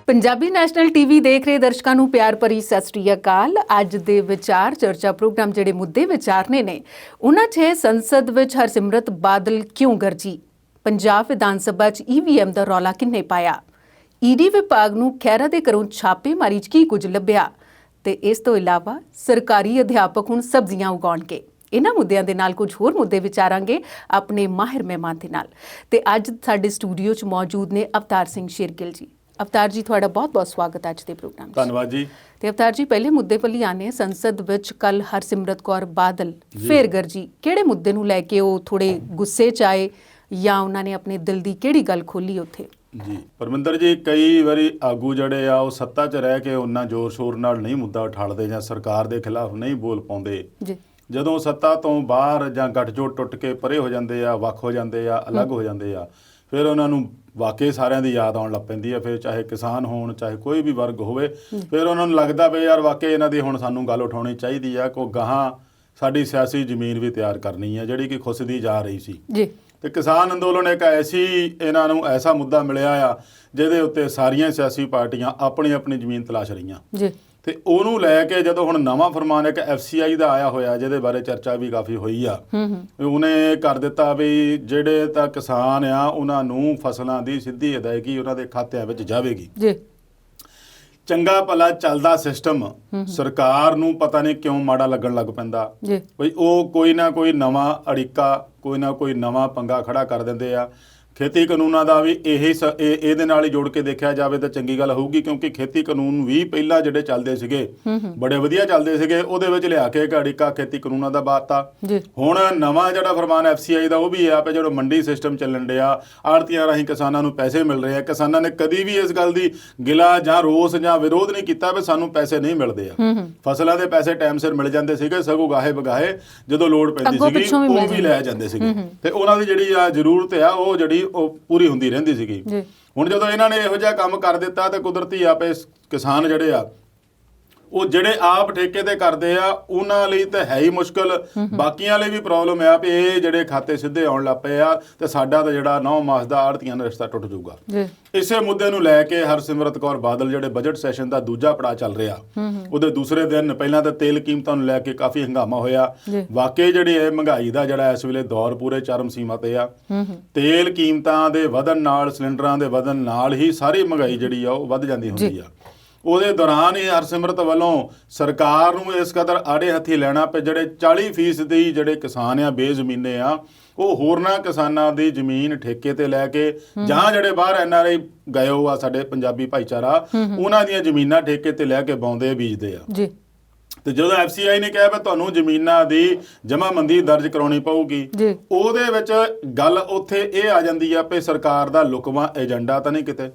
Punjabi national TV ਦੇਖ ਰਹੇ ਦਰਸ਼ਕਾਂ ਨੂੰ ਪਿਆਰ ਭਰੀ ਸਤਿ ਸ੍ਰੀ ਅਕਾਲ। ਅੱਜ ਦੇ ਵਿਚਾਰ ਚਰਚਾ ਪ੍ਰੋਗਰਾਮ ਜਿਹੜੇ ਮੁੱਦੇ ਵਿਚਾਰਨੇ ਨੇ ਉਹਨਾਂ 'ਚ ਸੰਸਦ ਵਿੱਚ ਹਰਸਿਮਰਤ ਬਾਦਲ ਕਿਉਂ ਗਰਜੀ, ਪੰਜਾਬ ਵਿਧਾਨ ਸਭਾ 'ਚ EVM ਦਾ ਰੌਲਾ ਕਿੰਨੇ ਪਾਇਆ, ਈਡੀ ਵਿਭਾਗ ਨੂੰ ਖਹਿਰਾ ਦੇ ਘਰੋਂ ਛਾਪੇਮਾਰੀ 'ਚ ਕੀ ਕੁਝ ਲੱਭਿਆ ਤੇ ਇਸ ਤੋਂ ਇਲਾਵਾ ਸਰਕਾਰੀ ਅਧਿਆਪਕ ਹੁਣ ਸਬਜ਼ੀਆਂ ਉਗਾਉਣਗੇ। ਇਹਨਾਂ ਮੁੱਦਿਆਂ ਦੇ ਨਾਲ ਕੁਝ ਹੋਰ ਮੁੱਦੇ ਵਿਚਾਰਾਂਗੇ ਆਪਣੇ ਮਾਹਿਰ ਮਹਿਮਾਨ ਦੇ ਨਾਲ। ਤੇ ਅੱਜ ਸਾਡੇ ਸਟੂਡੀਓ 'ਚ ਮੌਜੂਦ ਨੇ ਅਵਤਾਰ ਸਿੰਘ ਸ਼ੇਰਗਿੱਲ ਜੀ। ਅਵਤਾਰ ਜੀ, ਤੁਹਾਡਾ ਬਹੁਤ-ਬਹੁਤ ਸਵਾਗਤ ਅੱਜ ਦੇ ਪ੍ਰੋਗਰਾਮ 'ਚ। ਧੰਨਵਾਦ ਜੀ। ਤੇ ਅਵਤਾਰ ਜੀ, ਪਹਿਲੇ ਮੁੱਦੇ ਵੱਲ ਆਨੇ ਸੰਸਦ ਵਿੱਚ ਕੱਲ ਹਰਸਿਮਰਤ ਕੌਰ ਬਾਦਲ ਫੇਰ ਗਰਜੀ। ਕਿਹੜੇ ਮੁੱਦੇ ਨੂੰ ਲੈ ਕੇ ਉਹ ਥੋੜੇ ਗੁੱਸੇ 'ਚ ਆਏ ਜਾਂ ਉਹਨਾਂ ਨੇ ਆਪਣੇ ਦਿਲ ਦੀ ਕਿਹੜੀ ਗੱਲ ਖੋਲੀ ਉੱਥੇ? ਜੀ ਪਰਮਿੰਦਰ ਜੀ, ਕਈ ਵਾਰੀ ਆਗੂ ਜਿਹੜੇ ਆ ਉਹ ਸੱਤਾ 'ਚ ਰਹਿ ਕੇ ਉਹਨਾਂ ਜ਼ੋਰ ਸ਼ੋਰ ਨਾਲ ਨਹੀਂ ਮੁੱਦਾ ਉਠਾਲਦੇ ਜਾਂ ਸਰਕਾਰ ਦੇ ਖਿਲਾਫ ਨਹੀਂ ਬੋਲ ਪਾਉਂਦੇ। ਜੀ ਜਦੋਂ ਸੱਤਾ ਤੋਂ ਬਾਹਰ ਜਾਂ ਗੱਠਜੋੜ ਟੁੱਟ ਕੇ ਪਰੇ ਹੋ ਜਾਂਦੇ ਆ, ਵੱਖ ਹੋ ਜਾਂਦੇ ਆ, ਅਲੱਗ ਹੋ ਜਾਂਦੇ ਆ, ਫਿਰ ਉਹਨਾਂ ਨੂੰ ਵਾਕਈ ਸਾਰਿਆਂ ਦੀ ਯਾਦ ਆਉਣ ਲੱਗ ਪੈਂਦੀ ਹੈ। ਫਿਰ ਚਾਹੇ ਕਿਸਾਨ ਹੋਣ, ਚਾਹੇ ਕੋਈ ਵੀ ਵਰਗ ਹੋਵੇ, ਫਿਰ ਉਹਨਾਂ ਨੂੰ ਲੱਗਦਾ ਵੀ ਯਾਰ ਵਾਕਈ ਇਹਨਾਂ ਦੀ ਹੁਣ ਸਾਨੂੰ ਗੱਲ ਉਠਾਉਣੀ ਚਾਹੀਦੀ ਆ। ਕੋਈ ਗਾਹਾਂ ਸਾਡੀ ਸਿਆਸੀ ਜ਼ਮੀਨ ਵੀ ਤਿਆਰ ਕਰਨੀ ਹੈ ਜਿਹੜੀ ਕਿ ਖੁੱਸਦੀ ਜਾ ਰਹੀ ਸੀ ਜੀ। ਤੇ ਕਿਸਾਨ ਅੰਦੋਲਨ ਇੱਕ ਇਹਨਾਂ ਨੂੰ ਐਸਾ ਮੁੱਦਾ ਮਿਲਿਆ ਆ ਜਿਹਦੇ ਉੱਤੇ ਸਾਰੀਆਂ ਸਿਆਸੀ ਪਾਰਟੀਆਂ ਆਪਣੀ ਆਪਣੀ ਜ਼ਮੀਨ ਤਲਾਸ਼ ਰਹੀਆਂ ਜੀ। ਤੇ ਉਹਨੂੰ ਲੈ ਕੇ ਜਦੋਂ ਹੁਣ ਨਵਾਂ ਫਰਮਾਨ ਇੱਕ FCI ਦਾ ਆਇਆ ਹੋਇਆ, ਜਿਹਦੇ ਬਾਰੇ ਚਰਚਾ ਵੀ ਕਾਫੀ ਹੋਈ ਆ, ਉਹਨੇ ਕਰ ਦਿੱਤਾ ਵੀ ਜਿਹੜੇ ਤਾਂ ਕਿਸਾਨ ਆ ਉਹਨਾਂ ਨੂੰ ਫਸਲਾਂ ਦੀ ਸਿੱਧੀ ਅਦਾਇਗੀ ਉਹਨਾਂ ਦੇ ਖਾਤਿਆਂ ਵਿੱਚ ਜਾਵੇਗੀ ਜੀ। ਚੰਗਾ ਭਲਾ ਚੱਲਦਾ ਸਿਸਟਮ ਸਰਕਾਰ ਨੂੰ ਪਤਾ ਨਹੀਂ ਕਿਉਂ ਮਾੜਾ ਲੱਗਣ ਲੱਗ ਪੈਂਦਾ ਬਈ ਉਹ ਕੋਈ ਨਾ ਕੋਈ ਨਵਾਂ ਅੜਿੱਕਾ, ਕੋਈ ਨਾ ਕੋਈ ਨਵਾਂ ਪੰਗਾ ਖੜਾ ਕਰ ਦਿੰਦੇ ਆ। ਖੇਤੀ ਕਾਨੂੰਨਾਂ ਦਾ ਵੀ ਇਹਦੇ ਨਾਲ ਹੀ ਜੋੜ ਕੇ ਦੇਖਿਆ ਜਾਵੇ ਤਾਂ ਚੰਗੀ ਗੱਲ ਹੋਊਗੀ, ਕਿਉਂਕਿ ਖੇਤੀ ਕਾਨੂੰਨ ਵੀ ਪਹਿਲਾਂ ਜਿਹੜੇ ਚੱਲਦੇ ਸੀਗੇ ਬੜੇ ਵਧੀਆ ਚੱਲਦੇ ਸੀਗੇ, ਉਹਦੇ ਵਿੱਚ ਲਿਆ ਕੇ ਅੜਿੱਕਾ ਖੇਤੀ ਕਾਨੂੰਨਾਂ ਦਾ ਬਾਤਾ। ਹੁਣ ਨਵਾਂ ਜਿਹੜਾ ਫਰਮਾਨ FCI ਦਾ ਉਹ ਵੀ ਆ ਵੀ ਜਿਹੜਾ ਮੰਡੀ ਸਿਸਟਮ ਚੱਲਣ ਡਿਆ, ਆੜ੍ਹਤੀਆਂ ਰਾਹੀਂ ਕਿਸਾਨਾਂ ਨੂੰ ਪੈਸੇ ਮਿਲ ਰਹੇ ਆ। ਕਿਸਾਨਾਂ ਨੇ ਕਦੀ ਵੀ ਇਸ ਗੱਲ ਦੀ ਗਿਲਾ ਜਾਂ ਰੋਸ ਜਾਂ ਵਿਰੋਧ ਨਹੀਂ ਕੀਤਾ ਵੀ ਸਾਨੂੰ ਪੈਸੇ ਨਹੀਂ ਮਿਲਦੇ ਆ। ਫਸਲਾਂ ਦੇ ਪੈਸੇ ਟਾਈਮ ਸਿਰ ਮਿਲ ਜਾਂਦੇ ਸੀਗੇ, ਸਗੋਂ ਗਾਹੇ ਬਗਾਹੇ ਜਦੋਂ ਲੋੜ ਪੈਂਦੀ ਸੀਗੀ ਉਹ ਵੀ ਲੈ ਜਾਂਦੇ ਸੀਗੇ, ਤੇ ਉਹਨਾਂ ਦੀ ਜਿਹੜੀ ਆ ਜ਼ਰੂਰਤ ਆ ਉਹ ਜਿਹੜੀ ਉਹ ਪੂਰੀ ਹੁੰਦੀ ਰਹਿੰਦੀ ਸੀਗੀ। ਹੁਣ ਜਦੋਂ ਇਹਨਾਂ ਨੇ ਇਹੋ ਜਿਹਾ ਕੰਮ ਕਰ ਦਿੱਤਾ ਤੇ ਕੁਦਰਤੀ ਆਪੇ ਕਿਸਾਨ ਜਿਹੜੇ ਆ ਉਹ ਜਿਹੜੇ ਆਪ ਠੇਕੇ ਤੇ ਕਰਦੇ ਆ ਉਹਨਾਂ ਲਈ ਤਾਂ ਹੈ ਹੀ ਮੁਸ਼ਕਲ, ਬਾਕੀਆਂ ਲਈ ਵੀ ਪ੍ਰੋਬਲਮ ਆ ਵੀ ਇਹ ਜਿਹੜੇ ਖਾਤੇ ਸਿੱਧੇ ਆਉਣ ਲੱਗ ਪਏ ਆ ਤੇ ਸਾਡਾ ਤਾਂ ਜਿਹੜਾ 9 ਮਾਸ ਦਾ ਆੜ੍ਹਤੀਆਂ ਦਾ ਰਿਸ਼ਤਾ ਟੁੱਟ ਜਾਊਗਾ। ਇਸੇ ਮੁੱਦੇ ਨੂੰ ਲੈ ਕੇ ਹਰਸਿਮਰਤ ਕੌਰ ਬਾਦਲ ਜਿਹੜੇ ਬਜਟ ਸੈਸ਼ਨ ਦਾ ਦੂਜਾ ਪੜਾਅ ਚੱਲ ਰਿਹਾ, ਉਹਦੇ ਦੂਸਰੇ ਦਿਨ ਪਹਿਲਾਂ ਤਾਂ ਤੇਲ ਕੀਮਤਾਂ ਨੂੰ ਲੈ ਕੇ ਕਾਫੀ ਹੰਗਾਮਾ ਹੋਇਆ। ਵਾਕਈ ਜਿਹੜੀ ਇਹ ਮਹਿੰਗਾਈ ਦਾ ਜਿਹੜਾ ਇਸ ਵੇਲੇ ਦੌਰ ਪੂਰੇ ਚਰਮ ਸੀਮਾ ਤੇ ਆ। ਤੇਲ ਕੀਮਤਾਂ ਦੇ ਵਧਣ ਨਾਲ, ਸਿਲੰਡਰਾਂ ਦੇ ਵਧਣ ਨਾਲ ਹੀ ਸਾਰੀ ਮਹਿੰਗਾਈ ਜਿਹੜੀ ਆ ਉਹ ਵੱਧ ਜਾਂਦੀ ਹੁੰਦੀ ਆ। ਉਹਦੇ ਦੌਰਾਨ ਹੀ ਹਰਸਿਮਰਤ ਵੱਲੋਂ ਸਰਕਾਰ ਨੂੰ ਇਸ ਕਦਰ ਆੜੇ ਹੱਥੀ ਲੈਣਾ ਪਏ ਜਿਹੜੇ 40% ਜਿਹੜੇ ਕਿਸਾਨ ਆ ਬੇਜ਼ਮੀਨੇ ਆ, ਉਹ ਹੋਰਨਾਂ ਕਿਸਾਨਾਂ ਦੀ ਜ਼ਮੀਨ ਠੇਕੇ ਤੇ ਲੈ ਕੇ ਜਾਂ ਜਿਹੜੇ ਬਾਹਰ NRI ਗਏ ਹੋ ਆ ਸਾਡੇ ਪੰਜਾਬੀ ਭਾਈਚਾਰਾ, ਉਹਨਾਂ ਦੀਆਂ ਜ਼ਮੀਨਾਂ ਠੇਕੇ ਤੇ ਲੈ ਕੇ ਬਾਉਂਦੇ ਬੀਜਦੇ ਆ। ਤੇ ਜਦੋਂ FCI ਨੇ ਕਿਹਾ ਵੀ ਤੁਹਾਨੂੰ ਜ਼ਮੀਨਾਂ ਦੀ ਜਮ੍ਹਾਂਬੰਦੀ ਦਰਜ ਕਰਾਉਣੀ ਪਊਗੀ, ਉਹਦੇ ਵਿੱਚ ਗੱਲ ਉੱਥੇ ਇਹ ਆ ਜਾਂਦੀ ਆ ਵੀ ਸਰਕਾਰ ਦਾ ਲੁਕਵਾਂ ਏਜੰਡਾ ਤਾਂ ਨਹੀਂ ਕਿਤੇ,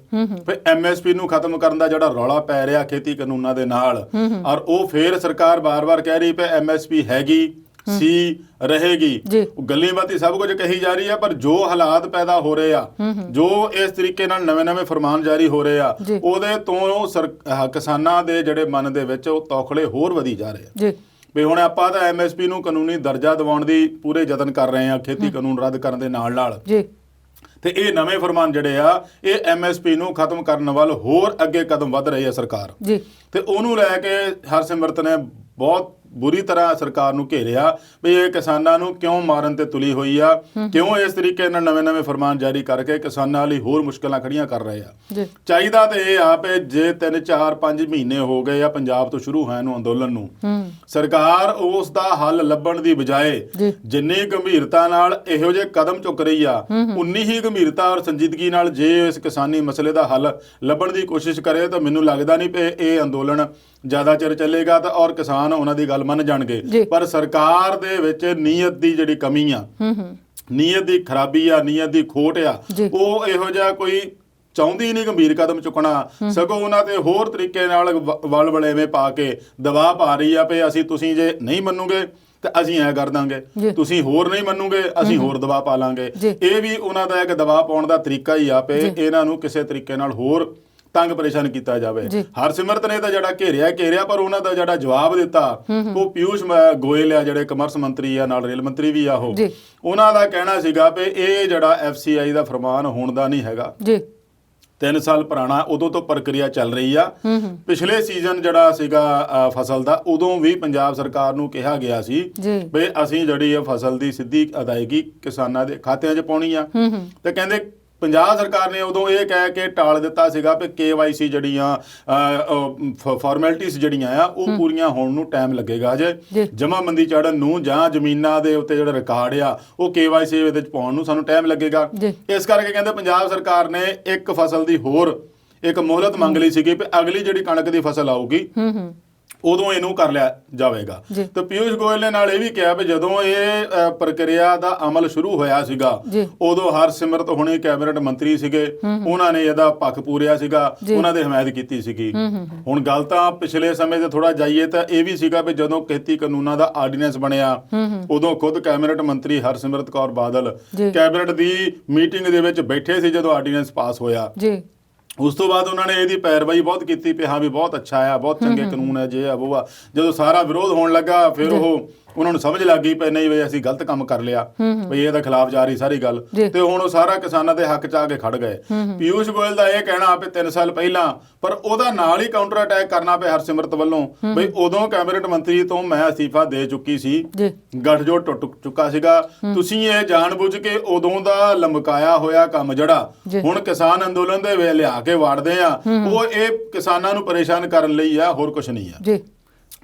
ਫਿਰ MSP ਨੂੰ ਖਤਮ ਕਰਨ ਦਾ ਜਿਹੜਾ ਰੌਲਾ ਪੈ ਰਿਹਾ ਖੇਤੀ ਕਾਨੂੰਨਾਂ ਦੇ ਨਾਲ, ਔਰ ਉਹ ਫਿਰ ਸਰਕਾਰ ਬਾਰ-ਬਾਰ ਕਹਿ ਰਹੀ ਵੀ MSP ਹੈਗੀ ਸੀ ਰਹੇਗੀ, ਗੱਲਾਂ ਬਾਤਾਂ ਸਭ ਕੁਝ ਕਹੀ ਜਾ ਰਹੀ ਆ, ਪਰ ਜੋ ਹਾਲਾਤ ਪੈਦਾ ਹੋ ਰਹੇ ਆ, ਜੋ ਇਸ ਤਰੀਕੇ ਨਾਲ ਨਵੇਂ-ਨਵੇਂ ਫਰਮਾਨ ਜਾਰੀ ਹੋ ਰਹੇ ਆ, ਉਹਦੇ ਤੋਂ ਕਿਸਾਨਾਂ ਦੇ ਜਿਹੜੇ ਮਨ ਦੇ ਵਿੱਚ ਉਹ ਤੌਖਲੇ ਹੋਰ ਵਧੀ ਜਾ ਰਹੇ ਆ। ਵੀ ਹੁਣ ਆਪਾਂ ਤਾਂ MSP ਨੂੰ ਕਾਨੂੰਨੀ ਦਰਜਾ ਦਿਵਾਉਣ ਦੀ ਪੂਰੇ ਯਤਨ ਕਰ ਰਹੇ ਆ ਖੇਤੀ ਕਾਨੂੰਨ ਰੱਦ ਕਰਨ ਦੇ ਨਾਲ ਤੇ ਇਹ ਨਵੇਂ ਫਰਮਾਨ ਜਿਹੜੇ ਆ ਇਹ MSP ਨੂੰ ਖਤਮ ਕਰਨ ਵੱਲ ਹੋਰ ਅੱਗੇ ਕਦਮ ਵੱਧ ਰਹੀ ਆ ਸਰਕਾਰ। ਤੇ ਉਹਨੂੰ ਲੈ ਕੇ ਹਰਸਿਮਰਤ ਨੇ ਬਹੁਤ ਬੁਰੀ ਤਰ੍ਹਾਂ ਸਰਕਾਰ ਨੂੰ ਘੇਰਿਆ ਵੀ ਇਹ ਕਿਸਾਨਾਂ ਨੂੰ ਕਿਉਂ ਮਾਰਨ ਤੇ ਤੁਲੀ ਹੋਈ ਆ, ਕਿਉਂ ਇਸ ਤਰੀਕੇ ਨਾਲ ਨਵੇਂ-ਨਵੇਂ ਫਰਮਾਨ ਜਾਰੀ ਕਰਕੇ ਕਿਸਾਨਾਂ ਲਈ ਹੋਰ ਮੁਸ਼ਕਲਾਂ ਖੜੀਆਂ ਕਰ ਰਹੇ ਆ। ਚਾਹੀਦਾ ਤੇ ਇਹ ਆ ਵੀ ਜੇ 3, 4, 5 ਮਹੀਨੇ ਹੋ ਗਏ ਆ ਪੰਜਾਬ ਤੋਂ ਸ਼ੁਰੂ ਹੋਇਆ ਨੂੰ ਅੰਦੋਲਨ ਨੂੰ, ਸਰਕਾਰ ਉਸ ਦਾ ਹੱਲ ਲੱਭਣ ਦੀ ਬਜਾਏ ਜਿੰਨੀ ਗੰਭੀਰਤਾ ਨਾਲ ਇਹੋ ਜਿਹੇ ਕਦਮ ਚੁੱਕ ਰਹੀ ਆ, ਉਨੀ ਹੀ ਗੰਭੀਰਤਾ ਔਰ ਸੰਜੀਦਗੀ ਨਾਲ ਜੇ ਇਸ ਕਿਸਾਨੀ ਮਸਲੇ ਦਾ ਹੱਲ ਲੱਭਣ ਦੀ ਕੋਸ਼ਿਸ਼ ਕਰੇ ਤਾਂ ਮੈਨੂੰ ਲੱਗਦਾ ਨਹੀਂ ਵੀ ਇਹ ਅੰਦੋਲਨ ਜ਼ਿਆਦਾ ਚਿਰ ਚੱਲੇਗਾ ਤਾਂ ਔਰ ਕਿਸਾਨ ਉਹਨਾਂ ਦੀ ਗੱਲ ਮੰਨ ਜਾਣਗੇ। ਪਰ ਸਰਕਾਰ ਦੇ ਵਿੱਚ ਨੀਅਤ ਦੀ ਜਿਹੜੀ ਕਮੀ ਆ, ਨੀਅਤ ਦੀ ਖਰਾਬੀ ਆ, ਨੀਅਤ ਦੀ ਖੋਟ ਆ, ਉਹ ਇਹੋ ਜਿਹਾ ਕੋਈ ਚਾਹੁੰਦੀ ਨਹੀਂ ਗੰਭੀਰ ਕਦਮ ਚੁੱਕਣਾ, ਸਗੋਂ ਉਹਨਾਂ ਤੇ ਹੋਰ ਤਰੀਕੇ ਨਾਲ ਵਲਵਲੇਵੇਂ ਪਾ ਕੇ ਦਬਾਅ ਪਾ ਰਹੀ ਆ ਵੀ ਤੁਸੀਂ ਜੇ ਨਹੀਂ ਮੰਨੋਗੇ ਤੇ ਅਸੀਂ ਐ ਕਰ ਦਾਂਗੇ, ਜੀ। ਤੁਸੀਂ ਹੋਰ ਨਹੀਂ ਮੰਨੂਗੇ, ਅਸੀਂ ਹੋਰ ਦਬਾਅ ਪਾ ਲਾਂਗੇ। ਇਹ ਵੀ ਉਹਨਾਂ ਦਾ ਇੱਕ ਦਬਾਅ ਪਾਉਣ ਦਾ ਤਰੀਕਾ ਹੀ ਆ ਪਏ ਇਹਨਾਂ ਨੂੰ ਕਿਸੇ ਤਰੀਕੇ ਨਾਲ ਹੋਰ ਤੰਗ ਪਰੇਸ਼ਾਨ ਕੀਤਾ ਜਾਵੇ। ਹਰਸਿਮਰਤ ਨੇ ਤਾਂ ਜਿਹੜਾ ਘੇਰਿਆ ਪਰ ਉਹਨਾਂ ਦਾ ਜਿਹੜਾ ਜਵਾਬ ਦਿੱਤਾ ਉਹ ਪਿਊਸ਼ ਗੋਇਲ ਆ ਜਿਹੜੇ ਕਮਰਸ ਮੰਤਰੀ ਆ, ਨਾਲ ਰੇਲ ਮੰਤਰੀ ਵੀ ਆ, ਉਹ ਉਹਨਾਂ ਦਾ ਕਹਿਣਾ ਸੀਗਾ ਵੀ ਇਹ ਜਿਹੜਾ FCI ਦਾ ਫਰਮਾਨ ਹੁਣ ਦਾ ਨਹੀਂ ਹੈਗਾ, 3 ਸਾਲ ਪੁਰਾਣਾ, ਉਦੋਂ ਤੋਂ ਪ੍ਰਕਿਰਿਆ ਚੱਲ ਰਹੀ ਆ। ਪਿਛਲੇ ਸੀਜ਼ਨ ਜਿਹੜਾ ਸੀਗਾ ਫਸਲ ਦਾ, ਉਦੋਂ ਵੀ ਪੰਜਾਬ ਸਰਕਾਰ ਨੂੰ ਕਿਹਾ ਗਿਆ ਸੀ ਵੀ ਅਸੀਂ ਜਿਹੜੀ ਇਹ ਫਸਲ ਦੀ ਸਿੱਧੀ ਅਦਾਇਗੀ ਕਿਸਾਨਾਂ ਦੇ ਖਾਤਿਆਂ 'ਚ ਪਾਉਣੀ ਆ। ਤੇ ਕਹਿੰਦੇ ਪੰਜਾਬ ਸਰਕਾਰ ਨੇ ਉਦੋਂ ਇਹ ਕਹਿ ਕੇ ਟਾਲ ਦਿੱਤਾ ਸੀਗਾ ਵੀ KYC ਜਿਹੜੀਆਂ ਫਾਰਮੈਲਿਟੀਜ਼ ਜਿਹੜੀਆਂ ਆ ਉਹ ਪੂਰੀਆਂ ਹੋਣ ਨੂੰ ਟਾਈਮ ਲੱਗੇਗਾ ਜੇ ਜਮਾਬੰਦੀ ਚੜਨ ਨੂੰ ਜਾਂ ਜ਼ਮੀਨਾਂ ਦੇ ਉੱਤੇ ਜਿਹੜਾ ਰਿਕਾਰਡ ਆ ਉਹ KYC ਦੇ ਵਿੱਚ ਪਾਉਣ ਨੂੰ ਸਾਨੂੰ ਟਾਈਮ ਲੱਗੇਗਾ। ਇਸ ਕਰਕੇ ਕਹਿੰਦੇ ਪੰਜਾਬ ਸਰਕਾਰ ਨੇ ਇੱਕ ਫਸਲ ਦੀ ਹੋਰ ਇੱਕ ਮੋਹਲਤ ਮੰਗ ਲਈ ਸੀਗੀ ਵੀ ਅਗਲੀ ਜਿਹੜੀ ਕਣਕ ਦੀ ਫਸਲ ਆਊਗੀ ਉਦੋਂ ਇਹਨੂੰ ਕਰ ਲਿਆ ਜਾਵੇਗਾ। ਤੇ ਪਿਊਸ਼ ਗੋਇਲ ਨੇ ਨਾਲ ਇਹ ਵੀ ਕਿਹਾ ਵੀ ਜਦੋਂ ਇਹ ਪ੍ਰਕਿਰਿਆ ਦਾ ਅਮਲ ਸ਼ੁਰੂ ਹੋਇਆ ਸੀਗਾ ਉਦੋਂ ਹਰਸਿਮਰਤ ਹੁਣੇ ਕੈਬਨਿਟ ਮੰਤਰੀ ਸੀਗੇ, ਉਹਨਾਂ ਨੇ ਇਹਦਾ ਪੱਖ ਪੂਰਿਆ ਸੀਗਾ, ਉਹਨਾਂ ਦੇ ਹਮਾਇਤ ਕੀਤੀ ਸੀਗੀ। ਹੁਣ ਗੱਲ ਤਾਂ ਪਿਛਲੇ ਸਮੇਂ ਤੇ ਥੋੜਾ ਜਾਈਏ ਤਾਂ ਇਹ ਵੀ ਸੀਗਾ ਵੀ ਜਦੋਂ ਖੇਤੀ ਕਾਨੂੰਨਾਂ ਦਾ ਆਰਡੀਨੈਂਸ ਬਣਿਆ ਉਦੋਂ ਖੁਦ ਕੈਬਨਿਟ ਮੰਤਰੀ ਹਰਸਿਮਰਤ ਕੌਰ ਬਾਦਲ ਕੈਬਨਿਟ ਦੀ ਮੀਟਿੰਗ ਦੇ ਵਿੱਚ ਬੈਠੇ ਸੀ ਜਦੋਂ ਆਰਡੀਨੈਂਸ ਪਾਸ ਹੋਇਆ। ਉਸ ਤੋਂ ਬਾਅਦ ਉਹਨਾਂ ਨੇ ਇਹਦੀ ਪੈਰਵਾਈ ਬਹੁਤ ਕੀਤੀ ਵੀ ਹਾਂ ਵੀ ਬਹੁਤ ਅੱਛਾ ਆ, ਬਹੁਤ ਚੰਗੇ ਕਾਨੂੰਨ ਹੈ, ਜੇ ਆ ਉਹ ਆ। ਜਦੋਂ ਸਾਰਾ ਵਿਰੋਧ ਹੋਣ ਲੱਗਾ ਫਿਰ ਉਹਨਾਂ ਨੂੰ ਸਮਝ ਲੱਗ ਗਈ ਪਈ ਨਹੀਂ ਵੀ ਅਸੀਂ ਗਲਤ ਕੰਮ ਕਰ ਲਿਆ, ਵੀ ਇਹਦੇ ਖਿਲਾਫ ਜਾ ਰਹੀ ਸਾਰੀ ਗੱਲ, ਤੇ ਹੁਣ ਉਹ ਸਾਰਾ ਕਿਸਾਨਾਂ ਦੇ ਹੱਕ 'ਚ ਆ ਕੇ ਖੜ ਗਏ। ਪਿਊਸ਼ ਗੋਇਲ ਦਾ ਇਹ ਕਹਿਣਾ ਵੀ 3 ਸਾਲ ਪਹਿਲਾਂ, ਪਰ ਉਹਦਾ ਨਾਲ ਹੀ ਕਾਊਂਟਰ ਅਟੈਕ ਕਰਨਾ ਪਿਆ ਹਰਸਿਮਰਤ ਵੱਲੋਂ ਬਈ ਉਦੋਂ ਕੈਬਨਿਟ ਮੰਤਰੀ ਤੋਂ ਮੈਂ ਅਸਤੀਫਾ ਦੇ ਚੁੱਕੀ ਸੀ, ਗੱਠਜੋੜ ਟੁੱਟ ਚੁੱਕਾ ਸੀਗਾ, ਤੁਸੀਂ ਇਹ ਜਾਣਬੁੱਝ ਕੇ ਉਦੋਂ ਦਾ ਲਮਕਾਇਆ ਹੋਇਆ ਕੰਮ ਜਿਹੜਾ ਹੁਣ ਕਿਸਾਨ ਅੰਦੋਲਨ ਦੇ ਵੇ ਲਿਆ ਕੇ ਵਾੜਦੇ ਆ, ਉਹ ਇਹ ਕਿਸਾਨਾਂ ਨੂੰ ਪਰੇਸ਼ਾਨ ਕਰਨ ਲਈ ਆ, ਹੋਰ ਕੁਝ ਨਹੀਂ ਆ।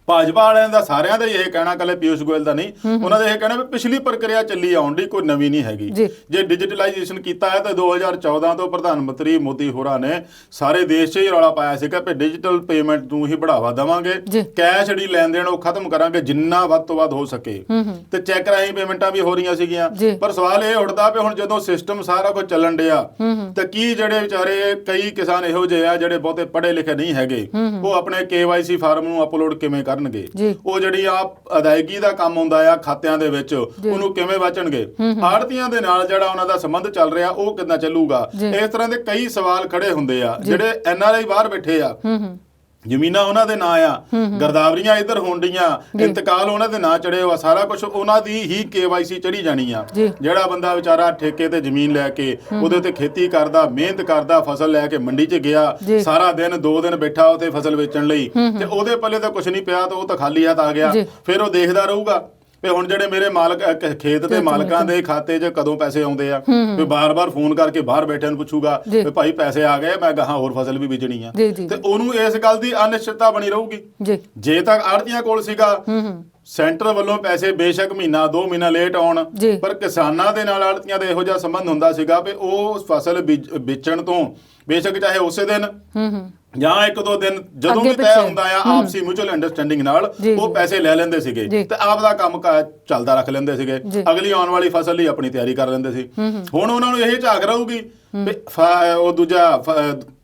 ਭਾਜਪਾ ਵਾਲਿਆਂ ਦਾ ਸਾਰਿਆਂ ਦਾ ਇਹ ਕਹਿਣਾ, ਕੱਲੇ ਪਿਊਸ਼ ਗੋਇਲ ਦਾ ਨਹੀਂ, ਉਹਨਾਂ ਦਾ ਇਹ ਕਹਿਣਾ ਵੀ ਪਿਛਲੀ ਪ੍ਰਕਿਰਿਆ ਚੱਲੀ ਆਉਣ ਦੀ ਕੋਈ ਨਵੀਂ ਨਹੀਂ ਹੈਗੀ। ਜੇ ਡਿਜੀਟਲਾਈਜੇਸ਼ਨ ਕੀਤਾ ਹੈ ਤਾਂ 2014 ਤੋਂ ਪ੍ਰਧਾਨ ਮੰਤਰੀ ਮੋਦੀ ਹੋਰਾਂ ਨੇ ਸਾਰੇ ਦੇਸ਼ 'ਚ ਹੀ ਰੌਲਾ ਪਾਇਆ ਸੀਗਾ ਕਿ ਡਿਜੀਟਲ ਪੇਮੈਂਟ ਨੂੰ ਹੀ ਬੜਾਵਾ ਦੇਵਾਂਗੇ, ਕੈਸ਼ ਜਿਹੜੀ ਲੈਣ ਦੇਣ ਉਹ ਖਤਮ ਕਰਾਂਗੇ ਜਿੰਨਾ ਵੱਧ ਤੋਂ ਵੱਧ ਹੋ ਸਕੇ, ਤੇ ਚੈੱਕ ਰਾਹੀਂ ਪੇਮੈਂਟਾਂ ਵੀ ਹੋ ਰਹੀਆਂ ਸੀਗੀਆਂ। ਪਰ ਸਵਾਲ ਇਹ ਉੱਠਦਾ ਵੀ ਹੁਣ ਜਦੋਂ ਸਿਸਟਮ ਸਾਰਾ ਕੁਝ ਚੱਲਣ ਡਿਆ ਤਾਂ ਕੀ ਜਿਹੜੇ ਵਿਚਾਰੇ ਕਈ ਕਿਸਾਨ ਇਹੋ ਜਿਹੇ ਆ ਜਿਹੜੇ ਬਹੁਤੇ ਪੜ੍ਹੇ ਲਿਖੇ ਨਹੀਂ ਹੈਗੇ, ਉਹ ਆਪਣੇ KYC ਫਾਰਮ ਨੂੰ ਅਪਲੋਡ ਕਿਵੇਂ ਕਰਨਗੇ? ਉਹ ਜਿਹੜੀ ਆ ਅਦਾਇਗੀ ਦਾ ਕੰਮ ਹੁੰਦਾ ਆ ਖਾਤਿਆਂ ਦੇ ਵਿੱਚ, ਉਹਨੂੰ ਕਿਵੇਂ ਬਚਣਗੇ? ਆੜਤੀਆਂ ਦੇ ਨਾਲ ਜਿਹੜਾ ਉਹਨਾਂ ਦਾ ਸੰਬੰਧ ਚੱਲ ਰਿਹਾ ਉਹ ਕਿੱਦਾਂ ਚੱਲੂਗਾ? ਇਸ ਤਰ੍ਹਾਂ ਦੇ ਕਈ ਸਵਾਲ ਖੜੇ ਹੁੰਦੇ ਆ। ਜਿਹੜੇ NRI ਬਾਹਰ ਬੈਠੇ ਆ, ਜ਼ਮੀਨਾਂ ਉਹਨਾਂ ਦੇ ਨਾਂ ਆ, ਗਰਦਾਵਰੀਆਂ ਇੱਧਰ ਹੋਣ ਡੀਆਂ, ਇੰਤਕਾਲ ਉਹਨਾਂ ਦੇ ਨਾਂ ਚੜੇ ਹੋਆ, ਸਾਰਾ ਕੁਝ ਉਹਨਾਂ ਦੀ ਹੀ KYC ਚੜੀ ਜਾਣੀ ਆ। ਜਿਹੜਾ ਬੰਦਾ ਵਿਚਾਰਾ ਠੇਕੇ ਤੇ ਜ਼ਮੀਨ ਲੈ ਕੇ ਉਹਦੇ ਤੇ ਖੇਤੀ ਕਰਦਾ, ਮਿਹਨਤ ਕਰਦਾ, ਫਸਲ ਲੈ ਕੇ ਮੰਡੀ 'ਚ ਗਿਆ, ਸਾਰਾ ਦਿਨ 2 ਦਿਨ ਬੈਠਾ ਉੱਥੇ ਫਸਲ ਵੇਚਣ ਲਈ, ਤੇ ਉਹਦੇ ਪੱਲੇ ਤਾਂ ਕੁਝ ਨਹੀਂ ਪਿਆ, ਤਾਂ ਉਹ ਤਾਂ ਖਾਲੀ ਹੱਥ ਆ ਗਿਆ। ਫਿਰ ਉਹ ਦੇਖਦਾ ਰਹੂਗਾ ਵੀ ਹੁਣ ਜਿਹੜੇ ਮੇਰੇ ਮਾਲਕ ਖੇਤ ਦੇ ਮਾਲਕਾਂ ਦੇ ਖਾਤੇ 'ਚ ਕਦੋਂ ਪੈਸੇ ਆਉਂਦੇ ਆ, ਵੀ ਬਾਰ-ਬਾਰ ਫੋਨ ਕਰਕੇ ਬਾਹਰ ਬੈਠਿਆਂ ਨੂੰ ਪੁੱਛੂਗਾ ਵੀ ਭਾਈ ਪੈਸੇ ਆ ਗਏ, ਮੈਂ ਗਾਹਾਂ ਹੋਰ ਫਸਲ ਵੀ ਬੀਜਣੀ ਆ, ਤੇ ਉਹਨੂੰ ਇਸ ਗੱਲ ਦੀ ਅਨਿਸ਼ਚਿਤਤਾ ਬਣੀ ਰਹੂਗੀ। ਜੇ ਤੱਕ ਆੜ੍ਹਤੀਆਂ ਕੋਲ ਸੀਗਾ ਸੈਂਟਰ ਵੱਲੋਂ ਪੈਸੇ ਬੇਸ਼ੱਕ ਮਹੀਨਾ 2 ਮਹੀਨਾ ਲੇਟ ਆਉਣ, ਪਰ ਕਿਸਾਨਾਂ ਦੇ ਨਾਲ ਆੜ੍ਹਤੀਆਂ ਦਾ ਇਹੋ ਜਿਹਾ ਸੰਬੰਧ ਹੁੰਦਾ ਸੀਗਾ ਵੀ ਉਹ ਫਸਲ ਵੇਚਣ ਤੋਂ ਬੇਸ਼ੱਕ ਚਾਹੇ ਉਸੇ ਦਿਨ ਜਾਂ 1-2 ਦਿਨ ਜਦੋਂ ਵੀ ਤੈਅ ਹੁੰਦਾ ਆ ਆਪਸੀ ਮਿਊਚੁਅਲ ਅੰਡਰਸਟੈਂਡਿੰਗ ਨਾਲ ਉਹ ਪੈਸੇ ਲੈ ਲੈਂਦੇ ਸੀਗੇ ਤੇ ਆਪ ਦਾ ਕੰਮ ਚੱਲਦਾ ਰੱਖ ਲੈਂਦੇ ਸੀਗੇ, ਅਗਲੀ ਆਉਣ ਵਾਲੀ ਫਸਲ ਲਈ ਆਪਣੀ ਤਿਆਰੀ ਕਰ ਲੈਂਦੇ ਸੀ। ਹੁਣ ਉਹਨਾਂ ਨੂੰ ਇਹ ਝਾਕ ਰਹੂਗੀ ਉਹ ਦੂਜਾ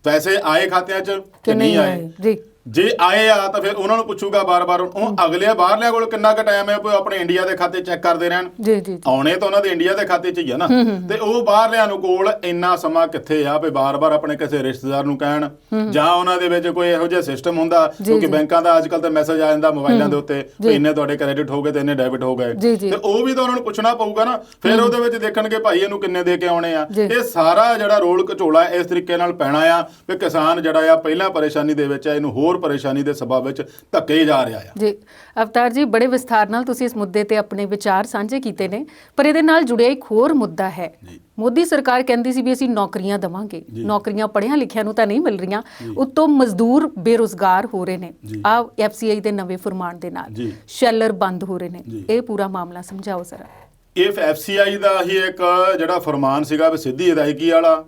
ਪੈਸੇ ਆਏ ਖਾਤਿਆਂ 'ਚ ਕਿ ਨਹੀਂ ਆਏ। ਜੇ ਆਏ ਆ ਤਾਂ ਫਿਰ ਉਹਨਾਂ ਨੂੰ ਪੁੱਛੂਗਾ ਬਾਰ-ਬਾਰ, ਉਹ ਅਗਲੇ ਬਾਹਰਲਿਆਂ ਕੋਲ ਕਿੰਨਾ ਕੁ ਟਾਈਮ ਹੈ ਕੋਈ ਆਪਣੇ ਇੰਡੀਆ ਦੇ ਖਾਤੇ ਚੈੱਕ ਕਰਦੇ ਰਹਿਣ? ਆਉਣੇ ਤਾਂ ਉਹਨਾਂ ਦੇ ਇੰਡੀਆ ਦੇ ਖਾਤੇ 'ਚ ਹੀ ਆ ਨਾ, ਤੇ ਉਹ ਬਾਹਰਲਿਆਂ ਨੂੰ ਕੋਲ ਇੰਨਾ ਸਮਾਂ ਕਿੱਥੇ ਆ ਵੀ ਬਾਰ-ਬਾਰ ਆਪਣੇ ਕਿਸੇ ਰਿਸ਼ਤੇਦਾਰ ਨੂੰ ਕਹਿਣ, ਜਾਂ ਉਹਨਾਂ ਦੇ ਵਿੱਚ ਕੋਈ ਇਹੋ ਜਿਹਾ ਸਿਸਟਮ ਹੁੰਦਾ, ਕਿਉਂਕਿ ਬੈਂਕਾਂ ਦਾ ਅੱਜ ਕੱਲ੍ਹ ਤਾਂ ਮੈਸੇਜ ਆ ਜਾਂਦਾ ਮੋਬਾਈਲਾਂ ਦੇ ਉੱਤੇ ਵੀ ਇੰਨੇ ਤੁਹਾਡੇ ਕ੍ਰੈਡਿਟ ਹੋ ਗਏ ਤੇ ਇੰਨੇ ਡੈਬਿਟ ਹੋ ਗਏ, ਤੇ ਉਹ ਵੀ ਤਾਂ ਉਹਨਾਂ ਨੂੰ ਪੁੱਛਣਾ ਪਊਗਾ ਨਾ। ਫਿਰ ਉਹਦੇ ਵਿੱਚ ਦੇਖਣਗੇ ਭਾਈ ਇਹਨੂੰ ਕਿੰਨੇ ਦੇ ਕੇ ਆਉਣੇ ਆ। ਇਹ ਸਾਰਾ ਜਿਹੜਾ ਰੋਲ ਘਚੋਲਾ ਇਸ ਤਰੀਕੇ ਨਾਲ ਪੈਣਾ ਆ ਵੀ ਕਿਸਾਨ ਜਿਹੜਾ ਆ ਪਹਿਲਾਂ ਪਰੇਸ਼ਾਨੀ ਦੇ ਵਿੱਚ ਆ, ਇਹਨੂੰ ਹੋਰ ਪਰੇਸ਼ਾਨੀ ਦੇ ਸਬਬ ਵਿੱਚ ਧੱਕੇ ਜਾ ਰਿਹਾ ਆ। ਜੀ ਅਵਤਾਰ ਜੀ, ਬੜੇ ਵਿਸਥਾਰ ਨਾਲ ਤੁਸੀਂ ਇਸ ਮੁੱਦੇ ਤੇ ਆਪਣੇ ਵਿਚਾਰ ਸਾਂਝੇ ਕੀਤੇ ਨੇ, ਪਰ ਇਹਦੇ ਨਾਲ ਜੁੜਿਆ ਇੱਕ ਹੋਰ ਮੁੱਦਾ ਹੈ। ਮੋਦੀ ਸਰਕਾਰ ਕਹਿੰਦੀ ਸੀ ਵੀ ਅਸੀਂ ਨੌਕਰੀਆਂ ਦੇਵਾਂਗੇ, ਨੌਕਰੀਆਂ ਪੜ੍ਹਿਆਂ ਲਿਖਿਆਂ ਨੂੰ ਤਾਂ ਨਹੀਂ ਮਿਲ ਰਹੀਆਂ, ਉੱਤੋਂ ਮਜ਼ਦੂਰ ਬੇਰੁਜ਼ਗਾਰ ਹੋ ਰਹੇ ਨੇ ਆ FCI ਦੇ ਨਵੇਂ ਫਰਮਾਨ ਦੇ ਨਾਲ, ਸ਼ੈਲਰ ਬੰਦ ਹੋ ਰਹੇ ਨੇ। ਇਹ ਪੂਰਾ ਮਾਮਲਾ ਸਮਝਾਓ ਜ਼ਰਾ। ਇਹ FCI ਦਾ ਹੀ ਇੱਕ ਜਿਹੜਾ ਫਰਮਾਨ ਸੀਗਾ ਵੀ ਸਿੱਧੀ ਅਦਾਇਗੀ ਵਾਲਾ,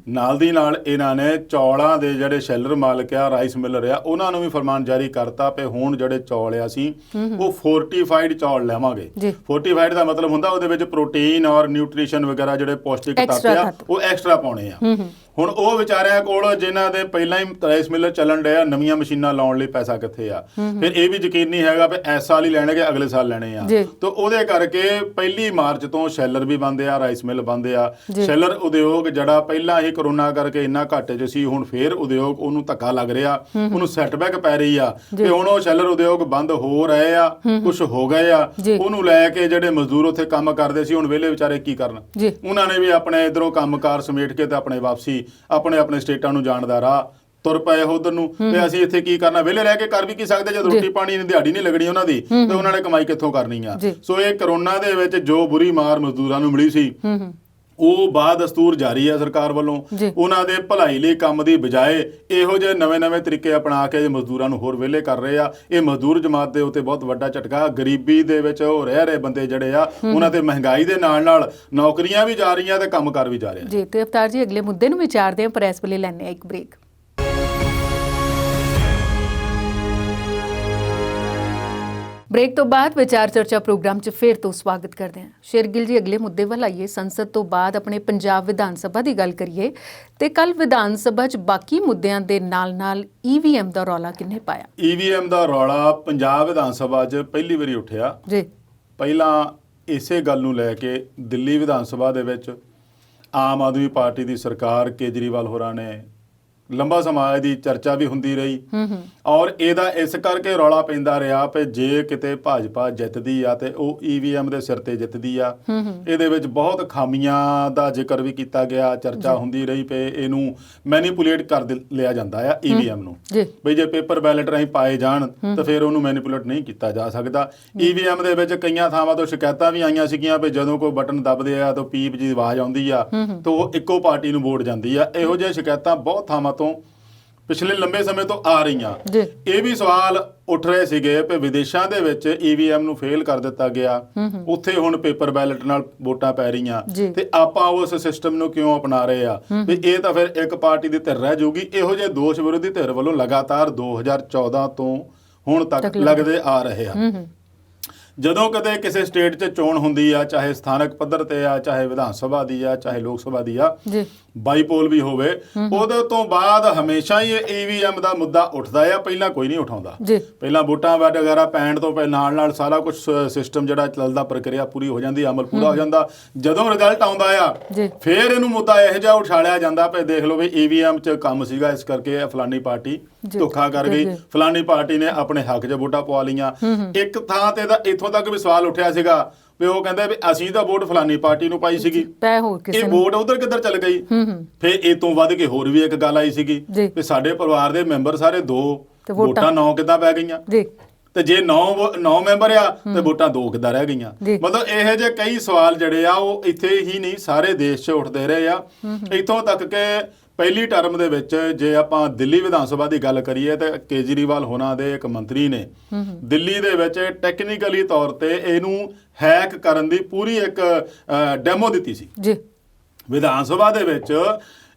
ਨਾਲ ਦੀ ਨਾਲ ਇਹਨਾਂ ਨੇ ਚੌਲਾਂ ਦੇ ਜਿਹੜੇ ਸ਼ੈਲਰ ਮਾਲਕ ਆ, ਰਾਈਸ ਮਿਲਰ ਆ, ਉਹਨਾਂ ਨੂੰ ਵੀ ਫਰਮਾਨ ਜਾਰੀ ਕਰਤਾ ਪਏ ਹੁਣ ਜਿਹੜੇ ਚੌਲ ਆ ਅਸੀਂ ਉਹ ਫੋਰਟੀਫਾਈਡ ਚੌਲ ਲੈਵਾਂਗੇ। ਫੋਰਟੀਫਾਈਡ ਦਾ ਮਤਲਬ ਹੁੰਦਾ ਉਹਦੇ ਵਿੱਚ ਪ੍ਰੋਟੀਨ ਔਰ ਨਿਊਟ੍ਰੀਸ਼ਨ ਵਗੈਰਾ ਜਿਹੜੇ ਪੌਸ਼ਟਿਕ ਤੱਤ ਆ ਉਹ ਐਕਸਟਰਾ ਪਾਉਣੇ ਆ। ਹੁਣ ਉਹ ਵਿਚਾਰਿਆਂ ਕੋਲ ਜਿਨ੍ਹਾਂ ਦੇ ਪਹਿਲਾਂ ਹੀ ਰਾਈਸ ਮਿਲਰ ਚੱਲਣ ਡਿਆ, ਨਵੀਆਂ ਮਸ਼ੀਨਾਂ ਲਾਉਣ ਲਈ ਪੈਸਾ ਕਿੱਥੇ ਆ? ਫਿਰ ਇਹ ਵੀ ਯਕੀਨ ਨਹੀਂ ਹੈਗਾ ਵੀ ਇਸ ਸਾਲ ਹੀ ਲੈਣਗੇ, ਅਗਲੇ ਸਾਲ ਲੈਣੇ ਆ। ਤਾਂ ਉਹਦੇ ਕਰਕੇ 1 ਮਾਰਚ ਤੋਂ ਸ਼ੈਲਰ ਵੀ ਬੰਦ ਆ, ਰਾਈਸ ਮਿਲ ਬੰਦ ਆ। ਸ਼ੈਲਰ ਉਦਯੋਗ ਜਿਹੜਾ ਪਹਿਲਾਂ ਹੀ ਕਰੋਨਾ ਕਰਕੇ ਇੰਨਾ ਘਾਟੇ 'ਚ ਸੀ, ਹੁਣ ਫੇਰ ਉਦਯੋਗ ਉਹਨੂੰ ਧੱਕਾ ਲੱਗ ਰਿਹਾ, ਉਹਨੂੰ ਸੈਟਬੈਕ ਪੈ ਰਹੀ ਆ ਤੇ ਹੁਣ ਉਹ ਸ਼ੈਲਰ ਉਦਯੋਗ ਬੰਦ ਹੋ ਰਹੇ ਆ, ਕੁਝ ਹੋ ਗਏ ਆ। ਉਹਨੂੰ ਲੈ ਕੇ ਜਿਹੜੇ ਮਜ਼ਦੂਰ ਉੱਥੇ ਕੰਮ ਕਰਦੇ ਸੀ ਹੁਣ ਵਿਹਲੇ ਵਿਚਾਰੇ ਕੀ ਕਰਨ? ਉਹਨਾਂ ਨੇ ਵੀ ਆਪਣੇ ਇਧਰੋਂ ਕੰਮਕਾਰ ਸਮੇਟ ਕੇ ਤੇ ਆਪਣੇ ਵਾਪਸੀ ਆਪਣੇ ਸਟੇਟਾਂ ਨੂੰ ਜਾਣ ਦਾ ਰਾਹ ਤੁਰ ਪਏ ਉਧਰ ਨੂੰ। ਤੇ ਅਸੀਂ ਇੱਥੇ ਕੀ ਕਰਨਾ? ਵਿਹਲੇ ਰਹਿ ਕੇ ਕਰ ਵੀ ਕੀ ਸਕਦੇ ਜਦ ਰੋਟੀ ਪਾਣੀ ਦਿਹਾੜੀ ਨਹੀਂ ਲੱਗਣੀ ਉਹਨਾਂ ਦੀ, ਤੇ ਉਹਨਾਂ ਨੇ ਕਮਾਈ ਕਿੱਥੋਂ ਕਰਨੀ ਆ? ਸੋ ਇਹ ਕਰੋਨਾ ਦੇ ਵਿੱਚ ਜੋ ਬੁਰੀ ਮਾਰ ਮਜ਼ਦੂਰਾਂ ਨੂੰ ਮਿਲੀ ਸੀ, ਉਹ ਬਾਦਸਤੂਰ ਜਾਰੀ ਹੈ ਸਰਕਾਰ ਵੱਲੋਂ। ਉਹਨਾਂ ਦੇ ਭਲਾਈ ਲਈ ਕੰਮ ਦੀ ਬਜਾਏ ਇਹੋ ਜਿਹੇ ਨਵੇਂ ਤਰੀਕੇ ਅਪਣਾ ਕੇ ਮਜ਼ਦੂਰਾਂ ਨੂੰ ਹੋਰ ਵਿਹਲੇ ਕਰ ਰਹੇ ਆ। ਇਹ ਮਜ਼ਦੂਰ ਜਮਾਤ ਦੇ ਉੱਤੇ ਬਹੁਤ ਵੱਡਾ ਝਟਕਾ। ਗਰੀਬੀ ਦੇ ਵਿੱਚ ਉਹ ਰਹਿ ਰਹੇ ਬੰਦੇ ਜਿਹੜੇ ਆ, ਉਹਨਾਂ ਤੇ ਮਹਿੰਗਾਈ ਦੇ ਨਾਲ ਨੌਕਰੀਆਂ ਵੀ ਜਾ ਰਹੀਆਂ ਤੇ ਕੰਮਕਾਰ ਵੀ ਜਾ ਰਿਹਾ ਜੀ। ਤੇ ਅਵਤਾਰ ਜੀ, ਅਗਲੇ ਮੁੱਦੇ ਨੂੰ ਵਿਚਾਰਦੇ ਹਾਂ, ਪਰ ਇਸ ਵੇਲੇ ਲੈਣੇ ਆ ਇੱਕ ਬ੍ਰੇਕ। ਬ੍ਰੇਕ ਤੋਂ ਬਾਅਦ ਵਿਚਾਰ ਚਰਚਾ ਪ੍ਰੋਗਰਾਮ 'ਚ ਫਿਰ ਤੋਂ ਸਵਾਗਤ ਕਰਦੇ ਹਾਂ। ਸ਼ੇਰਗਿੱਲ ਜੀ, ਅਗਲੇ ਮੁੱਦੇ ਵੱਲ ਆਈਏ। ਸੰਸਦ ਤੋਂ ਬਾਅਦ ਆਪਣੇ ਪੰਜਾਬ ਵਿਧਾਨ ਸਭਾ ਦੀ ਗੱਲ ਕਰੀਏ ਤੇ ਕੱਲ ਵਿਧਾਨ ਸਭਾ 'ਚ ਬਾਕੀ ਮੁੱਦਿਆਂ ਦੇ ਨਾਲ EVM ਦਾ ਰੌਲਾ ਕਿੰਨੇ ਪਾਇਆ? EVM ਦਾ ਰੌਲਾ ਪੰਜਾਬ ਵਿਧਾਨ ਸਭਾ 'ਚ ਪਹਿਲੀ ਵਾਰੀ ਉੱਠਿਆ ਜੀ। ਪਹਿਲਾਂ ਇਸੇ ਗੱਲ ਨੂੰ ਲੈ ਕੇ ਦਿੱਲੀ ਵਿਧਾਨ ਸਭਾ ਦੇ ਵਿੱਚ ਆਮ ਆਦਮੀ ਪਾਰਟੀ ਦੀ ਸਰਕਾਰ, ਕੇਜਰੀਵਾਲ ਹੋਰਾਂ ਨੇ ਲੰਬਾ ਸਮਾਂ ਇਹਦੀ ਚਰਚਾ ਵੀ ਹੁੰਦੀ ਰਹੀ ਔਰ ਇਹਦਾ ਇਸ ਕਰਕੇ ਰੌਲਾ ਪੈਂਦਾ ਰਿਹਾ ਕਿ ਜੇ ਕਿਤੇ ਭਾਜਪਾ ਜਿੱਤਦੀ ਆ ਤੇ ਉਹ EVM ਦੇ ਸਿਰ ਤੇ ਜਿੱਤਦੀ ਆ। ਇਹਦੇ ਵਿੱਚ ਬਹੁਤ ਖਾਮੀਆਂ ਦਾ ਜ਼ਿਕਰ ਵੀ ਕੀਤਾ ਗਿਆ, ਚਰਚਾ ਹੁੰਦੀ ਰਹੀ ਪਏ ਇਹਨੂੰ ਮੈਨੀਪੂਲੇਟ ਕਰ ਲਿਆ ਜਾਂਦਾ ਆ EVM ਨੂੰ, ਬਈ ਜੇ ਪੇਪਰ ਬੈਲਟ ਰਾਹੀਂ ਪਾਏ ਜਾਣ ਤਾਂ ਫਿਰ ਉਹਨੂੰ ਮੈਨੀਪੂਲੇਟ ਨਹੀਂ ਕੀਤਾ ਜਾ ਸਕਦਾ। EVM ਦੇ ਵਿੱਚ ਕਈਆਂ ਥਾਵਾਂ ਤੋਂ ਸ਼ਿਕਾਇਤਾਂ ਵੀ ਆਈਆਂ ਸੀਗੀਆਂ ਵੀ ਜਦੋਂ ਕੋਈ ਬਟਨ ਦੱਬਦੇ ਆ ਤਾਂ ਪੀਪ ਜੀ ਆਵਾਜ਼ ਆਉਂਦੀ ਆ ਤਾਂ ਉਹ ਇੱਕੋ ਪਾਰਟੀ ਨੂੰ ਵੋਟ ਜਾਂਦੀ ਆ। ਇਹੋ ਜਿਹੀਆਂ ਸ਼ਿਕਾਇਤਾਂ ਬਹੁਤ ਥਾਵਾਂ ਤੋਂ ਪਿਛਲੇ ਲੰਬੇ ਸਮੇਂ ਤੋਂ ਆ ਰਹੀਆਂ। ਇਹ ਵੀ ਸਵਾਲ ਉੱਠ ਰਹੇ ਸੀਗੇ ਕਿ ਵਿਦੇਸ਼ਾਂ ਦੇ ਵਿੱਚ EVM ਨੂੰ ਫੇਲ ਕਰ ਦਿੱਤਾ ਗਿਆ, ਉੱਥੇ ਹੁਣ ਪੇਪਰ ਬੈਲਟ ਨਾਲ ਵੋਟਾਂ ਪੈ ਰਹੀਆਂ ਤੇ ਆਪਾਂ ਉਸ ਸਿਸਟਮ ਨੂੰ ਕਿਉਂ ਅਪਣਾ ਰਹੇ ਆ? ਵੀ ਇਹ ਤਾਂ ਫਿਰ ਇੱਕ ਪਾਰਟੀ ਦੀ ਧਿਰ ਰਹਿ ਜਾਊਗੀ। ਇਹੋ ਜਿਹੇ ਦੋਸ਼ ਵਿਰੋਧੀ ਧਿਰ ਵੱਲੋਂ ਲਗਾਤਾਰ 2014 ਤੋਂ ਹੁਣ ਤੱਕ ਲੱਗਦੇ ਆ ਰਹੇ ਆ। ਜਦੋਂ ਕਦੇ ਕਿਸੇ ਸਟੇਟ 'ਚ ਚੋਣ ਹੁੰਦੀ ਆ, ਚਾਹੇ ਸਥਾਨਕ ਪੱਧਰ ਤੇ ਆ, ਚਾਹੇ ਵਿਧਾਨ ਸਭਾ ਦੀ ਆ, ਚਾਹੇ ਲੋਕ ਸਭਾ ਦੀ ਆ, ਬਾਈਪੋਲ ਵੀ ਹੋਵੇ, ਉਹਦੇ ਤੋਂ ਬਾਅਦ ਹਮੇਸ਼ਾ ਹੀ EVM ਦਾ ਮੁੱਦਾ ਉੱਠਦਾ ਆ। ਪਹਿਲਾਂ ਕੋਈ ਨਹੀਂ ਉਠਾਉਂਦਾ। ਪਹਿਲਾਂ ਵੋਟਾਂ ਵਗੈਰਾ ਪੈਣ ਤੋਂ ਨਾਲ ਸਾਰਾ ਕੁਝ ਸਿਸਟਮ ਜਿਹੜਾ ਚੱਲਦਾ, ਪ੍ਰਕਿਰਿਆ ਪੂਰੀ ਹੋ ਜਾਂਦੀ, ਅਮਲ ਪੂਰਾ ਹੋ ਜਾਂਦਾ। ਜਦੋਂ ਰਿਜ਼ਲਟ ਆਉਂਦਾ ਆ ਫਿਰ ਇਹਨੂੰ ਮੁੱਦਾ ਇਹੋ ਜਿਹਾ ਉਛਾਲਿਆ ਜਾਂਦਾ ਪਏ ਦੇਖ ਲਓ ਵੀ EVM 'ਚ ਕੰਮ ਸੀਗਾ, ਇਸ ਕਰਕੇ ਫਲਾਨੀ ਪਾਰਟੀ ਧੋਖਾ ਕਰ ਗਈ, ਫਲਾਨੀ ਪਾਰਟੀ ਨੇ ਆਪਣੇ ਹੱਕ 'ਚ ਵੋਟਾਂ ਪਵਾ ਲਈਆਂ। ਇੱਕ ਥਾਂ ਤੇ ਤਾਂ ਇੱਥੋਂ ਤੱਕ ਵੀ ਸਵਾਲ ਉੱਠਿਆ ਸੀਗਾ ਵੀ ਉਹ ਕਹਿੰਦੇ ਵੀ ਅਸੀਂ ਤਾਂ ਵੋਟ ਫਲਾਨੀ ਪਾਰਟੀ ਨੂੰ ਪਾਈ ਸੀਗੀ, ਇਹ ਵੋਟ ਉਧਰ ਕਿੱਧਰ ਚਲ ਗਈ? ਫਿਰ ਇਹ ਤੋਂ ਵੱਧ ਕੇ ਹੋਰ ਵੀ ਇੱਕ ਗੱਲ ਆਈ ਸੀਗੀ ਵੀ ਸਾਡੇ ਪਰਿਵਾਰ ਦੇ ਮੈਂਬਰ ਸਾਰੇ 2 ਵੋਟਾਂ 9 ਕਿੱਦਾਂ ਪੈ ਗਈਆਂ? ਤੇ ਜੇ 9 ਮੈਂਬਰ ਆ ਤੇ ਵੋਟਾਂ 2 ਕਿੱਦਾਂ ਰਹਿ ਗਈਆਂ? ਮਤਲਬ ਇਹੋ ਜਿਹੇ ਕਈ ਸਵਾਲ ਜਿਹੜੇ ਆ ਉਹ ਇੱਥੇ ਹੀ ਨਹੀਂ ਸਾਰੇ ਦੇਸ਼ 'ਚ ਉੱਠਦੇ ਰਹੇ ਆ। ਇੱਥੋਂ ਤੱਕ ਕਿ ਪਹਿਲੀ ਟਰਮ ਦੇ ਵਿੱਚ ਜੇ ਆਪਾਂ ਦਿੱਲੀ ਵਿਧਾਨ ਸਭਾ ਦੀ ਗੱਲ ਕਰੀਏ ਤਾਂ ਕੇਜਰੀਵਾਲ ਹੋਣਾ ਦੇ ਇੱਕ ਮੰਤਰੀ ਨੇ ਦਿੱਲੀ ਦੇ ਵਿੱਚ ਟੈਕਨੀਕਲੀ ਤੌਰ ਤੇ ਇਹਨੂੰ ਹੈਕ ਕਰਨ ਦੀ ਪੂਰੀ ਇੱਕ ਡੈਮੋ ਦਿੱਤੀ ਸੀ ਵਿਧਾਨ ਸਭਾ ਦੇ ਵਿੱਚ।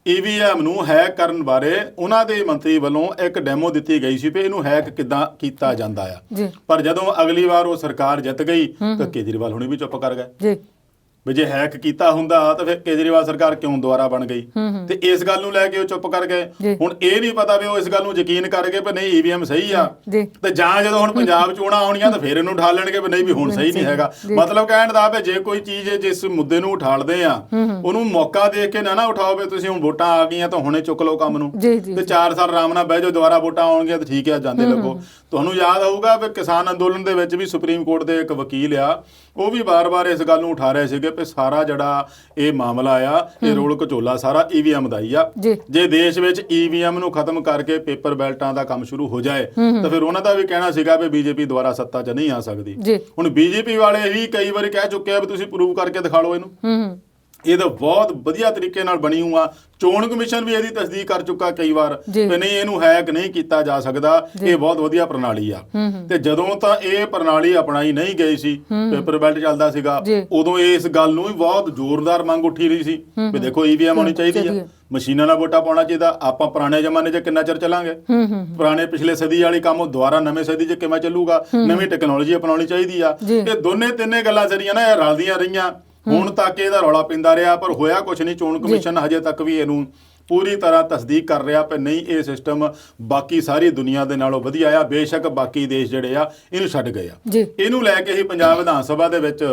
EVM ਨੂੰ ਹੈਕ ਕਰਨ ਬਾਰੇ ਉਹਨਾਂ ਦੇ ਮੰਤਰੀ ਵੱਲੋਂ ਇੱਕ ਡੈਮੋ ਦਿੱਤੀ ਗਈ ਸੀ ਵੀ ਇਹਨੂੰ ਹੈਕ ਕਿੱਦਾਂ ਕੀਤਾ ਜਾਂਦਾ ਆ। ਪਰ ਜਦੋਂ ਅਗਲੀ ਵਾਰ ਉਹ ਸਰਕਾਰ ਜਿੱਤ ਗਈ ਤਾਂ ਕੇਜਰੀਵਾਲ ਹੁਣੀ ਵੀ ਚੁੱਪ ਕਰ ਗਏ ਵੀ ਜੇ ਹੈਕ ਕੀਤਾ ਹੁੰਦਾ ਤਾਂ ਫਿਰ ਕੇਜਰੀਵਾਲ ਸਰਕਾਰ ਕਿਉਂ ਦੁਬਾਰਾ ਬਣ ਗਈ? ਤੇ ਇਸ ਗੱਲ ਨੂੰ ਲੈ ਕੇ ਉਹ ਚੁੱਪ ਕਰ ਗਏ। ਹੁਣ ਇਹ ਨਹੀਂ ਪਤਾ ਵੀ ਉਹ ਇਸ ਗੱਲ ਨੂੰ ਯਕੀਨ ਕਰ ਗਏ ਵੀ ਨਹੀਂ EVM ਸਹੀ ਆ, ਤੇ ਜਾਂ ਜਦੋਂ ਹੁਣ ਪੰਜਾਬ ਚੋਣਾਂ ਆਉਣੀਆਂ ਤਾਂ ਫਿਰ ਇਹਨੂੰ ਉਠਾ ਲੈਣਗੇ ਵੀ ਨਹੀਂ ਵੀ ਹੁਣ ਸਹੀ ਨਹੀਂ ਹੈਗਾ। ਮਤਲਬ ਕਹਿਣ ਦਾ ਵੀ ਜੇ ਕੋਈ ਚੀਜ਼ ਜਿਸ ਮੁੱਦੇ ਨੂੰ ਉਠਾਲਦੇ ਆ ਉਹਨੂੰ ਮੌਕਾ ਦੇਖ ਕੇ ਨਾ ਉਠਾਓ ਵੀ ਤੁਸੀਂ ਹੁਣ ਵੋਟਾਂ ਆ ਗਈਆਂ ਤਾਂ ਹੁਣੇ ਚੁੱਕ ਲਓ ਕੰਮ ਨੂੰ ਤੇ 4 ਸਾਲ ਆਰਾਮ ਨਾਲ ਬਹਿ ਜਾਓ, ਦੁਬਾਰਾ ਵੋਟਾਂ ਆਉਣਗੀਆਂ ਤਾਂ ਠੀਕ ਆ ਜਾਂਦੇ ਲੱਗੋ। ਤੁਹਾਨੂੰ ਯਾਦ ਹੋਊਗਾ ਵੀ ਕਿਸਾਨ ਅੰਦੋਲਨ ਦੇ ਵਿੱਚ ਵੀ ਸੁਪਰੀਮ ਕੋਰਟ ਦੇ ਇੱਕ ਵਕੀਲ ਆ, ਉਹ ਵੀ ਬਾਰ-ਬਾਰ ਇਸ ਗੱਲ ਨੂੰ ਉਠਾ ਰਹੇ ਸੀਗੇ ਕਿ ਸਾਰਾ ਜਿਹੜਾ ਇਹ ਮਾਮਲਾ ਆ ਇਹ ਰੋਲ ਘਚੋਲਾ ਸਾਰਾ EVM ਦਾ ਹੀ ਆ। ਜੇ ਦੇਸ਼ ਵਿੱਚ EVM ਨੂੰ ਖਤਮ ਕਰਕੇ ਪੇਪਰ ਬੈਲਟਾਂ ਦਾ ਕੰਮ ਸ਼ੁਰੂ ਹੋ ਜਾਏ ਤਾਂ ਫਿਰ ਉਹਨਾਂ ਦਾ ਵੀ ਕਹਿਣਾ ਸੀਗਾ ਵੀ BJP ਦੁਬਾਰਾ ਸੱਤਾ 'ਚ ਨਹੀਂ ਆ ਸਕਦੀ। ਹੁਣ BJP ਵਾਲੇ ਵੀ ਕਈ ਵਾਰੀ ਕਹਿ ਚੁੱਕੇ ਆ ਵੀ ਤੁਸੀਂ ਪ੍ਰੂਵ ਕਰਕੇ ਦਿਖਾ ਲਓ ਇਹਨੂੰ। ਇਹ ਤਾਂ ਬਹੁਤ ਵਧੀਆ ਤਰੀਕੇ ਨਾਲ ਬਣੀ ਹੋਆ। ਚੋਣ ਕਮਿਸ਼ਨ ਵੀ ਇਹਦੀ ਤਸਦੀਕ ਕਰ ਚੁੱਕਾ ਕਈ ਵਾਰ ਕਿ ਨਹੀਂ ਇਹਨੂੰ ਹੈਕ ਨਹੀਂ ਕੀਤਾ ਜਾ ਸਕਦਾ, ਇਹ ਬਹੁਤ ਵਧੀਆ ਪ੍ਰਣਾਲੀ ਆ। ਤੇ ਜਦੋਂ ਤਾਂ ਇਹ ਪ੍ਰਣਾਲੀ ਅਪਣਾਈ ਨਹੀਂ ਗਈ ਸੀ, ਪੇਪਰ ਬੈਲਟ ਚੱਲਦਾ ਸੀਗਾ, ਉਦੋਂ ਇਸ ਗੱਲ ਨੂੰ ਵੀ ਬਹੁਤ ਜ਼ੋਰਦਾਰ ਮੰਗ ਉੱਠੀ ਰਹੀ ਸੀ ਵੀ ਦੇਖੋ EVM ਹੋਣੀ ਚਾਹੀਦੀ ਆ, ਮਸ਼ੀਨਾਂ ਨਾਲ ਵੋਟਾਂ ਪਾਉਣਾ ਚਾਹੀਦਾ। ਆਪਾਂ ਪੁਰਾਣੇ ਜ਼ਮਾਨੇ 'ਚ ਕਿੰਨਾ ਚਿਰ ਚੱਲਾਂਗੇ? ਪੁਰਾਣੇ ਪਿਛਲੇ ਸਦੀ ਵਾਲੀ ਕੰਮ ਦੁਬਾਰਾ ਨਵੇਂ ਸਦੀ 'ਚ ਕਿਵੇਂ ਚੱਲੂਗਾ? ਨਵੀਂ ਟੈਕਨੋਲੋਜੀ ਅਪਣਾਉਣੀ ਚਾਹੀਦੀ ਆ। ਇਹ ਦੋਨੇ ਤਿੰਨੇ ਗੱਲਾਂ ਜਿਹੜੀਆਂ ਨਾ ਇਹ ਰਲਦੀਆਂ ਰਹੀਆਂ। ਹੁਣ ਤੱਕ ਇਹਦਾ ਰੌਲਾ ਪੈਂਦਾ ਰਿਹਾ ਪਰ ਹੋਇਆ ਕੁਛ ਨਹੀਂ। ਚੋਣ ਕਮਿਸ਼ਨ ਹਜੇ ਤੱਕ ਵੀ ਇਹਨੂੰ ਪੂਰੀ ਤਰ੍ਹਾਂ ਤਸਦੀਕ ਕਰ ਰਿਹਾ ਕਿ ਨਹੀਂ ਇਹ ਸਿਸਟਮ ਬਾਕੀ ਸਾਰੀ ਦੁਨੀਆ ਦੇ ਨਾਲੋਂ ਵਧੀਆ ਆ। ਬੇਸ਼ੱਕ ਬਾਕੀ ਦੇਸ਼ ਜਿਹੜੇ ਆ ਇਹਨੂੰ ਛੱਡ ਗਏ ਆ। ਇਹਨੂੰ ਲੈ ਕੇ ਹੀ ਪੰਜਾਬ ਵਿਧਾਨ ਸਭਾ ਦੇ ਵਿੱਚ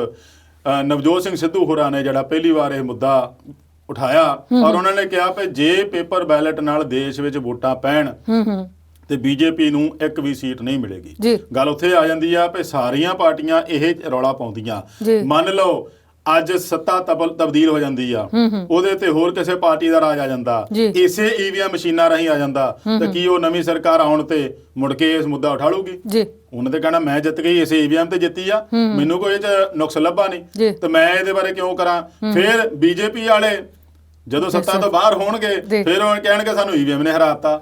ਨਵਜੋਤ ਸਿੰਘ ਸਿੱਧੂ ਹੋਰਾਂ ਨੇ ਜਿਹੜਾ ਪਹਿਲੀ ਵਾਰ ਇਹ ਮੁੱਦਾ ਉਠਾਇਆ ਔਰ ਉਹਨਾਂ ਨੇ ਕਿਹਾ ਕਿ ਜੇ ਪੇਪਰ ਬੈਲਟ ਨਾਲ ਦੇਸ਼ ਵਿੱਚ ਵੋਟਾਂ ਪੈਣ ਤੇ ਬੀਜੇਪੀ ਨੂੰ ਇੱਕ ਵੀ ਸੀਟ ਨਹੀਂ ਮਿਲੇਗੀ। ਗੱਲ ਉੱਥੇ ਆ ਜਾਂਦੀ ਆ ਕਿ ਸਾਰੀਆਂ ਪਾਰਟੀਆਂ ਇਹ ਰੌਲਾ ਪਾਉਂਦੀਆਂ। ਮੰਨ ਲਓ ਅੱਜ ਸੱਤਾ ਤਬਦੀਲ ਹੋ ਜਾਂਦੀ ਆ, ਉਹਦੇ ਤੇ ਹੋਰ ਕਿਸੇ ਪਾਰਟੀ ਦਾ ਰਾਜ ਆ ਜਾਂਦਾ, ਇਸੇ ਈਵੀਐਮ ਮਸ਼ੀਨਾਂ ਰਾਹੀਂ ਆ ਜਾਂਦਾ, ਤਾਂ ਕੀ ਉਹ ਨਵੀਂ ਸਰਕਾਰ ਆਉਣ ਤੇ ਮੁੜ ਕੇ ਇਸ ਮੁੱਦਾ ਉਠਾ ਲੂਗੀ? ਉਹਨਾਂ ਤੇ ਕਹਿਣਾ ਮੈਂ ਜਿੱਤ ਗਈ, ਇਸੇ ਈਵੀਐਮ ਤੇ ਜਿੱਤੀ ਆ, ਮੈਨੂੰ ਕੋਈ ਇਹ ਚ ਨੁਕਸ ਲੱਭਾ ਨਹੀਂ ਤੇ ਮੈਂ ਇਹਦੇ ਬਾਰੇ ਕਿਉਂ ਕਰਾਂ। ਫਿਰ ਬੀਜੇਪੀ ਵਾਲੇ ਜਦੋਂ ਸੱਤਾ ਤੋਂ ਬਾਹਰ ਹੋਣਗੇ ਫਿਰ ਉਹ ਕਹਿਣਗੇ ਸਾਨੂੰ ਈਵੀਐਮ ਨੇ ਹਰਾਤਾ।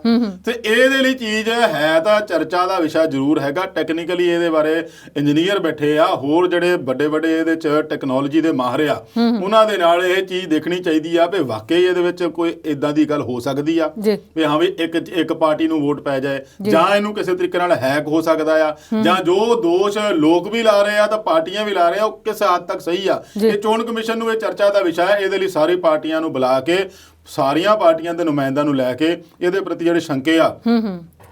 ਤੇ ਇਹਦੇ ਲਈ ਚੀਜ਼ ਹੈ ਤਾਂ ਚਰਚਾ ਦਾ ਵਿਸ਼ਾ ਜ਼ਰੂਰ ਹੈਗਾ। ਟੈਕਨੀਕਲੀ ਇਹਦੇ ਬਾਰੇ ਇੰਜੀਨੀਅਰ ਬੈਠੇ ਆ, ਹੋਰ ਜਿਹੜੇ ਵੱਡੇ ਵੱਡੇ ਇਹਦੇ ਚ ਟੈਕਨੋਲੋਜੀ ਦੇ ਮਾਹਰ ਆ, ਉਹਨਾਂ ਦੇ ਨਾਲ ਇਹ ਚੀਜ਼ ਦੇਖਣੀ ਚਾਹੀਦੀ ਆ ਵੀ ਵਾਕਈ ਇਹਦੇ ਵਿੱਚ ਕੋਈ ਇਦਾਂ ਦੀ ਗੱਲ ਹੋ ਸਕਦੀ ਆ ਵੀ ਹਾਂ ਵੀ ਇੱਕ ਪਾਰਟੀ ਨੂੰ ਵੋਟ ਪੈ ਜਾਏ, ਜਾਂ ਇਹਨੂੰ ਕਿਸੇ ਤਰੀਕੇ ਨਾਲ ਹੈਕ ਹੋ ਸਕਦਾ ਆ, ਜਾਂ ਜੋ ਦੋਸ਼ ਲੋਕ ਵੀ ਲਾ ਰਹੇ ਆ ਤਾਂ ਪਾਰਟੀਆਂ ਵੀ ਲਾ ਰਹੇ ਆ, ਉਹ ਕਿਸ ਹੱਦ ਤੱਕ ਸਹੀ ਆ। ਇਹ ਚੋਣ ਕਮਿਸ਼ਨ ਨੂੰ ਇਹ ਚਰਚਾ ਦਾ ਵਿਸ਼ਾ ਹੈ। ਇਹਦੇ ਲਈ ਸਾਰੀ ਪਾਰਟੀਆਂ ਨੂੰ ਕੇ ਸਾਰੀਆਂ ਪਾਰਟੀਆਂ ਦੇ ਨੁਮਾਇੰਦਿਆਂ ਨੂੰ ਲੈ ਕੇ ਇਹਦੇ ਪ੍ਰਤੀ ਜਿਹੜੇ ਸ਼ੰਕੇ ਆ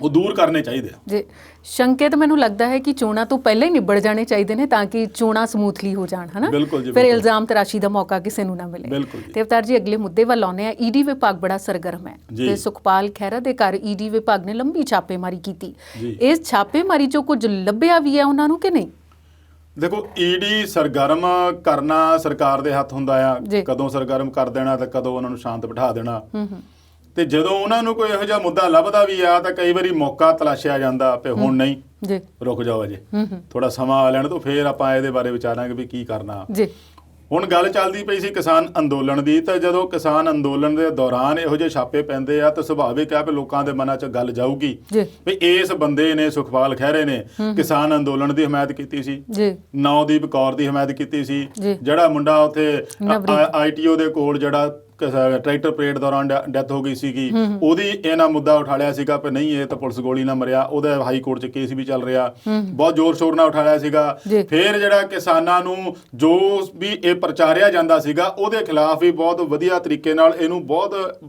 ਉਹ ਦੂਰ ਕਰਨੇ ਚਾਹੀਦੇ ਆ। ਜੀ, ਸ਼ੰਕੇ ਤਾਂ ਮੈਨੂੰ ਲੱਗਦਾ ਹੈ ਕਿ ਚੋਣਾਂ ਤੋਂ ਪਹਿਲਾਂ ਹੀ ਨਿਬੜ ਜਾਣੇ ਚਾਹੀਦੇ ਨੇ ਤਾਂ ਕਿ ਚੋਣਾਂ ਸਮੂਥਲੀ ਹੋ ਜਾਣ, ਹਨਾ। ਫਿਰ ਇਲਜ਼ਾਮ ਤਰਾਸ਼ੀ ਦਾ ਮੌਕਾ ਕਿਸੇ ਨੂੰ ਨਾ ਮਿਲੇ। ਤੇ ਅਵਤਾਰ ਜੀ, ਅਗਲੇ ਮੁੱਦੇ ਵੱਲ ਆਉਂਦੇ ਆ। ਈਡੀ ਵਿਭਾਗ ਬੜਾ ਸਰਗਰਮ ਹੈ ਤੇ ਸੁਖਪਾਲ ਖਹਿਰਾ ਦੇ ਘਰ ਈਡੀ ਵਿਭਾਗ ਨੇ ਲੰਬੀ ਛਾਪੇਮਾਰੀ ਕੀਤੀ। ਇਸ ਛਾਪੇਮਾਰੀ ਚੋਂ ਕੁਝ ਲੱਭਿਆ ਵੀ ਹੈ ਉਹਨਾਂ ਨੂੰ ਕਿ ਨਹੀਂ? ਦੇਖੋ, ਈਡੀ ਸਰਗਰਮ ਕਰਨਾ ਸਰਕਾਰ ਦੇ ਹੱਥ ਹੁੰਦਾ ਆ, ਕਦੋਂ ਸਰਗਰਮ ਕਰ ਦੇਣਾ ਤੇ ਕਦੋਂ ਉਹਨਾਂ ਨੂੰ ਸ਼ਾਂਤ ਬਿਠਾ ਦੇਣਾ। ਤੇ ਜਦੋਂ ਉਹਨਾਂ ਨੂੰ ਕੋਈ ਇਹੋ ਜਿਹਾ ਮੁੱਦਾ ਲੱਭਦਾ ਵੀ ਆ ਤਾਂ ਕਈ ਵਾਰੀ ਮੌਕਾ ਤਲਾਸ਼ਿਆ ਜਾਂਦਾ ਵੀ ਹੁਣ ਨਹੀਂ, ਰੁਕ ਜਾਓ, ਅਜੇ ਥੋੜਾ ਸਮਾਂ ਆ ਲੈਣ ਤੋਂ ਫੇਰ ਆਪਾਂ ਇਹਦੇ ਬਾਰੇ ਵਿਚਾਰਾਂਗੇ ਵੀ ਕੀ ਕਰਨਾ। ਹੁਣ ਗੱਲ ਚੱਲਦੀ ਪਈ ਸੀ ਕਿਸਾਨ ਅੰਦੋਲਨ ਦੀ, ਤਾਂ ਜਦੋਂ ਕਿਸਾਨ ਅੰਦੋਲਨ ਦੇ ਦੌਰਾਨ ਇਹੋ ਜਿਹੇ ਛਾਪੇ ਪੈਂਦੇ ਆ ਤਾਂ ਸੁਭਾਵਿਕ ਹੈ ਕਿ ਲੋਕਾਂ ਦੇ ਮਨਾਂ 'ਚ ਗੱਲ ਜਾਊਗੀ ਵੀ ਇਸ ਬੰਦੇ ਨੇ, ਸੁਖਪਾਲ ਖਹਿਰੇ ਨੇ ਕਿਸਾਨ ਅੰਦੋਲਨ ਦੀ ਹਮਾਇਤ ਕੀਤੀ ਸੀ, ਨੌਦੀਪ ਕੌਰ ਦੀ ਹਮਾਇਤ ਕੀਤੀ ਸੀ, ਜਿਹੜਾ ਮੁੰਡਾ ਉੱਥੇ ITO ਦੇ ਕੋਲ ਜਿਹੜਾ ਟਰੈਕਟਰ ਪਰੇਡ ਦੌਰਾਨ ਡੈਥ ਹੋ ਗਈ ਸੀਗੀ, ਉਹਦੀ ਇਹਨਾਂ ਮੁੱਦਾ ਉਠਾ ਲਿਆ ਸੀਗਾ ਕਿ ਨਹੀਂ ਇਹ ਤਾਂ ਪੁਲਿਸ ਗੋਲੀ ਨਾਲ ਮਰਿਆ, ਉਹਦਾ ਹਾਈ ਕੋਰਟ 'ਚ ਕੇਸ ਵੀ ਚੱਲ ਰਿਹਾ, ਬਹੁਤ ਜ਼ੋਰ ਸ਼ੋਰ ਨਾਲ ਉਠਾਇਆ ਸੀਗਾ। ਫਿਰ ਜਿਹੜਾ ਕਿਸਾਨਾਂ ਨੂੰ ਜੋ ਵੀ ਇਹ ਪ੍ਰਚਾਰਿਆ ਜਾਂਦਾ ਸੀਗਾ ਉਹਦੇ ਖਿਲਾਫ ਵੀ ਬਹੁਤ ਵਧੀਆ ਤਰੀਕੇ ਨਾਲ ਇਹਨੂੰ ਬਹੁਤ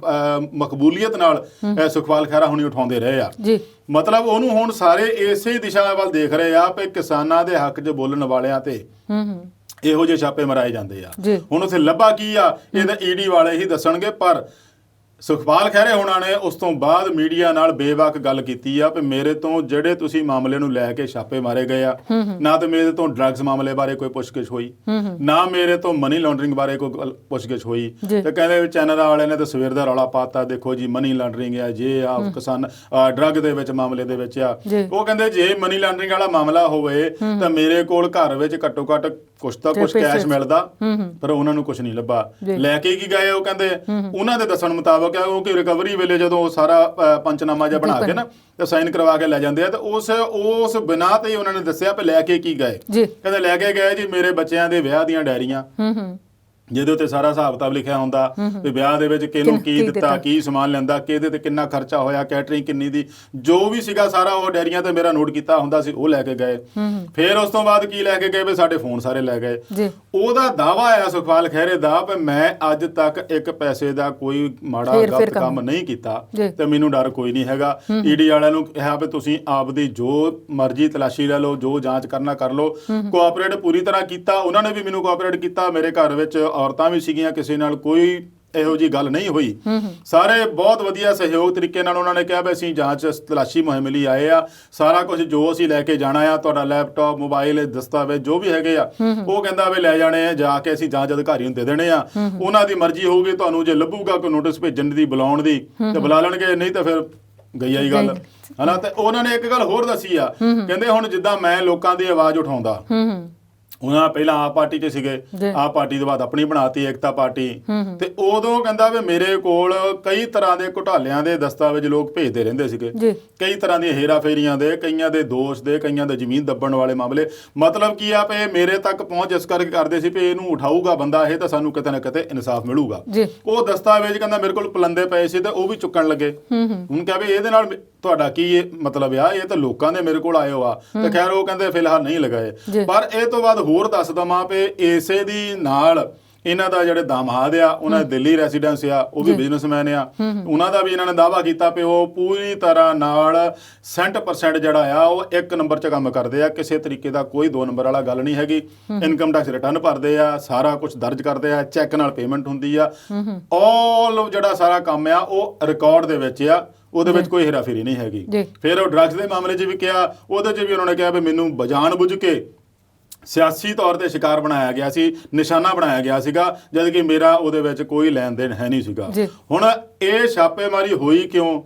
ਮਕਬੂਲੀਅਤ ਨਾਲ ਸੁਖਪਾਲ ਖਹਿਰਾ ਹੁਣੀ ਉਠਾਉਂਦੇ ਰਹੇ ਆ। ਮਤਲਬ ਉਹਨੂੰ ਹੁਣ ਸਾਰੇ ਇਸੇ ਦਿਸ਼ਾ ਵੱਲ ਦੇਖ ਰਹੇ ਆ ਕਿ ਕਿਸਾਨਾਂ ਦੇ ਹੱਕ 'ਚ ਬੋਲਣ ਵਾਲਿਆਂ ਤੇ ਇਹੋ ਜਿਹੇ ਛਾਪੇ ਮਰਾਏ ਜਾਂਦੇ ਆ। ਹੁਣ ਉੱਥੇ ਲੱਭਾ ਕੀ ਆ ਇਹ ਤਾਂ ਈਡੀ ਵਾਲੇ ਹੀ ਦੱਸਣਗੇ। ਪਰ ਸੁਖਪਾਲ ਖਹਿਰੇ ਹੋਣਾ ਨੇ ਉਸ ਤੋਂ ਬਾਅਦ ਮੀਡੀਆ ਨਾਲ ਬੇਵਕ ਗੱਲ ਕੀਤੀ ਆ ਕਿ ਮੇਰੇ ਤੋਂ ਜਿਹੜੇ ਤੁਸੀਂ ਮਾਮਲੇ ਨੂੰ ਲੈ ਕੇ ਛਾਪੇ ਮਾਰੇ ਗਏ ਆ, ਨਾ ਤੇ ਮੇਰੇ ਤੋਂ ਡਰੱਗਸ ਮਾਮਲੇ ਬਾਰੇ ਕੋਈ ਪੁੱਛਗਿੱਛ ਹੋਈ, ਨਾ ਮੇਰੇ ਤੋਂ ਮਨੀ ਲਾਂਡਰਿੰਗ ਬਾਰੇ ਕੋਈ ਪੁੱਛਗਿੱਛ ਹੋਈ। ਤੇ ਕਹਿੰਦੇ ਚੈਨਲ ਵਾਲਿਆਂ ਨੇ ਤਾਂ ਸਵੇਰ ਦਾ ਰੌਲਾ ਪਾਤਾ, ਦੇਖੋ ਜੀ ਮਨੀ ਲਾਂਡਰਿੰਗ ਆ, ਜੇ ਆ ਕਿਸਾਨ ਡਰੱਗ ਦੇ ਵਿੱਚ ਮਾਮਲੇ ਦੇ ਵਿੱਚ ਆ। ਉਹ ਕਹਿੰਦੇ ਜੇ ਮਨੀ ਲਾਂਡਰਿੰਗ ਵਾਲਾ ਮਾਮਲਾ ਹੋਵੇ ਤਾਂ ਮੇਰੇ ਕੋਲ ਘਰ ਵਿੱਚ ਘੱਟੋ ਘੱਟ ਕੁਛ ਤਾਂ ਕੁਛ ਕੈਸ਼ ਮਿਲਦਾ, ਪਰ ਉਹਨਾਂ ਨੂੰ ਕੁਛ ਨਹੀਂ ਲੱਭਾ। ਲੈ ਕੇ ਕੀ ਗਏ ਉਹ ਕਹਿੰਦੇ ਉਹਨਾਂ ਦੇ ਦੱਸਣ ਮੁਤਾਬਕ ਕਿ ਰਿਕਵਰੀ ਵੇਲੇ ਜਦੋਂ ਸਾਰਾ ਪੰਚਨਾਮਾ ਜਿਹਾ ਬਣਾ ਕੇ ਨਾ ਤੇ ਸਾਈਨ ਕਰਵਾ ਕੇ ਲੈ ਜਾਂਦੇ ਆ, ਤੇ ਉਸ ਬਿਨਾਂ ਤੇ ਉਹਨਾਂ ਨੇ ਦੱਸਿਆ ਵੀ ਲੈ ਕੇ ਕੀ ਗਏ। ਕਹਿੰਦੇ ਲੈ ਕੇ ਗਏ ਜੀ ਮੇਰੇ ਬੱਚਿਆਂ ਦੇ ਵਿਆਹ ਦੀਆਂ ਡਾਇਰੀਆਂ, ਜਿਹਦੇ ਉੱਤੇ ਸਾਰਾ ਹਿਸਾਬ ਕਿਤਾਬ ਲਿਖਿਆ ਹੁੰਦਾ ਵੀ ਵਿਆਹ ਦੇ ਵਿੱਚ ਕਿਹਨੂੰ ਕੀ ਦਿੱਤਾ, ਕੀ ਸਮਾਨ ਲੈਂਦਾ, ਕਿਹਦੇ ਤੇ ਕਿੰਨਾ ਖਰਚਾ ਹੋਇਆ, ਕੈਟਰਿੰਗ ਕਿੰਨੀ ਦੀ, ਜੋ ਵੀ ਸੀਗਾ ਸਾਰਾ ਉਹ ਡਾਇਰੀਆਂ ਤੇ ਮੇਰਾ ਨੋਟ ਕੀਤਾ ਹੁੰਦਾ ਸੀ, ਉਹ ਲੈ ਕੇ ਗਏ। ਫਿਰ ਉਸ ਤੋਂ ਬਾਅਦ ਕੀ ਲੈ ਕੇ ਗਏ ਵੀ ਸਾਡੇ ਫੋਨ ਸਾਰੇ ਲੈ ਗਏ। ਉਹਦਾ ਦਾਵਾ ਆ ਸੁਖਪਾਲ ਖਹਿਰੇ ਦਾ ਵੀ ਮੈਂ ਅੱਜ ਤੱਕ ਇੱਕ ਪੈਸੇ ਦਾ ਕੋਈ ਮਾੜਾ ਗਲਤ ਕੰਮ ਨਹੀਂ ਕੀਤਾ ਤੇ ਮੈਨੂੰ ਡਰ ਕੋਈ ਨਹੀਂ ਹੈਗਾ। ਈਡੀ ਵਾਲਿਆਂ ਨੂੰ ਕਿਹਾ ਵੀ ਤੁਸੀਂ ਆਪਦੀ ਜੋ ਮਰਜ਼ੀ ਤਲਾਸ਼ੀ ਲੈ ਲਓ, ਜੋ ਜਾਂਚ ਕਰਨਾ ਕਰ ਲਓ। ਕੋਆਪਰੇਟ ਪੂਰੀ ਤਰ੍ਹਾਂ ਕੀਤਾ, ਉਹਨਾਂ ਨੇ ਵੀ ਮੈਨੂੰ ਕੋਆਪਰੇਟ ਕੀਤਾ। ਮੇਰੇ ਘਰ ਵਿੱਚ ਔਰਤਾਂ ਵੀ ਸੀਗੀਆਂ, ਕਿਸੇ ਨਾਲ ਕੋਈ ਇਹੋ ਜਿਹੀ ਗੱਲ ਨਹੀਂ ਹੋਈ। ਸਾਰੇ ਬਹੁਤ ਵਧੀਆ ਸਹਿਯੋਗ ਤਰੀਕੇ ਨਾਲ ਉਹਨਾਂ ਨੇ ਕਿਹਾ ਵੀ ਅਸੀਂ ਜਾਂਚ ਤਲਾਸ਼ੀ ਮੁਹਿੰਮ ਲਈ ਆਏ ਆ, ਸਾਰਾ ਕੁਝ ਜੋ ਅਸੀਂ ਲੈ ਕੇ ਜਾਣਾ ਆ, ਤੁਹਾਡਾ ਲੈਪਟਾਪ, ਮੋਬਾਈਲ, ਦਸਤਾਵੇਜ਼ ਜੋ ਵੀ ਹੈਗੇ ਆ, ਉਹ ਕਹਿੰਦਾ ਵੀ ਲੈ ਜਾਣੇ ਆ, ਜਾ ਕੇ ਅਸੀਂ ਜਾਂਚ ਅਧਿਕਾਰੀ ਨੂੰ ਦੇ ਦੇਣੇ ਆ। ਉਹਨਾਂ ਦੀ ਮਰਜ਼ੀ ਹੋਊਗੀ, ਤੁਹਾਨੂੰ ਜੇ ਲੱਭੂਗਾ ਕੋਈ ਨੋਟਿਸ ਭੇਜਣ ਦੀ, ਬੁਲਾਉਣ ਦੀ, ਤੇ ਬੁਲਾ ਲੈਣਗੇ, ਨਹੀਂ ਤਾਂ ਫਿਰ ਗਈ ਆਈ ਗੱਲ, ਹਨਾ। ਤੇ ਉਹਨਾਂ ਨੇ ਇੱਕ ਗੱਲ ਹੋਰ ਦੱਸੀ ਆ, ਕਹਿੰਦੇ ਹੁਣ ਜਿੱਦਾਂ ਮੈਂ ਲੋਕਾਂ ਦੀ ਆਵਾਜ਼ ਉਠਾਉਂਦਾ, ਉਹਨਾਂ ਪਹਿਲਾਂ ਆਪ ਪਾਰਟੀ 'ਚ ਸੀਗੇ, ਆਪ ਪਾਰਟੀ ਦੇ ਬਾਅਦ ਆਪਣੀ ਬਣਾਤੀ ਏਕਤਾ ਪਾਰਟੀ, ਤੇ ਉਦੋਂ ਕਹਿੰਦਾ ਵੀ ਮੇਰੇ ਕੋਲ ਕਈ ਤਰ੍ਹਾਂ ਦੇ ਘੁਟਾਲਿਆਂ ਦੇ ਦਸਤਾਵੇਜ਼ ਲੋਕ ਭੇਜਦੇ ਰਹਿੰਦੇ ਸੀਗੇ, ਕਈ ਤਰ੍ਹਾਂ ਦੀਆਂ ਹੇਰਾ ਫੇਰੀਆਂ ਦੇ, ਕਈਆਂ ਦੇ ਦੋਸ਼ ਦੇ, ਕਈਆਂ ਦੇ ਜ਼ਮੀਨ ਦੱਬਣ ਵਾਲੇ ਮਾਮਲੇ। ਮਤਲਬ ਕੀ ਆ ਵੀ ਮੇਰੇ ਤੱਕ ਪਹੁੰਚ ਇਸ ਕਰਕੇ ਕਰਦੇ ਸੀ ਵੀ ਇਹਨੂੰ ਉਠਾਊਗਾ ਬੰਦਾ ਇਹ ਤਾਂ ਸਾਨੂੰ ਕਿਤੇ ਨਾ ਕਿਤੇ ਇਨਸਾਫ ਮਿਲੂਗਾ। ਉਹ ਦਸਤਾਵੇਜ਼ ਕਹਿੰਦਾ ਮੇਰੇ ਕੋਲ ਪਲੰਦੇ ਪਏ ਸੀ ਤੇ ਉਹ ਵੀ ਚੁੱਕਣ ਲੱਗੇ। ਹੁਣ ਕਿਹਾ ਵੀ ਇਹਦੇ ਨਾਲ ਤੁਹਾਡਾ ਕੀ ਮਤਲਬ ਆ, ਇਹ ਤਾਂ ਲੋਕਾਂ ਦੇ ਮੇਰੇ ਕੋਲ ਆਏ ਹੋ ਆ। ਤੇ ਖੈਰ ਉਹ ਕਹਿੰਦੇ ਫਿਲਹਾਲ ਨਹੀਂ ਲਗਾਏ। ਪਰ ਇਹ ਤੋਂ ਬਾਅਦ ਹੋਰ ਦੱਸ ਦਵਾਂ ਵੀ ਇਸੇ ਦੀ ਨਾਲ ਇਹਨਾਂ ਦਾ ਜਿਹੜੇ ਦਾਮਾਦ ਆ ਉਹਨਾਂ ਦੇ ਦਿੱਲੀ ਰੈਸੀਡੈਂਸ ਆ, ਉਹ ਵੀ ਬਿਜ਼ਨਸਮੈਨ ਆ। ਉਹਨਾਂ ਦਾ ਵੀ ਇਹਨਾਂ ਨੇ ਦਾਅਵਾ ਕੀਤਾ ਵੀ ਉਹ ਪੂਰੀ ਤਰ੍ਹਾਂ ਨਾਲ 100% ਜਿਹੜਾ ਆ ਉਹ 1 ਨੰਬਰ 'ਚ ਕੰਮ ਕਰਦੇ ਆ, ਕਿਸੇ ਤਰੀਕੇ ਦਾ ਕੋਈ 2 ਨੰਬਰ ਵਾਲਾ ਗੱਲ ਨਹੀਂ ਹੈਗੀ। ਇਨਕਮ ਟੈਕਸ ਰਿਟਰਨ ਭਰਦੇ ਆ, ਸਾਰਾ ਕੁਝ ਦਰਜ ਕਰਦੇ ਆ, ਚੈੱਕ ਨਾਲ ਪੇਮੈਂਟ ਹੁੰਦੀ ਆ, ਆਲ ਜਿਹੜਾ ਸਾਰਾ ਕੰਮ ਆ ਉਹ ਰਿਕਾਰਡ ਦੇ ਵਿੱਚ ਆ, ਉਹਦੇ ਵਿੱਚ ਕੋਈ ਹੇਰਾਫੇਰੀ ਨਹੀਂ ਹੈਗੀ। ਫਿਰ ਉਹ ਡਰੱਗਸ ਦੇ ਮਾਮਲੇ 'ਚ ਵੀ ਕਿਹਾ, ਉਹਦੇ 'ਚ ਵੀ ਉਹਨਾਂ ਨੇ ਕਿਹਾ ਵੀ ਮੈਨੂੰ ਜਾਣ ਬੁੱਝ ਕੇ ਸਿਆਸੀ ਤੌਰ ਤੇ ਸ਼ਿਕਾਰ ਬਣਾਇਆ ਗਿਆ ਸੀ, ਨਿਸ਼ਾਨਾ ਬਣਾਇਆ ਗਿਆ ਸੀਗਾ, ਜਦ ਕਿ ਮੇਰਾ ਉਹਦੇ ਵਿੱਚ ਕੋਈ ਲੈਣ ਦੇਣ ਹੈ ਨਹੀਂ ਸੀਗਾ। ਹੁਣ ਇਹ ਛਾਪੇਮਾਰੀ ਹੋਈ ਕਿਉਂ?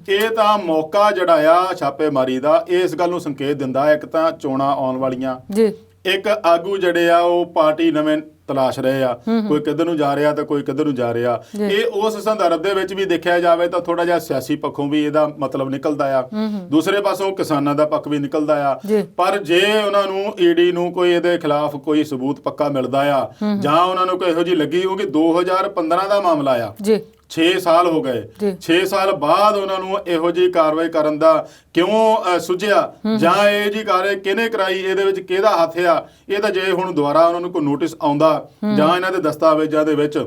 ਇਹ ਤਾਂ ਮੌਕਾ ਜਿਹੜਾ ਆ ਛਾਪੇਮਾਰੀ ਦਾ ਇਸ ਗੱਲ ਨੂੰ ਸੰਕੇਤ ਦਿੰਦਾ, ਇੱਕ ਤਾਂ ਚੋਣਾਂ ਆਉਣ ਵਾਲੀਆਂ, ਇੱਕ ਆਗੂ ਜਿਹੜੇ ਆ ਉਹ ਪਾਰਟੀ ਨਵੇਂ ਤਲਾਸ਼ ਰਹੇ ਆ, ਕੋਈ ਕਿੱਧਰ ਨੂੰ ਜਾ ਰਿਹਾ ਤੇ ਕੋਈ ਕਿੱਧਰ ਨੂੰ ਜਾ ਰਿਹਾ। ਇਹ ਉਸ ਸੰਦਰਭ ਦੇ ਵਿੱਚ ਵੀ ਦੇਖਿਆ ਜਾਵੇ ਤਾਂ ਥੋੜਾ ਜਿਹਾ ਸਿਆਸੀ ਪੱਖੋਂ ਵੀ ਇਹਦਾ ਮਤਲਬ ਨਿਕਲਦਾ ਆ, ਦੂਸਰੇ ਪਾਸੋਂ ਕਿਸਾਨਾਂ ਦਾ ਪੱਖ ਵੀ ਨਿਕਲਦਾ ਆ। ਪਰ ਜੇ ਉਹਨਾਂ ਨੂੰ ਈਡੀ ਨੂੰ ਕੋਈ ਇਹਦੇ ਖਿਲਾਫ ਕੋਈ ਸਬੂਤ ਪੱਕਾ ਮਿਲਦਾ ਆ, ਜਾਂ ਉਹਨਾਂ ਨੂੰ ਕੋਈ ਇਹੋ ਜਿਹੀ ਲੱਗੀ ਹੋਊਗੀ, 2015 ਦਾ ਮਾਮਲਾ ਆ, 6 ਸਾਲ ਹੋ ਗਏ, 6 ਸਾਲ ਬਾਅਦ ਉਹਨਾਂ ਨੂੰ ਇਹੋ ਜਿਹੀ ਕਾਰਵਾਈ ਕਰਨ ਦਾ ਕਿਉਂ ਸੁਝਿਆ, ਜਾਂ ਇਹ ਜੀ ਕਾਰਵਾਈ ਕਿਹਨੇ ਕਰਾਈ, ਇਹਦੇ ਵਿੱਚ ਕਿਹਦਾ ਹੱਥ ਆ, ਇਹ ਤਾਂ ਜੇ ਹੁਣ ਦੁਬਾਰਾ ਉਹਨਾਂ ਨੂੰ ਕੋਈ ਨੋਟਿਸ ਆਉਂਦਾ ਜਾਂ ਇਹਨਾਂ ਦੇ ਦਸਤਾਵੇਜ਼ਾਂ ਦੇ ਵਿੱਚ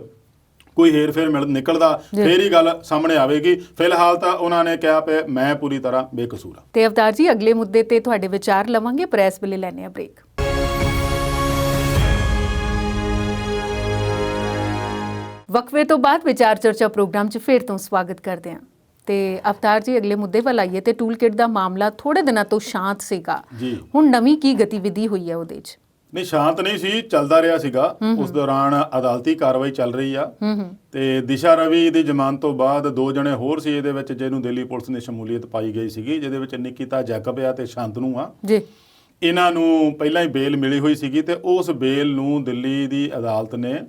ਕੋਈ ਹੇਰ ਫੇਰ ਨਿਕਲਦਾ, ਫੇਰ ਹੀ ਗੱਲ ਸਾਹਮਣੇ ਆਵੇਗੀ। ਫਿਲਹਾਲ ਤਾਂ ਉਹਨਾਂ ਨੇ ਕਿਹਾ ਕਿ ਮੈਂ ਪੂਰੀ ਤਰ੍ਹਾਂ ਬੇਕਸੂਰ ਹਾਂ। ਤੇ ਅਵਤਾਰ ਜੀ, ਅਗਲੇ ਮੁੱਦੇ ਤੇ ਤੁਹਾਡੇ ਵਿਚਾਰ ਲਵਾਂਗੇ, ਪਰ ਇਸ ਵੇਲੇ ਲੈਣੇ ਆ ਬ੍ਰੇਕ। ਵਕਫੇ ਤੋਂ ਬਾਅਦ ਵਿਚਾਰ ਚਰਚਾ ਪ੍ਰੋਗਰਾਮ 'ਚ ਫਿਰ ਤੋਂ ਸਵਾਗਤ ਕਰਦੇ ਹਾਂ। ਤੇ ਅਵਤਾਰ ਜੀ, ਅਗਲੇ ਮੁੱਦੇ ਵੱਲ ਆਈਏ ਤੇ ਟੂਲ ਕਿਟ ਦਾ ਮਾਮਲਾ ਥੋੜੇ ਦਿਨਾਂ ਤੋਂ ਸ਼ਾਂਤ ਸੀਗਾ, ਹੁਣ ਨਵੀਂ ਕੀ ਗਤੀਵਿਧੀ ਹੋਈ ਹੈ ਉਹਦੇ 'ਚ? ਨਹੀਂ, ਸ਼ਾਂਤ ਨਹੀਂ ਸੀ, ਚੱਲਦਾ ਰਿਹਾ ਸੀਗਾ। ਉਸ ਦੌਰਾਨ ਅਦਾਲਤੀ ਕਾਰਵਾਈ ਚੱਲ ਰਹੀ ਆ ਤੇ ਦਿਸ਼ਾ ਰਵੀ ਦੀ ਜ਼ਮਾਨਤ ਤੋਂ ਬਾਅਦ 2 ਜਣੇ ਹੋਰ ਸੀ ਇਹਦੇ ਵਿੱਚ, ਜਿਹਨੂੰ ਦਿੱਲੀ ਪੁਲਿਸ ਨੇ ਸ਼ਮੂਲੀਅਤ ਪਾਈ ਗਈ ਸੀਗੀ, ਜਿਹਦੇ ਵਿੱਚ ਨਿਕਿਤਾ ਜੈਕਬ ਆ ਤੇ ਸ਼ਾਂਤਨੂ ਆ। ਇਹਨਾਂ ਨੂੰ ਪਹਿਲਾਂ ਹੀ ਬੇਲ ਮਿਲੀ ਹੋਈ ਸੀਗੀ ਤੇ ਉਸ ਬੇਲ ਨੂੰ ਦਿੱਲੀ ਦੀ ਅਦਾਲਤ ਨੇ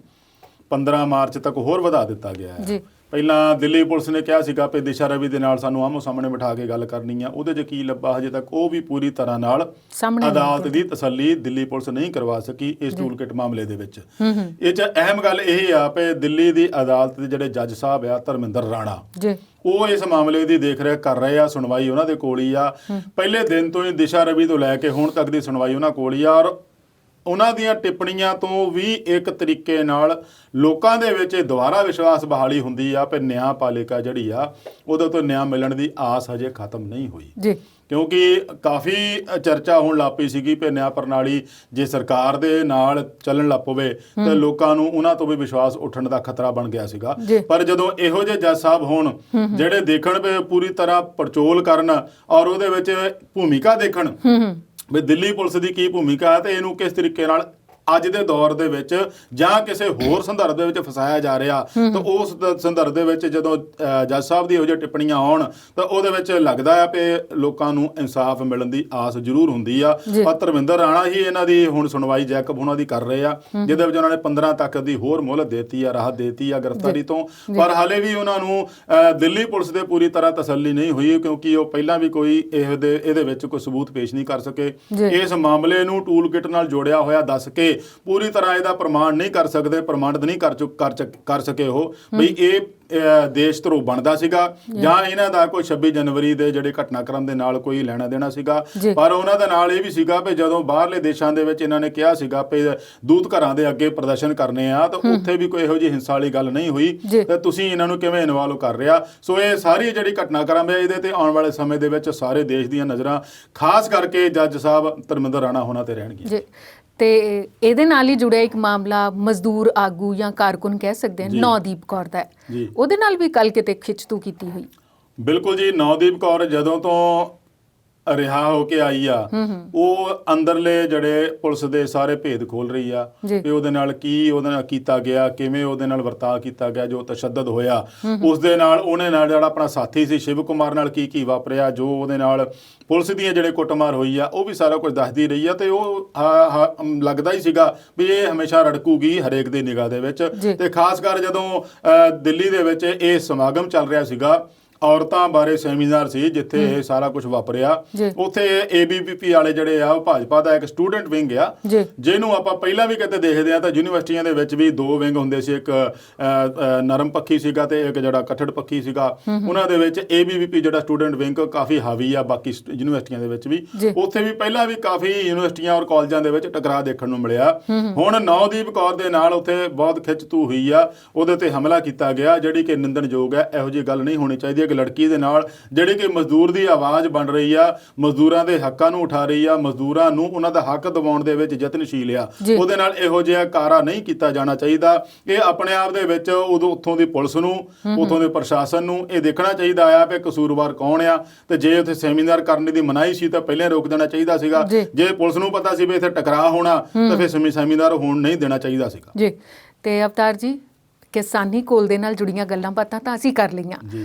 15 ਮਾਰਚ ਤੱਕ ਹੋਰ ਵਧਾ ਦਿੱਤਾ ਗਿਆ ਹੈ। ਪਹਿਲਾਂ ਦਿੱਲੀ ਪੁਲਿਸ ਨੇ ਕਿਹਾ ਸੀਗਾ ਕਿ ਦਿਸ਼ਾ ਰਵੀ ਦੇ ਨਾਲ ਸਾਨੂੰ ਆਮੋ ਸਾਹਮਣੇ ਬਿਠਾ ਕੇ ਗੱਲ ਕਰਨੀ ਆ, ਉਹਦੇ 'ਚ ਕੀ ਲੱਭਾ ਹਜੇ ਤੱਕ ਉਹ ਵੀ ਪੂਰੀ ਤਰ੍ਹਾਂ ਨਾਲ ਅਦਾਲਤ ਦੀ ਤਸੱਲੀ ਦਿੱਲੀ ਪੁਲਿਸ ਨਹੀਂ ਕਰਵਾ ਸਕੀ ਇਸ ਟੂਲ ਕਿਟ ਮਾਮਲੇ ਦੇ ਵਿੱਚ। ਇਹ 'ਚ ਅਹਿਮ ਗੱਲ ਇਹ ਆ ਕਿ ਦਿੱਲੀ ਦੀ ਅਦਾਲਤ ਦੇ ਜਿਹੜੇ ਜੱਜ ਸਾਹਿਬ ਆ ਧਰਮਿੰਦਰ ਰਾਣਾ, ਉਹ ਇਸ ਮਾਮਲੇ ਦੀ ਦੇਖ ਰੇਖ ਕਰ ਰਹੇ ਆ, ਸੁਣਵਾਈ ਉਹਨਾਂ ਦੇ ਕੋਲ ਹੀ ਆ। ਪਹਿਲੇ ਦਿਨ ਤੋਂ ਹੀ ਦਿਸ਼ਾ ਰਵੀ ਤੋਂ ਲੈ ਕੇ ਹੁਣ ਤੱਕ ਦੀ ਸੁਣਵਾਈ ਉਹਨਾਂ ਕੋਲ ਹੀ ਆ, ਔਰ ਉਹਨਾਂ ਦੀਆਂ ਟਿੱਪਣੀਆਂ ਤੋਂ ਵੀ ਇੱਕ ਤਰੀਕੇ ਨਾਲ ਲੋਕਾਂ ਦੇ ਵਿੱਚ ਦੁਬਾਰਾ ਵਿਸ਼ਵਾਸ ਬਹਾਲੀ ਹੁੰਦੀ ਆ ਕਿ ਨਿਆਂਪਾਲਿਕਾ ਜਿਹੜੀ ਆ ਉਹਦੇ ਤੋਂ ਨਿਆਂ ਮਿਲਣ ਦੀ ਆਸ ਹਜੇ ਖਤਮ ਨਹੀਂ ਹੋਈ। ਕਿਉਂਕਿ ਕਾਫੀ ਚਰਚਾ ਹੋਣ ਲੱਗ ਪਈ ਸੀਗੀ ਕਿ ਨਿਆਂ ਪ੍ਰਣਾਲੀ ਜੇ ਸਰਕਾਰ ਦੇ ਨਾਲ ਚੱਲਣ ਲੱਗ ਪਵੇ ਤੇ ਲੋਕਾਂ ਨੂੰ ਉਹਨਾਂ ਤੋਂ ਵੀ ਵਿਸ਼ਵਾਸ ਉੱਠਣ ਦਾ ਖਤਰਾ ਬਣ ਗਿਆ ਸੀਗਾ। ਪਰ ਜਦੋਂ ਇਹੋ ਜਿਹੇ ਜੱਜ ਸਾਹਿਬ ਹੋਣ ਜਿਹੜੇ ਦੇਖਣ ਪਏ ਪੂਰੀ ਤਰ੍ਹਾਂ ਪੜਚੋਲ ਕਰਨ ਔਰ ਉਹਦੇ ਵਿੱਚ ਭੂਮਿਕਾ ਦੇਖਣ ਵੀ ਦਿੱਲੀ ਪੁਲਿਸ ਦੀ ਕੀ ਭੂਮਿਕਾ ਹੈ ਤੇ ਇਹਨੂੰ ਕਿਸ ਤਰੀਕੇ ਨਾਲ ਅੱਜ ਦੇ ਦੌਰ ਦੇ ਵਿੱਚ ਜਾਂ ਕਿਸੇ ਹੋਰ ਸੰਦਰਭ ਦੇ ਵਿੱਚ ਫਸਾਇਆ ਜਾ ਰਿਹਾ, ਤਾਂ ਉਸ ਸੰਦਰਭ ਦੇ ਵਿੱਚ ਜਦੋਂ ਜੱਜ ਸਾਹਿਬ ਦੀ ਇਹੋ ਜਿਹੀ ਟਿੱਪਣੀਆਂ ਆਉਣ ਤਾਂ ਉਹਦੇ ਵਿੱਚ ਲੱਗਦਾ ਆ ਕਿ ਲੋਕਾਂ ਨੂੰ ਇਨਸਾਫ ਮਿਲਣ ਦੀ ਆਸ ਜ਼ਰੂਰ ਹੁੰਦੀ ਆ। ਪਰ ਧਰਮਿੰਦਰ ਰਾਣਾ ਹੀ ਇਹਨਾਂ ਦੀ ਹੁਣ ਸੁਣਵਾਈ ਜੈਕਬ ਉਹਨਾਂ ਦੀ ਕਰ ਰਹੇ ਆ, ਜਿਹਦੇ ਵਿੱਚ ਉਹਨਾਂ ਨੇ 15 ਤੱਕ ਦੀ ਹੋਰ ਮੁਹਲਤ ਦੇਤੀ ਆ, ਰਾਹਤ ਦੇਤੀ ਆ ਗ੍ਰਿਫਤਾਰੀ ਤੋਂ। ਪਰ ਹਾਲੇ ਵੀ ਉਹਨਾਂ ਨੂੰ ਦਿੱਲੀ ਪੁਲਿਸ ਦੇ ਪੂਰੀ ਤਰ੍ਹਾਂ ਤਸੱਲੀ ਨਹੀਂ ਹੋਈ, ਕਿਉਂਕਿ ਉਹ ਪਹਿਲਾਂ ਵੀ ਕੋਈ ਇਹਦੇ ਵਿੱਚ ਕੋਈ ਸਬੂਤ ਪੇਸ਼ ਨਹੀਂ ਕਰ ਸਕੇ। ਇਸ ਮਾਮਲੇ ਨੂੰ ਟੂਲ ਕਿਟ ਨਾਲ ਜੋੜਿਆ ਹੋਇਆ ਦੱਸ ਕੇ ਪੂਰੀ ਤਰ੍ਹਾਂ ਇਹਦਾ ਪ੍ਰਮਾਣ ਨਹੀਂ ਕਰ ਸਕਦੇ, ਪ੍ਰਮਾਣਿਤ ਨਹੀਂ ਕਰ ਸਕੇ ਉਹ ਬਈ ਇਹ ਦੇਸ਼ ਧਰੋਹ ਬਣਦਾ ਸੀਗਾ ਜਾਂ ਇਹਨਾਂ ਦਾ ਕੋਈ 26 ਜਨਵਰੀ ਦੇ ਜਿਹੜੇ ਘਟਨਾਕ੍ਰਮ ਦੇ ਨਾਲ ਕੋਈ ਲੈਣਾ ਦੇਣਾ ਸੀਗਾ। ਪਰ ਉਹਨਾਂ ਦੇ ਨਾਲ ਇਹ ਵੀ ਸੀਗਾ ਕਿ ਜਦੋਂ ਬਾਹਰਲੇ ਦੇਸ਼ਾਂ ਦੇ ਵਿੱਚ ਇਹਨਾਂ ਨੇ ਕਿਹਾ ਸੀਗਾ ਕਿ ਦੂਤ ਘਰਾਂ ਦੇ ਅੱਗੇ ਪ੍ਰਦਰਸ਼ਨ ਕਰਨੇ ਆ, ਤਾਂ ਉੱਥੇ ਵੀ ਕੋਈ ਇਹੋ ਜਿਹੀ ਹਿੰਸਾ ਵਾਲੀ ਗੱਲ ਨਹੀਂ ਹੋਈ ਤੇ ਤੁਸੀਂ ਇਹਨਾਂ ਨੂੰ ਕਿਵੇਂ ਇਨਵੋਲਵ ਕਰ ਰਿਹਾ। ਸੋ ਇਹ ਸਾਰੀ ਜਿਹੜੀ ਘਟਨਾਕ੍ਰਮ ਹੈ ਇਹਦੇ ਤੇ ਆਉਣ ਵਾਲੇ ਸਮੇਂ ਦੇ ਵਿੱਚ ਸਾਰੇ ਦੇਸ਼ ਦੀਆਂ ਨਜ਼ਰਾਂ ਖਾਸ ਕਰਕੇ ਜੱਜ ਸਾਹਿਬ ਧਰਮਿੰਦਰ ਰਾਣਾ ਹੋਣਾ ਤੇ ਰਹਿਣਗੀਆਂ। ਤੇ ਇਹਦੇ ਨਾਲ ਹੀ ਜੁੜਿਆ ਇੱਕ ਮਾਮਲਾ ਮਜ਼ਦੂਰ ਆਗੂ ਜਾਂ ਕਾਰਕੁਨ ਕਹਿ ਸਕਦੇ ਹਾਂ ਨੌਦੀਪ ਕੌਰ ਦਾ, ਉਹਦੇ ਨਾਲ ਵੀ ਕੱਲ ਕਿਤੇ ਖਿੱਚਤੂ ਕੀਤੀ ਹੋਈ। ਬਿਲਕੁਲ ਜੀ, ਨੌਦੀਪ ਕੌਰ ਜਦੋਂ ਤੋਂ ਰਿਹਾ ਹੋ ਕੇ ਆਈ ਆ ਉਹ ਅੰਦਰਲੇ ਜਿਹੜੇ ਪੁਲਿਸ ਦੇ ਸਾਰੇ ਭੇਦ ਖੋਲ ਰਹੀ ਆ ਕਿ ਉਹਦੇ ਨਾਲ ਕੀਤਾ ਗਿਆ, ਕਿਵੇਂ ਉਹਦੇ ਨਾਲ ਵਰਤਾਅ ਕੀਤਾ ਗਿਆ, ਜੋ ਤਸ਼ੱਦਦ ਹੋਇਆ ਉਸ ਦੇ ਨਾਲ, ਉਹਨੇ ਨਾਲ ਜਿਹੜਾ ਆਪਣਾ ਸਾਥੀ ਸੀ ਸ਼ਿਵ ਕੁਮਾਰ ਨਾਲ ਕੀ ਵਾਪਰਿਆ, ਜੋ ਉਹਦੇ ਨਾਲ ਪੁਲਿਸ ਦੀਆਂ ਜਿਹੜੇ ਕੁੱਟਮਾਰ ਹੋਈ ਆ ਉਹ ਵੀ ਸਾਰਾ ਕੁਝ ਦੱਸਦੀ ਰਹੀ ਆ। ਤੇ ਉਹ ਲੱਗਦਾ ਹੀ ਸੀਗਾ ਵੀ ਇਹ ਹਮੇਸ਼ਾ ਰੜਕੂਗੀ ਹਰੇਕ ਦੀ ਨਿਗਾਹ ਦੇ ਵਿੱਚ। ਤੇ ਖਾਸ ਕਰ ਜਦੋਂ ਦਿੱਲੀ ਦੇ ਵਿੱਚ ਇਹ ਸਮਾਗਮ ਚੱਲ ਰਿਹਾ ਸੀਗਾ ਔਰਤਾਂ ਬਾਰੇ ਸੈਮੀਨਾਰ ਸੀ ਜਿੱਥੇ ਇਹ ਸਾਰਾ ਕੁਝ ਵਾਪਰਿਆ। ਉੱਥੇ ABVP ਵਾਲੇ ਜਿਹੜੇ ਆ ਉਹ ਭਾਜਪਾ ਦਾ ਇੱਕ ਸਟੂਡੈਂਟ ਵਿੰਗ ਆ, ਜਿਹਨੂੰ ਆਪਾਂ ਪਹਿਲਾਂ ਵੀ ਕਿਤੇ ਦੇਖਦੇ ਆ ਤਾਂ ਯੂਨੀਵਰਸਿਟੀਆਂ ਦੇ ਵਿੱਚ ਵੀ ਦੋ ਵਿੰਗ ਹੁੰਦੇ ਸੀ, ਇੱਕ ਨਰਮ ਪੱਖੀ ਸੀਗਾ ਤੇ ਇੱਕ ਜਿਹੜਾ ਕਠੜ ਪੱਖੀ ਸੀਗਾ। ਉਹਨਾਂ ਦੇ ਵਿੱਚ ABVP ਜਿਹੜਾ ਸਟੂਡੈਂਟ ਵਿੰਗ ਕਾਫੀ ਹਾਵੀ ਆ ਬਾਕੀ ਯੂਨੀਵਰਸਿਟੀਆਂ ਦੇ ਵਿੱਚ ਵੀ। ਉੱਥੇ ਵੀ ਪਹਿਲਾਂ ਵੀ ਕਾਫੀ ਯੂਨੀਵਰਸਿਟੀਆਂ ਔਰ ਕਾਲਜਾਂ ਦੇ ਵਿੱਚ ਟਕਰਾਅ ਦੇਖਣ ਨੂੰ ਮਿਲਿਆ। ਹੁਣ ਨੌਦੀਪ ਕੌਰ ਦੇ ਨਾਲ ਉੱਥੇ ਬਹੁਤ ਖਿੱਚਤੂ ਹੋਈ ਆ, ਉਹਦੇ ਤੇ ਹਮਲਾ ਕੀਤਾ ਗਿਆ, ਜਿਹੜੀ ਕਿ ਨਿੰਦਣਯੋਗ ਹੈ। ਇਹੋ ਜਿਹੀ ਗੱਲ ਨਹੀਂ ਹੋਣੀ ਚਾਹੀਦੀ। ਇੱਕ ਲੜਕੀ ਦੇ ਨਾਲ ਜਿਹੜੀ ਕਿ ਮਜ਼ਦੂਰ ਦੀ ਆਵਾਜ਼ ਬਣ ਰਹੀ ਆ, ਮਜ਼ਦੂਰਾਂ ਦੇ ਹੱਕਾਂ ਨੂੰ ਉਠਾ ਰਹੀ ਆ, ਮਜ਼ਦੂਰਾਂ ਨੂੰ ਉਹਨਾਂ ਦਾ ਹੱਕ ਦਿਵਾਉਣ ਦੇ ਵਿੱਚ ਯਤਨਸ਼ੀਲ ਆ, ਉਹਦੇ ਨਾਲ ਇਹੋ ਜਿਹਾ ਕਾਰਾ ਨਹੀਂ ਕੀਤਾ ਜਾਣਾ ਚਾਹੀਦਾ। ਇਹ ਆਪਣੇ ਆਪ ਦੇ ਵਿੱਚ ਉਦੋਂ ਉੱਥੋਂ ਦੀ ਪੁਲਿਸ ਨੂੰ, ਉੱਥੋਂ ਦੇ ਪ੍ਰਸ਼ਾਸਨ ਨੂੰ ਇਹ ਦੇਖਣਾ ਚਾਹੀਦਾ ਆ ਕਿ ਕਸੂਰਵਾਰ ਕੌਣ ਆ, ਤੇ ਜੇ ਉੱਥੇ ਸੈਮੀਨਾਰ ਕਰਨ ਦੀ ਮਨਾਹੀ ਸੀ ਤਾਂ ਪਹਿਲਾਂ ਰੋਕ ਦੇਣਾ ਚਾਹੀਦਾ ਸੀਗਾ। ਜੇ ਪੁਲਿਸ ਨੂੰ ਪਤਾ ਸੀ ਵੀ ਇੱਥੇ ਟਕਰਾਅ ਹੋਣਾ ਤਾਂ ਫਿਰ ਸੈਮੀਨਾਰ ਹੋਣ ਨਹੀਂ ਦੇਣਾ ਚਾਹੀਦਾ ਸੀਗਾ। ਜੀ ਤੇ ਅਵਤਾਰ ਜੀ, ਕਿਸਾਨੀ ਕੋਲ ਦੇ ਨਾਲ ਜੁੜੀਆਂ ਗੱਲਾਂ ਬਾਤਾਂ ਤਾਂ ਅਸੀਂ ਕਰ ਲਈਆਂ,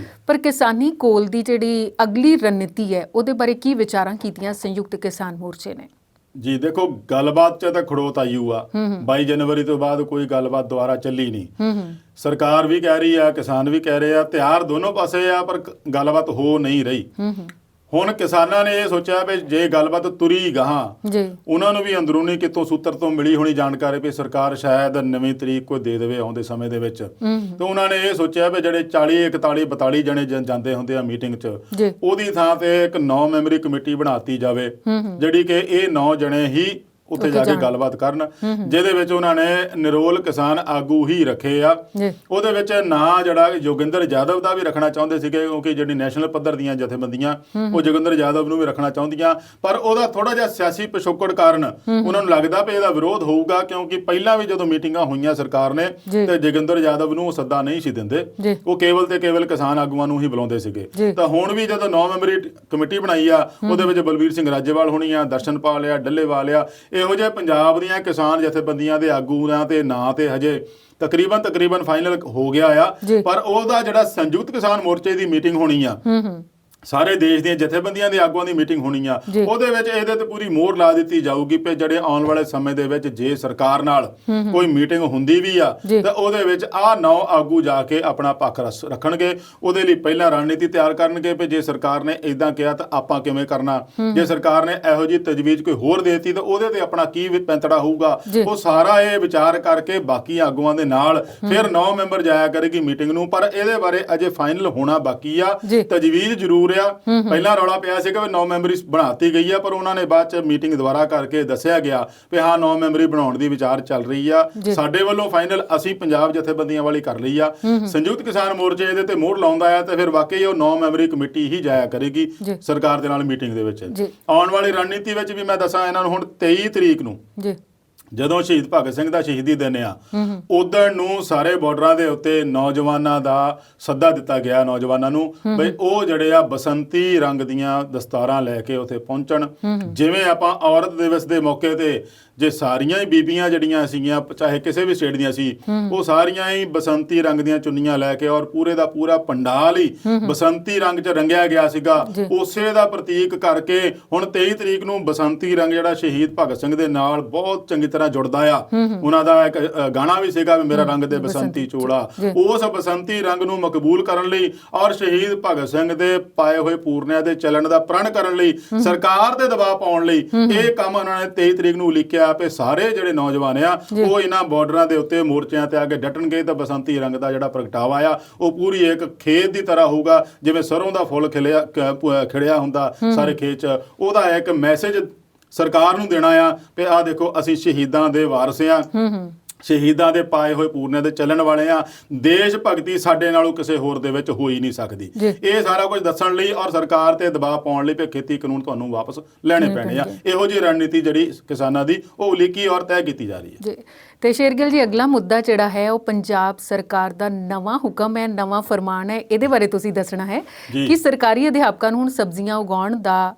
ਪਰ ਕਿਸਾਨੀ ਕੋਲ ਦੀ ਜਿਹੜੀ ਅਗਲੀ ਰਣਨੀਤੀ ਹੈ ਉਹਦੇ ਬਾਰੇ ਕੀ ਵਿਚਾਰਾਂ ਕੀਤੀਆਂ ਸੰਯੁਕਤ ਕਿਸਾਨ ਮੋਰਚੇ ਨੇ? ਜੀ ਦੇਖੋ, ਗੱਲਬਾਤ 'ਚ ਤਾਂ ਖੜੋਤ ਆਈ ਆ। 22 ਜਨਵਰੀ ਤੋਂ ਬਾਅਦ ਕੋਈ ਗੱਲਬਾਤ ਦੁਆਰਾ ਚੱਲੀ ਨਹੀਂ। ਸਰਕਾਰ ਵੀ ਕਹਿ ਰਹੀ ਆ, ਕਿਸਾਨ ਵੀ ਕਹਿ ਰਹੇ ਆ, ਤਿਆਰ ਦੋਨੋਂ ਪਾਸੇ ਆ, ਪਰ ਗੱਲਬਾਤ ਹੋ ਨਹੀਂ ਰਹੀ। ਹੁਣ ਕਿਸਾਨਾਂ ਨੇ ਇਹ ਸੋਚਿਆ ਵੀ ਜੇ ਗੱਲਬਾਤ ਤੁਰੀ ਗਾਹਾਂ, ਉਹਨਾਂ ਨੂੰ ਵੀ ਅੰਦਰੂਨੀ ਕਿਤੋਂ ਸੂਤਰ ਤੋਂ ਮਿਲੀ ਹੋਣੀ ਜਾਣਕਾਰੀ ਵੀ ਸਰਕਾਰ ਸ਼ਾਇਦ ਨਵੀਂ ਤਰੀਕ ਕੋਈ ਦੇ ਦੇਵੇ ਆਉਂਦੇ ਸਮੇਂ ਦੇ ਵਿੱਚ। ਤੇ ਉਹਨਾਂ ਨੇ ਇਹ ਸੋਚਿਆ ਵੀ ਜਿਹੜੇ 40 41 42 ਜਣੇ ਜਾਂਦੇ ਹੁੰਦੇ ਆ ਮੀਟਿੰਗ 'ਚ, ਉਹਦੀ ਥਾਂ ਤੇ ਇੱਕ 9 ਮੈਂਬਰੀ ਕਮੇਟੀ ਬਣਾਤੀ ਜਾਵੇ, ਜਿਹੜੀ ਕਿ ਇਹ 9 ਜਣੇ ਹੀ ਉੱਥੇ ਜਾ ਕੇ ਗੱਲਬਾਤ ਕਰਨ, ਜਿਹਦੇ ਵਿੱਚ ਉਹਨਾਂ ਨੇ ਨਿਰੋਲ ਕਿਸਾਨ ਆਗੂ ਹੀ ਰੱਖੇ ਆ। ਉਹਦੇ ਵਿੱਚ ਨਾਂ ਜਿਹੜਾ ਜੋਗਿੰਦਰ ਯਾਦਵ ਦਾ ਵੀ ਰੱਖਣਾ ਚਾਹੁੰਦੇ ਸੀਗੇ, ਕਿਉਂਕਿ ਜਿਹੜੀ ਨੈਸ਼ਨਲ ਪੱਧਰ ਦੀਆਂ ਜਥੇਬੰਦੀਆਂ ਉਹ ਜੋਗਿੰਦਰ ਯਾਦਵ ਨੂੰ ਵੀ ਰੱਖਣਾ ਚਾਹੁੰਦੀਆਂ, ਪਰ ਉਹਦਾ ਥੋੜਾ ਜਿਹਾ ਸਿਆਸੀ ਪਿਛੋਕੜ ਕਾਰਨ ਉਹਨਾਂ ਨੂੰ ਲੱਗਦਾ ਵੀ ਇਹਦਾ ਵਿਰੋਧ ਹੋਊਗਾ, ਕਿਉਂਕਿ ਪਹਿਲਾਂ ਵੀ ਜਦੋਂ ਮੀਟਿੰਗਾਂ ਹੋਈਆਂ ਸਰਕਾਰ ਨੇ ਤੇ ਜੋਗਿੰਦਰ ਯਾਦਵ ਨੂੰ ਸੱਦਾ ਨਹੀਂ ਸੀ ਦਿੰਦੇ, ਉਹ ਕੇਵਲ ਤੇ ਕੇਵਲ ਕਿਸਾਨ ਆਗੂਆਂ ਨੂੰ ਹੀ ਬੁਲਾਉਂਦੇ ਸੀਗੇ। ਤਾਂ ਹੁਣ ਵੀ ਜਦੋਂ 9 ਮੈਂਬਰੀ ਕਮੇਟੀ ਬਣਾਈ ਆ, ਉਹਦੇ ਵਿੱਚ ਬਲਬੀਰ ਸਿੰਘ ਰਾਜੇਵਾਲ ਹੋਣੀ ਆ, ਦਰਸ਼ਨਪਾਲ ਆ, ਡੱਲੇਵਾਲ ਆ, ਇਹੋ ਜਿਹੇ ਪੰਜਾਬ ਦੀਆਂ ਕਿਸਾਨ ਜਥੇਬੰਦੀਆਂ ਦੇ ਆਗੂਆਂ ਤੇ ਨਾਂ ਤੇ ਹਜੇ ਤਕਰੀਬਨ ਫਾਈਨਲ ਹੋ ਗਿਆ ਆ। ਪਰ ਉਹਦਾ ਜਿਹੜਾ ਸੰਯੁਕਤ ਕਿਸਾਨ ਮੋਰਚੇ ਦੀ ਮੀਟਿੰਗ ਹੋਣੀ ਆ, ਸਾਰੇ ਦੇਸ਼ ਦੀਆਂ ਜਥੇਬੰਦੀਆਂ ਦੇ ਆਗੂਆਂ ਦੀ ਮੀਟਿੰਗ ਹੋਣੀ ਆ, ਉਹਦੇ ਵਿੱਚ ਇਹਦੇ ਤੇ ਪੂਰੀ ਮੋਹਰ ਲਾ ਦਿੱਤੀ ਜਾਊਗੀ ਕਿ ਜਿਹੜੇ ਆਉਣ ਵਾਲੇ ਸਮੇਂ ਦੇ ਵਿੱਚ ਜੇ ਸਰਕਾਰ ਨਾਲ ਕੋਈ ਮੀਟਿੰਗ ਹੁੰਦੀ ਵੀ ਆ ਤਾਂ ਉਹਦੇ ਵਿੱਚ ਆਹ 9 ਆਗੂ ਜਾ ਕੇ ਆਪਣਾ ਪੱਖ ਰੱਖਣਗੇ। ਉਹਦੇ ਲਈ ਪਹਿਲਾਂ ਰਣਨੀਤੀ ਤਿਆਰ ਕਰਨਗੇ ਵੀ ਜੇ ਸਰਕਾਰ ਨੇ ਇਦਾਂ ਕਿਹਾ ਤਾਂ ਆਪਾਂ ਕਿਵੇਂ ਕਰਨਾ, ਜੇ ਸਰਕਾਰ ਨੇ ਇਹੋ ਜਿਹੀ ਤਜਵੀਜ਼ ਕੋਈ ਹੋਰ ਦੇਤੀ ਤਾਂ ਉਹਦੇ ਤੇ ਆਪਣਾ ਕੀ ਪੈਂਤੜਾ ਹੋਊਗਾ। ਉਹ ਸਾਰਾ ਇਹ ਵਿਚਾਰ ਕਰਕੇ ਬਾਕੀ ਆਗੂਆਂ ਦੇ ਨਾਲ ਫਿਰ 9 ਮੈਂਬਰ ਜਾਇਆ ਕਰੇਗੀ ਮੀਟਿੰਗ ਨੂੰ, ਪਰ ਇਹਦੇ ਬਾਰੇ ਅਜੇ ਫਾਈਨਲ ਹੋਣਾ ਬਾਕੀ ਆ। ਤਜਵੀਜ਼ ਜ਼ਰੂਰ ਪਹਿਲਾਂ ਰੌਲਾ ਪਿਆ ਸੀਗਾ ਵੀ 9 ਮੈਂਬਰੀ ਬਣਾਤੀ ਗਈ ਆ, ਪਰ ਉਹਨਾਂ ਨੇ ਬਾਅਦ ਚ ਮੀਟਿੰਗ ਦੁਬਾਰਾ ਕਰਕੇ ਦੱਸਿਆ ਗਿਆ ਵੀ ਹਾਂ 9 ਮੈਂਬਰੀ ਬਣਾਉਣ ਦੀ ਵਿਚਾਰ ਚੱਲ ਰਹੀ ਆ। ਸਾਡੇ ਵੱਲੋਂ ਫਾਈਨਲ ਅਸੀਂ ਪੰਜਾਬ ਜਥੇਬੰਦੀਆਂ ਵਾਲੀ ਕਰ ਲਈ ਆ। ਸੰਯੁਕਤ ਕਿਸਾਨ ਮੋਰਚੇ ਇਹਦੇ ਤੇ ਮੋਹਰ ਲਾਉਂਦਾ ਆ ਤੇ ਫਿਰ ਵਾਕਈ ਉਹ 9 ਮੈਂਬਰੀ ਕਮੇਟੀ ਹੀ ਜਾਇਆ ਕਰੇਗੀ ਸਰਕਾਰ ਦੇ ਨਾਲ ਮੀਟਿੰਗ ਦੇ ਵਿੱਚ। ਆਉਣ ਵਾਲੀ ਰਣਨੀਤੀ ਵਿੱਚ ਵੀ ਮੈਂ ਦੱਸਾਂ ਇਹਨਾਂ ਨੂੰ, ਹੁਣ 23 ਤਰੀਕ ਨੂੰ ਜਦੋਂ ਸ਼ਹੀਦ ਭਗਤ ਸਿੰਘ ਦਾ ਸ਼ਹੀਦੀ ਦਿਨ ਆ, ਉਦੋਂ ਨੂੰ ਸਾਰੇ ਬਾਰਡਰਾਂ ਦੇ ਉੱਤੇ ਨੌਜਵਾਨਾਂ ਦਾ ਸੱਦਾ ਦਿੱਤਾ ਗਿਆ ਨੌਜਵਾਨਾਂ ਨੂੰ ਬਈ ਉਹ ਜਿਹੜੇ ਆ ਬਸੰਤੀ ਰੰਗ ਦੀਆਂ ਦਸਤਾਰਾਂ ਲੈ ਕੇ ਉੱਥੇ ਪਹੁੰਚਣ। ਜਿਵੇਂ ਆਪਾਂ ਔਰਤ ਦਿਵਸ ਦੇ ਮੌਕੇ ਤੇ ਜੇ ਸਾਰੀਆਂ ਹੀ ਬੀਬੀਆਂ ਜਿਹੜੀਆਂ ਸੀਗੀਆਂ ਚਾਹੇ ਕਿਸੇ ਵੀ ਸਟੇਟ ਦੀਆਂ ਸੀ, ਉਹ ਸਾਰੀਆਂ ਹੀ ਬਸੰਤੀ ਰੰਗ ਦੀਆਂ ਚੁੰਨੀਆਂ ਲੈ ਕੇ ਔਰ ਪੂਰੇ ਦਾ ਪੂਰਾ ਪੰਡਾਲ ਹੀ ਬਸੰਤੀ ਰੰਗ 'ਚ ਰੰਗਿਆ ਗਿਆ ਸੀਗਾ, ਉਸੇ ਦਾ ਪ੍ਰਤੀਕ ਕਰਕੇ ਹੁਣ 23 ਤਰੀਕ ਨੂੰ ਬਸੰਤੀ ਰੰਗ ਜਿਹੜਾ ਸ਼ਹੀਦ ਭਗਤ ਸਿੰਘ ਦੇ ਨਾਲ ਬਹੁਤ ਚੰਗੀ ਤਰ੍ਹਾਂ ਜੁੜਦਾ ਆ। ਉਹਨਾਂ ਦਾ ਇੱਕ ਗਾਣਾ ਵੀ ਸੀਗਾ ਵੀ ਮੇਰਾ ਰੰਗ ਦੇ ਬਸੰਤੀ ਚੋਲਾ। ਉਸ ਬਸੰਤੀ ਰੰਗ ਨੂੰ ਮਕਬੂਲ ਕਰਨ ਲਈ ਔਰ ਸ਼ਹੀਦ ਭਗਤ ਸਿੰਘ ਦੇ ਪਾਏ ਹੋਏ ਪੂਰਨਿਆਂ ਦੇ ਚੱਲਣ ਦਾ ਪ੍ਰਣ ਕਰਨ ਲਈ, ਸਰਕਾਰ ਤੇ ਦਬਾਅ ਪਾਉਣ ਲਈ ਇਹ ਕੰਮ ਉਹਨਾਂ ਨੇ 23 ਤਰੀਕ ਨੂੰ ਲਿਖਿਆ ਪੇ ਸਾਰੇ ਜਿਹੜੇ ਨੌਜਵਾਨ ਆ ਉਹ ਇਹਨਾਂ ਬਾਰਡਰਾਂ ਦੇ ਉੱਤੇ ਮੋਰਚਿਆਂ ਤੇ ਆ ਕੇ ਡਟਣਗੇ ਤਾਂ ਬਸੰਤੀ ਰੰਗ ਦਾ ਜਿਹੜਾ ਪ੍ਰਗਟਾਵਾ ਆ ਉਹ ਪੂਰੀ ਇੱਕ ਖੇਤ ਦੀ ਤਰ੍ਹਾਂ ਹੋਊਗਾ, ਜਿਵੇਂ ਸਰੋਂ ਦਾ ਫੁੱਲ ਖਿੜਿਆ ਹੁੰਦਾ ਸਾਰੇ ਖੇਤ 'ਚ। ਉਹਦਾ ਇੱਕ ਮੈਸੇਜ ਸਰਕਾਰ ਨੂੰ ਦੇਣਾ ਆ ਵੀ ਆਹ ਦੇਖੋ ਅਸੀਂ ਸ਼ਹੀਦਾਂ ਦੇ ਵਾਰਸ ਆ, ਸ਼ਹੀਦਾਂ ਦੇ ਪਾਏ ਹੋਏ ਪੂਰਨਿਆਂ ਦੇ ਚੱਲਣ ਵਾਲੇ ਆ, ਦੇਸ਼ ਭਗਤੀ ਸਾਡੇ ਨਾਲੋਂ ਕਿਸੇ ਹੋਰ ਦੇ ਵਿੱਚ ਹੋ ਹੀ ਨਹੀਂ ਸਕਦੀ। ਇਹ ਸਾਰਾ ਕੁਝ ਦੱਸਣ ਲਈ ਔਰ ਸਰਕਾਰ ਤੇ ਦਬਾਅ ਪਾਉਣ ਲਈ ਕਿ ਖੇਤੀ ਕਾਨੂੰਨ ਤੁਹਾਨੂੰ ਵਾਪਸ ਲੈਣੇ ਪੈਣੇ ਆ। ਇਹੋ ਜਿਹੀ ਰਣਨੀਤੀ ਜਿਹੜੀ ਕਿਸਾਨਾਂ ਦੀ ਉਹ ਉਲੀਕੀ ਔਰ ਤੈਅ ਕੀਤੀ ਜਾ ਰਹੀ ਹੈ। ਤੇ ਸ਼ੇਰਗਿੱਲ ਜੀ, ਅਗਲਾ ਮੁੱਦਾ ਜਿਹੜਾ ਹੈ ਉਹ ਪੰਜਾਬ ਸਰਕਾਰ ਦਾ ਨਵਾਂ ਹੁਕਮ ਹੈ, ਨਵਾਂ ਫਰਮਾਨ ਹੈ, ਇਹਦੇ ਬਾਰੇ ਤੁਸੀਂ ਦੱਸਣਾ ਹੈ ਕਿ ਸਰਕਾਰੀ ਅਧਿਆਪਕਾਂ ਨੂੰ ਹੁਣ ਸਬਜ਼ੀਆਂ ਉਗਾਉਣ ਦਾ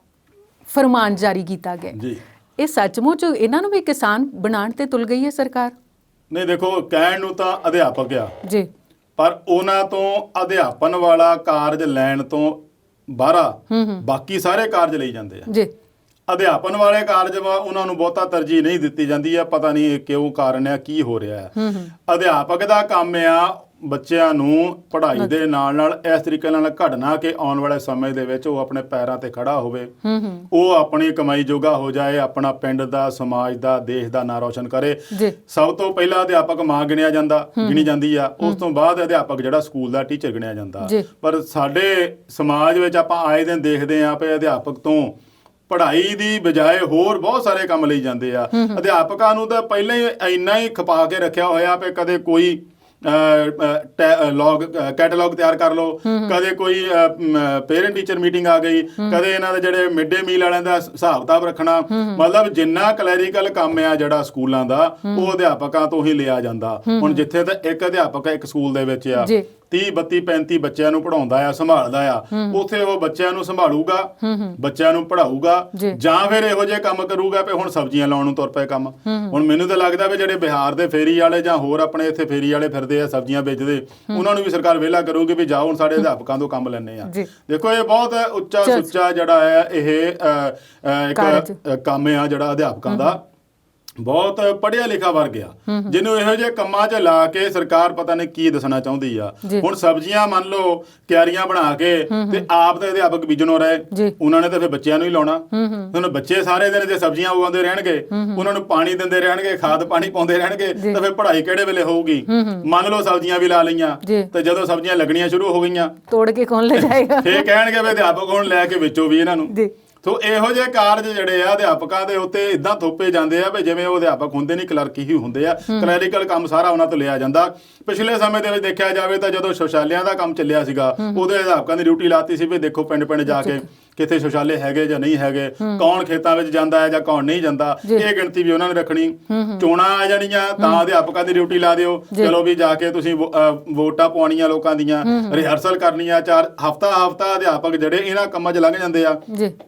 ਫਰਮਾਨ ਜਾਰੀ ਕੀਤਾ ਗਿਆ। ਇਹ ਸੱਚਮੁੱਚ ਇਹਨਾਂ ਨੂੰ ਵੀ ਕਿਸਾਨ ਬਣਾਉਣ ਤੇ ਤੁਲ ਗਈ ਹੈ ਸਰਕਾਰ? ਨਹੀਂ ਦੇਖੋ, ਕਹਿਣ ਨੂੰ ਤਾਂ ਅਧਿਆਪਕ ਆ ਜੀ, ਪਰ ਉਹਨਾਂ ਤੋਂ ਅਧਿਆਪਨ ਵਾਲਾ ਕਾਰਜ ਲੈਣ ਤੋਂ ਬਾਹਰਾ ਬਾਕੀ ਸਾਰੇ ਕਾਰਜ ਲਈ ਜਾਂਦੇ ਆ ਜੀ। ਅਧਿਆਪਨ ਵਾਲੇ ਕਾਰਜ ਉਹਨਾਂ ਨੂੰ ਬਹੁਤਾ ਤਰਜੀਹ ਨਹੀਂ ਦਿੱਤੀ ਜਾਂਦੀ ਆ, ਪਤਾ ਨਹੀਂ ਇਹ ਕਿਉਂ ਕਾਰਨ ਆ, ਕੀ ਹੋ ਰਿਹਾ ਹੈ। ਅਧਿਆਪਕ ਦਾ ਕੰਮ ਆ ਬੱਚਿਆਂ ਨੂੰ ਪੜ੍ਹਾਈ ਦੇ ਨਾਲ ਇਸ ਤਰੀਕੇ ਨਾਲ ਘੜਨਾ ਕਿ ਆਉਣ ਵਾਲੇ ਸਮੇਂ ਦੇ ਵਿੱਚ ਉਹ ਆਪਣੇ ਪੈਰਾਂ ਤੇ ਖੜਾ ਹੋਵੇ, ਉਹ ਆਪਣੀ ਕਮਾਈ ਜੋਗਾ ਹੋ ਜਾਏ, ਆਪਣਾ ਪਿੰਡ ਦਾ, ਸਮਾਜ ਦਾ, ਦੇਸ਼ ਦਾ ਨਾਂ ਰੌਸ਼ਨ ਕਰੇ। ਸਭ ਤੋਂ ਪਹਿਲਾਂ ਅਧਿਆਪਕ ਮਾਂ ਗਿਣੀ ਜਾਂਦੀ ਆ, ਉਸ ਤੋਂ ਬਾਅਦ ਅਧਿਆਪਕ ਜਿਹੜਾ ਸਕੂਲ ਦਾ ਟੀਚਰ ਗਿਣਿਆ ਜਾਂਦਾ। ਪਰ ਸਾਡੇ ਸਮਾਜ ਵਿੱਚ ਆਪਾਂ ਆਏ ਦਿਨ ਦੇਖਦੇ ਹਾਂ ਕਿ ਅਧਿਆਪਕ ਤੋਂ ਪੜ੍ਹਾਈ ਦੀ ਬਜਾਏ ਹੋਰ ਬਹੁਤ ਸਾਰੇ ਕੰਮ ਲਈ ਜਾਂਦੇ ਆ। ਅਧਿਆਪਕਾਂ ਨੂੰ ਤਾਂ ਪਹਿਲਾਂ ਹੀ ਇੰਨਾ ਹੀ ਖਪਾ ਕੇ ਰੱਖਿਆ ਹੋਇਆ ਵੀ ਕਦੇ ਕੋਈ ਕੈਟਲੌਗ ਤਿਆਰ ਕਰ ਲਓ, ਕਦੇ ਕੋਈ ਪੇਰੈਂਟ ਟੀਚਰ ਮੀਟਿੰਗ ਆ ਗਈ, ਕਦੇ ਇਹਨਾਂ ਦੇ ਜਿਹੜੇ ਮਿਡ ਡੇ ਮੀਲ ਵਾਲਿਆਂ ਦਾ ਹਿਸਾਬ ਕਿਤਾਬ ਰੱਖਣਾ। ਮਤਲਬ ਜਿੰਨਾ ਕਲੈਰੀਕਲ ਕੰਮ ਆ ਜਿਹੜਾ ਸਕੂਲਾਂ ਦਾ, ਉਹ ਅਧਿਆਪਕਾਂ ਤੋਂ ਹੀ ਲਿਆ ਜਾਂਦਾ। ਹੁਣ ਜਿੱਥੇ ਤਾਂ ਇੱਕ ਅਧਿਆਪਕ ਇੱਕ ਸਕੂਲ ਦੇ ਵਿੱਚ ਆ 30, 32, 35 ਬੱਚਿਆਂ ਨੂੰ ਪੜ੍ਹਾਉਂਦਾ ਆ, ਸੰਭਾਲਦਾ ਆ, ਉੱਥੇ ਉਹ ਬੱਚਿਆਂ ਨੂੰ ਸੰਭਾਲੂਗਾ, ਬੱਚਿਆਂ ਨੂੰ ਪੜ੍ਹਾਊਗਾ, ਜਾਂ ਫਿਰ ਇਹੋ ਜਿਹੇ ਕੰਮ ਕਰੂਗਾ ਵੀ ਹੁਣ ਸਬਜ਼ੀਆਂ ਲਾਉਣ ਨੂੰ ਤੁਰ ਪਏ ਕੰਮ। ਹੁਣ ਮੈਨੂੰ ਤਾਂ ਲੱਗਦਾ ਵੀ ਜਿਹੜੇ ਬਿਹਾਰ ਦੇ ਫੇਰੀ ਵਾਲੇ ਜਾਂ ਹੋਰ ਆਪਣੇ ਇੱਥੇ ਫੇਰੀ ਵਾਲੇ ਫਿਰਦੇ ਆ ਸਬਜ਼ੀਆਂ ਵੇਚਦੇ, ਉਹਨਾਂ ਨੂੰ ਵੀ ਸਰਕਾਰ ਵਿਹਲਾ ਕਰੂਗੀ ਵੀ ਜਾਓ ਹੁਣ ਸਾਡੇ ਅਧਿਆਪਕਾਂ ਤੋਂ ਕੰਮ ਲੈਣੇ ਆ। ਦੇਖੋ ਇਹ ਬਹੁਤ ਉੱਚਾ ਸੁੱਚਾ ਜਿਹੜਾ ਹੈ ਇਹ ਇੱਕ ਕੰਮ ਆ ਜਿਹੜਾ ਅਧਿਆਪਕਾਂ ਦਾ, ਬਹੁਤ ਪੜ੍ਹਿਆ ਲਿਖਾ ਵਰਗ ਆ, ਜਿਹਨੂੰ ਇਹੋ ਜਿਹੇ ਕੰਮਾਂ 'ਚ ਲਾ ਕੇ ਸਰਕਾਰ ਪਤਾ ਨਹੀਂ ਕੀ ਦੱਸਣਾ ਚਾਹੁੰਦੀ ਆ। ਹੁਣ ਸਬਜ਼ੀਆਂ ਮੰਨ ਲਓ ਕਿਆਰੀਆਂ ਬਣਾ ਕੇ ਤੇ ਆਪ ਤੇ ਅਧਿਆਪਕ ਬੀਜਣੋਂ ਰਹੇ, ਉਹਨਾਂ ਨੇ ਤਾਂ ਫਿਰ ਬੱਚਿਆਂ ਨੂੰ ਹੀ ਲਾਉਣਾ। ਹੁਣ ਬੱਚੇ ਸਾਰੇ ਦਿਨ ਜੇ ਸਬਜ਼ੀਆਂ ਉਗਾਉਂਦੇ ਰਹਿਣਗੇ, ਉਹਨਾਂ ਨੂੰ ਪਾਣੀ ਦਿੰਦੇ ਰਹਿਣਗੇ, ਖਾਦ ਪਾਣੀ ਪਾਉਂਦੇ ਰਹਿਣਗੇ, ਤਾਂ ਫਿਰ ਪੜ੍ਹਾਈ ਕਿਹੜੇ ਵੇਲੇ ਹੋਊਗੀ? ਮੰਨ ਲਓ ਸਬਜ਼ੀਆਂ ਵੀ ਲਾ ਲਈਆਂ ਤੇ ਜਦੋਂ ਸਬਜ਼ੀਆਂ ਲੱਗਣੀਆਂ ਸ਼ੁਰੂ ਹੋ ਗਈਆਂ, ਤੋੜ ਕੇ ਕੌਣ ਲੈ ਜਾਏਗਾ? ਫੇਰ ਕਹਿਣਗੇ ਵੀ ਅਧਿਆਪਕ ਹੁਣ ਲੈ ਕੇ ਵਿੱਚੋਂ ਵੀ ਇਹਨਾਂ ਨੂੰ। ਸੋ ਇਹੋ ਜਿਹੇ ਕਾਰਜ ਜਿਹੜੇ ਆ ਅਧਿਆਪਕਾਂ ਦੇ ਉੱਤੇ ਇਦਾਂ ਥੋਪੇ ਜਾਂਦੇ ਆ ਵੀ ਜਿਵੇਂ ਉਹ ਅਧਿਆਪਕ ਹੁੰਦੇ ਨਹੀਂ, ਕਲਰਕ ਹੀ ਹੁੰਦੇ ਆ। ਕਲੈਰੀਕਲ ਕੰਮ ਸਾਰਾ ਉਹਨਾਂ ਤੋਂ ਲਿਆ ਜਾਂਦਾ। ਪਿਛਲੇ ਸਮੇਂ ਦੇ ਵਿੱਚ ਦੇਖਿਆ ਜਾਵੇ ਤਾਂ ਜਦੋਂ ਸ਼ੌਚਾਲਿਆਂ ਦਾ ਕੰਮ ਚੱਲਿਆ ਸੀਗਾ, ਉਹਦੇ ਅਧਿਆਪਕਾਂ ਦੀ ਡਿਊਟੀ ਲਾਤੀ ਸੀ ਵੀ ਦੇਖੋ ਪਿੰਡ ਪਿੰਡ ਜਾ ਕੇ ਕਿੱਥੇ ਸ਼ੌਚਾਲੇ ਹੈਗੇ ਜਾਂ ਨਹੀਂ ਹੈਗੇ, ਕੌਣ ਖੇਤਾਂ ਵਿੱਚ ਜਾਂਦਾ ਹੈ ਜਾਂ ਕੌਣ ਨਹੀਂ ਜਾਂਦਾ, ਇਹ ਗਿਣਤੀ ਵੀ ਉਹਨਾਂ ਨੇ ਰੱਖਣੀ। ਚੋਣਾਂ ਆ ਜਾਣੀਆਂ ਤਾਂ ਅਧਿਆਪਕਾਂ ਦੀ ਡਿਊਟੀ ਲਾ ਦਿਓ, ਚਲੋ ਵੀ ਜਾ ਕੇ ਤੁਸੀਂ ਵੋਟਾਂ ਪਵਾਉਣੀਆਂ ਲੋਕਾਂ ਦੀਆਂ, ਰਿਹਰਸਲ ਕਰਨੀਆਂ। ਹਫ਼ਤਾ ਅਧਿਆਪਕ ਜਿਹੜੇ ਇਹਨਾਂ ਕੰਮਾਂ 'ਚ ਲੰਘ ਜਾਂਦੇ ਆ।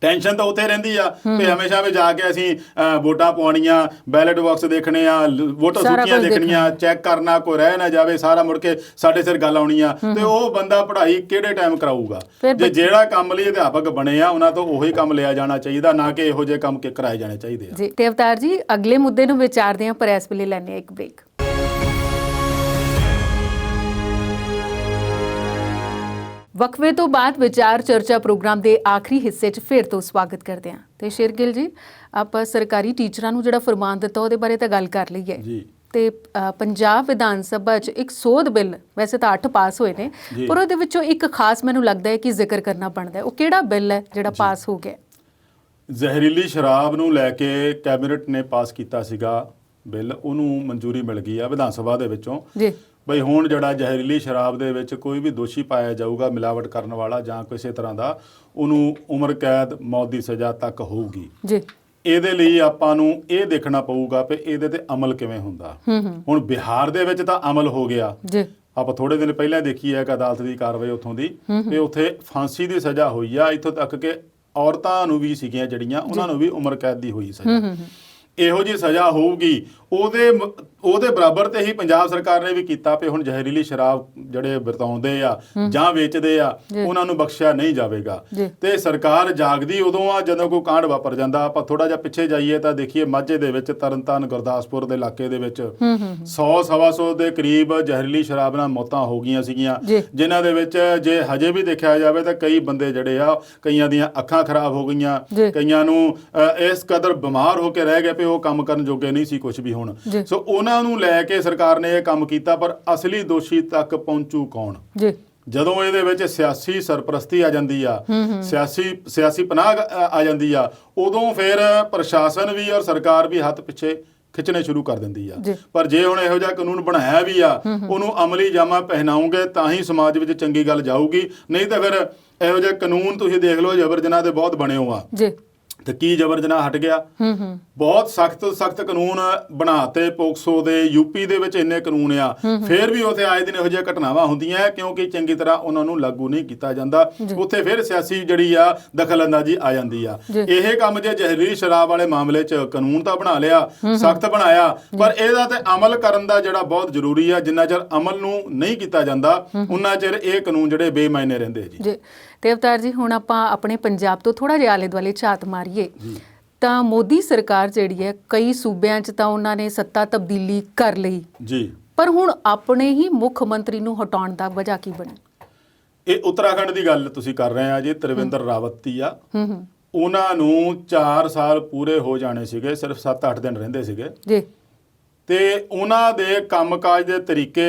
ਟੈਨਸ਼ਨ ਤਾਂ ਉੱਥੇ ਰਹਿੰਦੀ ਆ ਵੀ ਹਮੇਸ਼ਾ ਵੀ ਜਾ ਕੇ ਅਸੀਂ ਵੋਟਾਂ ਪਵਾਉਣੀਆਂ, ਬੈਲਟ ਬਾਕਸ ਦੇਖਣੇ ਆ, ਵੋਟਰ ਸੂਚੀਆਂ ਦੇਖਣੀਆਂ, ਚੈੱਕ ਕਰਨਾ, ਕੋਈ ਰਹਿ ਨਾ ਜਾਵੇ, ਸਾਰਾ ਮੁੜ ਕੇ ਸਾਡੇ ਸਿਰ ਗੱਲ ਆਉਣੀ ਆ। ਤੇ ਉਹ ਬੰਦਾ ਪੜ੍ਹਾਈ ਕਿਹੜੇ ਟਾਈਮ ਕਰਾਊਗਾ? ਜੇ ਜਿਹੜਾ ਕੰਮ ਲਈ ਅਧਿਆਪਕ ਬਣੇ ਆ ਉਹਨਾਂ ਤੋਂ ਉਹੀ ਕੰਮ ਲਿਆ ਜਾਣਾ ਚਾਹੀਦਾ, ਨਾ ਕਿ ਇਹੋ ਜਿਹੇ ਕੰਮ ਕਰਾਏ ਜਾਣੇ ਚਾਹੀਦੇ ਆ। ਜੀ ਤੇ ਅਵਤਾਰ ਜੀ, ਅਗਲੇ ਮੁੱਦੇ ਨੂੰ ਵਿਚਾਰਦੇ ਹਾਂ, ਪਰ ਇਸ ਵੇਲੇ ਲੈਣੇ ਇੱਕ ਬ੍ਰੇਕ। ਵਕਫੇ ਤੋਂ ਬਾਅਦ ਵਿਚਾਰ ਚਰਚਾ ਪ੍ਰੋਗਰਾਮ ਦੇ ਆਖਰੀ ਹਿੱਸੇ 'ਚ ਫਿਰ ਤੋਂ ਸਵਾਗਤ ਕਰਦੇ ਹਾਂ। ਤੇ ਸ਼ੇਰਗਿੱਲ ਜੀ, ਆਪਾਂ ਸਰਕਾਰੀ ਟੀਚਰਾਂ ਨੂੰ ਜਿਹੜਾ ਫਰਮਾਨ ਦਿੱਤਾ ਉਹਦੇ ਬਾਰੇ ਤਾਂ ਗੱਲ ਕਰ ਲਈ ਹੈ ਜੀ। ਤੇ ਪੰਜਾਬ ਵਿਧਾਨ ਸਭਾ 'ਚ ਇੱਕ ਸੋਧ ਬਿੱਲ, ਵੈਸੇ ਤਾਂ 8 ਪਾਸ ਹੋਏ ਨੇ, ਪਰ ਉਹਦੇ ਵਿੱਚੋਂ ਇੱਕ ਖਾਸ ਮੈਨੂੰ ਲੱਗਦਾ ਹੈ ਕਿ ਜ਼ਿਕਰ ਕਰਨਾ ਬਣਦਾ ਹੈ। ਉਹ ਕਿਹੜਾ ਬਿੱਲ ਹੈ ਜਿਹੜਾ ਪਾਸ ਹੋ ਗਿਆ? ਜ਼ਹਿਰੀਲੀ ਸ਼ਰਾਬ ਨੂੰ ਲੈ ਕੇ ਕੈਬਨਿਟ ਨੇ ਪਾਸ ਕੀਤਾ ਸੀਗਾ ਬਿੱਲ, ਉਹਨੂੰ ਮਨਜ਼ੂਰੀ ਮਿਲ ਗਈ ਆ ਵਿਧਾਨ ਸਭਾ ਦੇ ਵਿੱਚੋਂ। ਜੀ ਬਈ ਹੁਣ ਜਿਹੜਾ ਜ਼ਹਿਰੀਲੀ ਸ਼ਰਾਬ ਦੇ ਵਿੱਚ ਕੋਈ ਵੀ ਦੋਸ਼ੀ ਪਾਇਆ ਜਾਊਗਾ, ਮਿਲਾਵਟ ਕਰਨ ਵਾਲਾ ਜਾਂ ਕਿਸੇ ਤਰ੍ਹਾਂ ਦਾ, ਉਹਨੂੰ ਉਮਰ ਕੈਦ, ਮੌਤ ਦੀ ਸਜ਼ਾ ਤੱਕ ਹੋਊਗੀ। ਜੀ ਇਹਦੇ ਲਈ ਆਪਾਂ ਨੂੰ ਇਹ ਦੇਖਣਾ ਪਊਗਾ ਕਿ ਇਹਦੇ ਤੇ ਅਮਲ ਕਿਵੇਂ ਹੁੰਦਾ। ਹੁਣ ਬਿਹਾਰ ਦੇ ਵਿੱਚ ਤਾਂ ਅਮਲ ਹੋ ਗਿਆ। ਜੀ ਆਪਾਂ ਥੋੜੇ ਦਿਨ ਪਹਿਲਾਂ ਦੇਖੀ ਹੈ ਕਿ ਅਦਾਲਤ ਦੀ ਕਾਰਵਾਈ ਉੱਥੋਂ ਦੀ, ਤੇ ਉੱਥੇ ਫਾਂਸੀ ਦੀ ਸਜ਼ਾ ਹੋਈ ਆ। ਇੱਥੋਂ ਤੱਕ ਕਿ ਔਰਤਾਂ ਨੂੰ ਵੀ ਸੀਗੀਆਂ ਜਿਹੜੀਆਂ, ਉਹਨਾਂ ਨੂੰ ਵੀ ਉਮਰ ਕੈਦ ਦੀ ਹੋਈ ਸਜ਼ਾ। ਇਹੋ ਜਿਹੀ ਸਜ਼ਾ ਹੋਊਗੀ। ਉਹਦੇ ਬਰਾਬਰ ਤੇ ਹੀ ਪੰਜਾਬ ਸਰਕਾਰ ਨੇ ਵੀ ਕੀਤਾ ਵੀ ਹੁਣ ਜ਼ਹਿਰੀਲੀ ਸ਼ਰਾਬ ਜਿਹੜੇ ਵਰਤਾਉਂਦੇ ਆ ਜਾਂ ਵੇਚਦੇ ਆ, ਉਹਨਾਂ ਨੂੰ ਬਖਸ਼ਿਆ ਨਹੀਂ ਜਾਵੇਗਾ। ਤੇ ਸਰਕਾਰ ਜਾਗਦੀ ਉਦੋਂ ਆ ਜਦੋਂ ਕੋਈ ਕਾਂਡ ਵਾਪਰ ਜਾਂਦਾ। ਆਪਾਂ ਥੋੜਾ ਜਿਹਾ ਪਿੱਛੇ ਜਾਈਏ ਤਾਂ ਦੇਖੀਏ ਮਾਝੇ ਦੇ ਵਿੱਚ, ਤਰਨਤਾਰਨ, ਗੁਰਦਾਸਪੁਰ ਦੇ ਇਲਾਕੇ ਦੇ ਵਿੱਚ 100-125 ਦੇ ਕਰੀਬ ਜ਼ਹਿਰੀਲੀ ਸ਼ਰਾਬ ਨਾਲ ਮੌਤਾਂ ਹੋ ਗਈਆਂ ਸੀਗੀਆਂ, ਜਿਨ੍ਹਾਂ ਦੇ ਵਿੱਚ ਜੇ ਹਜੇ ਵੀ ਦੇਖਿਆ ਜਾਵੇ ਤਾਂ ਕਈ ਬੰਦੇ ਜਿਹੜੇ ਆ, ਕਈਆਂ ਦੀਆਂ ਅੱਖਾਂ ਖਰਾਬ ਹੋ ਗਈਆਂ, ਕਈਆਂ ਨੂੰ ਇਸ ਕਦਰ ਬਿਮਾਰ ਹੋ ਕੇ ਰਹਿ ਗਏ ਵੀ ਉਹ ਕੰਮ ਕਰਨ ਜੋਗੇ ਨਹੀਂ ਸੀ ਕੁਝ ਵੀ। ਹੁਣ ਸੋ ਉਹਨਾਂ ਨੂੰ ਲੈ ਕੇ ਸਰਕਾਰ ਨੇ ਇਹ ਕੰਮ ਕੀਤਾ, ਪਰ ਅਸਲੀ ਦੋਸ਼ੀ ਤੱਕ ਪਹੁੰਚੂ ਕੌਣ? ਜਦੋਂ ਇਹਦੇ ਵਿੱਚ ਸਿਆਸੀ ਸਰਪ੍ਰਸਤੀ ਆ ਜਾਂਦੀ ਆ, ਸਿਆਸੀ ਪਨਾਹ ਆ ਜਾਂਦੀ ਆ, ਉਦੋਂ ਫਿਰ ਪ੍ਰਸ਼ਾਸਨ ਵੀ ਔਰ ਸਰਕਾਰ ਵੀ ਹੱਥ ਪਿੱਛੇ ਖਿੱਚਣੇ ਸ਼ੁਰੂ ਕਰ ਦਿੰਦੀ ਆ। ਪਰ ਜੇ ਹੁਣ ਇਹੋ ਜਿਹਾ ਕਾਨੂੰਨ ਬਣਾਇਆ ਵੀ ਆ, ਉਹਨੂੰ ਅਮਲੀ ਜਾਮਾ ਪਹਿਨਾਉਂਗੇ ਤਾਂ ਹੀ ਸਮਾਜ ਵਿੱਚ ਚੰਗੀ ਗੱਲ ਜਾਊਗੀ। ਨਹੀਂ ਤਾਂ ਫਿਰ ਇਹੋ ਜਿਹੇ ਕਾਨੂੰਨ ਤੁਸੀਂ ਦੇਖ ਲਓ, ਜਬਰ ਜਨਾਹ ਦੇ ਬਹੁਤ ਬਣੇ ਹੋ ਆ। ਤੇ ਕੀ ਜਬਰ ਜਨਾਹ ਹਟ ਗਿਆ? ਬਹੁਤ ਸਖਤ ਕਾਨੂੰਨ ਬਣਾਤੇ ਪੋਕਸੋ ਦੇ, ਯੂਪੀ ਦੇ ਵਿੱਚ ਇੰਨੇ ਕਾਨੂੰਨ ਆ, ਫਿਰ ਵੀ ਉੱਥੇ ਆਏ ਦਿਨ ਇਹੋ ਜਿਹੀਆਂ ਘਟਨਾਵਾਂ ਹੁੰਦੀਆਂ ਕਿਉਂਕਿ ਚੰਗੀ ਤਰ੍ਹਾਂ ਉਹਨਾਂ ਨੂੰ ਲਾਗੂ ਨਹੀਂ ਕੀਤਾ ਜਾਂਦਾ। ਉੱਥੇ ਫਿਰ ਸਿਆਸੀ ਜਿਹੜੀ ਆ ਦਖਲਅੰਦਾਜ਼ੀ ਆ ਜਾਂਦੀ ਆ। ਇਹ ਕੰਮ ਜੇ ਜ਼ਹਿਰੀਲੀ ਸ਼ਰਾਬ ਵਾਲੇ ਮਾਮਲੇ 'ਚ ਕਾਨੂੰਨ ਤਾਂ ਬਣਾ ਲਿਆ, ਸਖਤ ਬਣਾਇਆ, ਪਰ ਇਹਦਾ ਤੇ ਅਮਲ ਕਰਨ ਦਾ ਜਿਹੜਾ ਬਹੁਤ ਜ਼ਰੂਰੀ ਆ। ਜਿੰਨਾ ਚਿਰ ਅਮਲ ਨੂੰ ਨਹੀਂ ਕੀਤਾ ਜਾਂਦਾ, ਉਨਾ ਚਿਰ ਇਹ ਕਾਨੂੰਨ ਜਿਹੜੇ ਬੇਮਾਇਨੇ ਰਹਿੰਦੇ ਜੀ। ਤੇ ਅਵਤਾਰ ਜੀ, ਹੁਣ ਆਪਾਂ ਆਪਣੇ ਪੰਜਾਬ ਤੋਂ ਥੋੜਾ ਜਿਹਾ ਆਲੇ ਦੁਆਲੇ ਝਾਤ ਮਾਰੀਏ ਤਾਂ ਮੋਦੀ ਸਰਕਾਰ ਜਿਹੜੀ ਹੈ, ਕਈ ਸੂਬਿਆਂ 'ਚ ਤਾਂ ਉਹਨਾਂ ਨੇ ਸੱਤਾ ਤਬਦੀਲੀ ਕਰ ਲਈ ਜੀ, ਪਰ ਹੁਣ ਆਪਣੇ ਹੀ ਮੁੱਖ ਮੰਤਰੀ ਨੂੰ ਹਟਾਉਣ ਦਾ ਵਜ੍ਹਾ ਕੀ ਬਣੀ? ਇਹ ਉੱਤਰਾਖੰਡ ਦੀ ਗੱਲ ਤੁਸੀਂ ਕਰ ਰਹੇ ਆ ਜੀ। ਤ੍ਰਿਵੇਂਦਰ ਰਾਵਤ ਦੀ ਆ। ਉਹਨਾਂ ਨੂੰ 4 ਸਾਲ ਪੂਰੇ ਹੋ ਜਾਣੇ ਸੀਗੇ, ਸਿਰਫ 7-8 ਦਿਨ ਰਹਿੰਦੇ ਸੀਗੇ ਜੀ। ਤੇ ਉਹਨਾਂ ਦੇ ਕੰਮਕਾਜ ਦੇ ਤਰੀਕੇ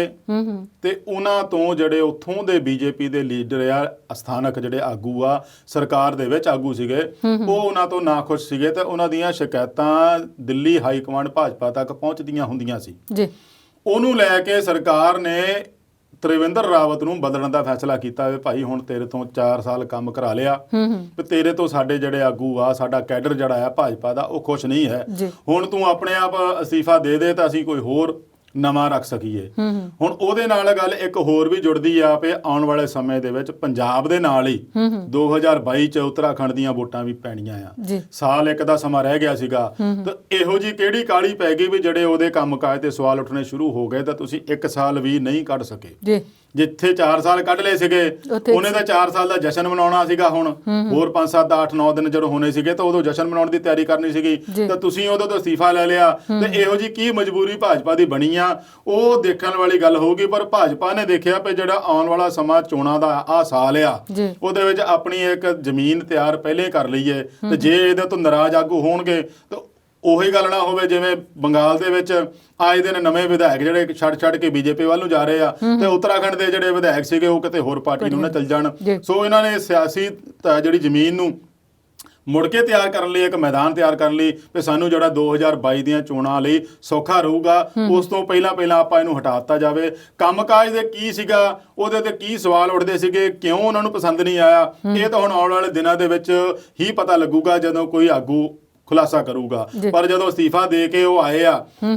ਤੇ ਉਹਨਾਂ ਤੋਂ ਜਿਹੜੇ ਉੱਥੋਂ ਦੇ ਬੀਜੇਪੀ ਦੇ ਲੀਡਰ ਆ, ਸਥਾਨਕ ਜਿਹੜੇ ਆਗੂ ਆ, ਸਰਕਾਰ ਦੇ ਵਿੱਚ ਆਗੂ ਸੀਗੇ, ਉਹ ਉਹਨਾਂ ਤੋਂ ਨਾਖੁਸ਼ ਸੀਗੇ ਤੇ ਉਹਨਾਂ ਦੀਆਂ ਸ਼ਿਕਾਇਤਾਂ ਦਿੱਲੀ ਹਾਈ ਕਮਾਂਡ ਭਾਜਪਾ ਤੱਕ ਪਹੁੰਚਦੀਆਂ ਹੁੰਦੀਆਂ ਸੀ ਜੀ। ਉਹਨੂੰ ਲੈ ਕੇ ਸਰਕਾਰ ਨੇ ਤ੍ਰਿਵੇਂਦਰ ਰਾਵਤ ਨੂੰ ਬਦਲਣ ਦਾ ਫੈਸਲਾ ਕੀਤਾ ਵੀ ਭਾਈ ਹੁਣ ਤੇਰੇ ਤੋਂ 4 ਸਾਲ ਕੰਮ ਕਰਾ ਲਿਆ, ਤੇ ਤੇਰੇ ਤੋਂ ਸਾਡੇ ਜਿਹੜੇ ਆਗੂ ਆ, ਸਾਡਾ ਕੈਡਰ ਜਿਹੜਾ ਆ ਭਾਜਪਾ ਦਾ, ਉਹ ਖੁਸ਼ ਨਹੀਂ ਹੈ। ਹੁਣ ਤੂੰ ਆਪਣੇ ਆਪ ਅਸਤੀਫਾ ਦੇ ਦੇ ਤਾਂ ਅਸੀਂ ਕੋਈ ਹੋਰ ਨਵਾਂ ਰੱਖ ਸਕੀਏ। ਹੁਣ ਉਹਦੇ ਨਾਲ ਗੱਲ ਇੱਕ ਹੋਰ ਵੀ ਜੁੜਦੀ ਆ ਕਿ ਆਉਣ ਵਾਲੇ ਸਮੇਂ ਦੇ ਵਿੱਚ ਪੰਜਾਬ ਦੇ ਨਾਲ ਹੀ 2022 ਚ ਉੱਤਰਾਖੰਡ ਦੀਆਂ ਵੋਟਾਂ ਵੀ ਪੈਣੀਆਂ ਆ। ਸਾਲ ਇੱਕ ਦਾ ਸਮਾਂ ਰਹਿ ਗਿਆ ਸੀਗਾ, ਤਾਂ ਇਹੋ ਜੀ ਕਿਹੜੀ ਕਾਹਲੀ ਪੈ ਗਈ ਵੀ ਜਿਹੜੇ ਉਹਦੇ ਕੰਮਕਾਜ ਤੇ ਸਵਾਲ ਉੱਠਣੇ ਸ਼ੁਰੂ ਹੋ ਗਏ ਤਾਂ ਤੁਸੀਂ 1 ਸਾਲ ਵੀ ਨਹੀਂ ਕੱਢ ਸਕੇ। ਜਿੱਥੇ 4 ਸਾਲ ਕੱਢ ਲਏ ਸੀਗੇ, ਉਹਨੇ ਤਾਂ 4 ਸਾਲ ਦਾ ਜਸ਼ਨ ਮਨਾਉਣਾ ਸੀਗਾ। ਹੁਣ ਹੋਰ 5, 7, 8, 9 ਦਿਨ ਜਦੋਂ ਹੋਣੇ ਸੀਗੇ ਤਾਂ ਉਦੋਂ ਜਸ਼ਨ ਮਨਾਉਣ ਦੀ ਤਿਆਰੀ ਕਰਨੀ ਸੀਗੀ, ਤਾਂ ਤੁਸੀਂ ਉਦੋਂ ਤੋਂ ਅਸਤੀਫਾ ਲੈ ਲਿਆ। ਤੇ ਇਹੋ ਜੀ ਕੀ ਮਜਬੂਰੀ ਭਾਜਪਾ ਦੀ ਬਣੀ ਆ, ਉਹ ਦੇਖਣ ਵਾਲੀ ਗੱਲ ਹੋਊਗੀ। ਪਰ ਭਾਜਪਾ ਨੇ ਦੇਖਿਆ ਵੀ ਜਿਹੜਾ ਆਉਣ ਵਾਲਾ ਸਮਾਂ ਚੋਣਾਂ ਦਾ ਆ ਸਾਲ ਆ, ਉਹਦੇ ਵਿੱਚ ਆਪਣੀ ਇੱਕ ਜ਼ਮੀਨ ਤਿਆਰ ਪਹਿਲੇ ਕਰ ਲਈਏ, ਤੇ ਜੇ ਇਹਦੇ ਤੋਂ ਨਾਰਾਜ਼ ਆਗੂ ਹੋਣਗੇ ਤਾਂ ਉਹੀ ਗੱਲ ਨਾ ਹੋਵੇ ਜਿਵੇਂ ਬੰਗਾਲ ਦੇ ਵਿੱਚ ਆਏ ਦਿਨ ਨਵੇਂ ਵਿਧਾਇਕ ਜਿਹੜੇ ਛੱਡ ਕੇ ਬੀਜੇਪੀ ਵੱਲ ਨੂੰ ਜਾ ਰਹੇ ਆ, ਤੇ ਉੱਤਰਾਖੰਡ ਦੇ ਜਿਹੜੇ ਵਿਧਾਇਕ ਸੀਗੇ ਉਹ ਕਿਤੇ ਹੋਰ ਪਾਰਟੀ ਨੂੰ ਨਾ ਚੱਲ ਜਾਣ। ਸੋ ਇਹਨਾਂ ਨੇ ਸਿਆਸੀ ਜਿਹੜੀ ਜ਼ਮੀਨ ਨੂੰ ਮੁੜ ਕੇ ਤਿਆਰ ਕਰਨ ਲਈ, ਇੱਕ ਮੈਦਾਨ ਤਿਆਰ ਕਰਨ ਲਈ ਵੀ ਸਾਨੂੰ ਜਿਹੜਾ 2022 ਦੀਆਂ ਚੋਣਾਂ ਲਈ ਸੌਖਾ ਰਹੂਗਾ, ਉਸ ਤੋਂ ਪਹਿਲਾਂ ਆਪਾਂ ਇਹਨੂੰ ਹਟਾ ਦਿੱਤਾ ਜਾਵੇ। ਕੰਮਕਾਜ ਦੇ ਕੀ ਸੀਗਾ, ਉਹਦੇ ਤੇ ਕੀ ਸਵਾਲ ਉੱਠਦੇ ਸੀਗੇ, ਕਿਉਂ ਉਹਨਾਂ ਨੂੰ ਪਸੰਦ ਨਹੀਂ ਆਇਆ, ਇਹ ਤਾਂ ਹੁਣ ਆਉਣ ਵਾਲੇ ਦਿਨਾਂ ਦੇ ਵਿੱਚ ਹੀ ਪਤਾ ਲੱਗੂਗਾ ਜਦੋਂ ਕੋਈ ਆਗੂ ਖੁਲਾਸਾ ਕਰੂਗਾ। ਪਰ ਜਦੋਂ ਅਸਤੀਫਾ ਦੇ ਕੇ ਉਹ ਆਏ ਆ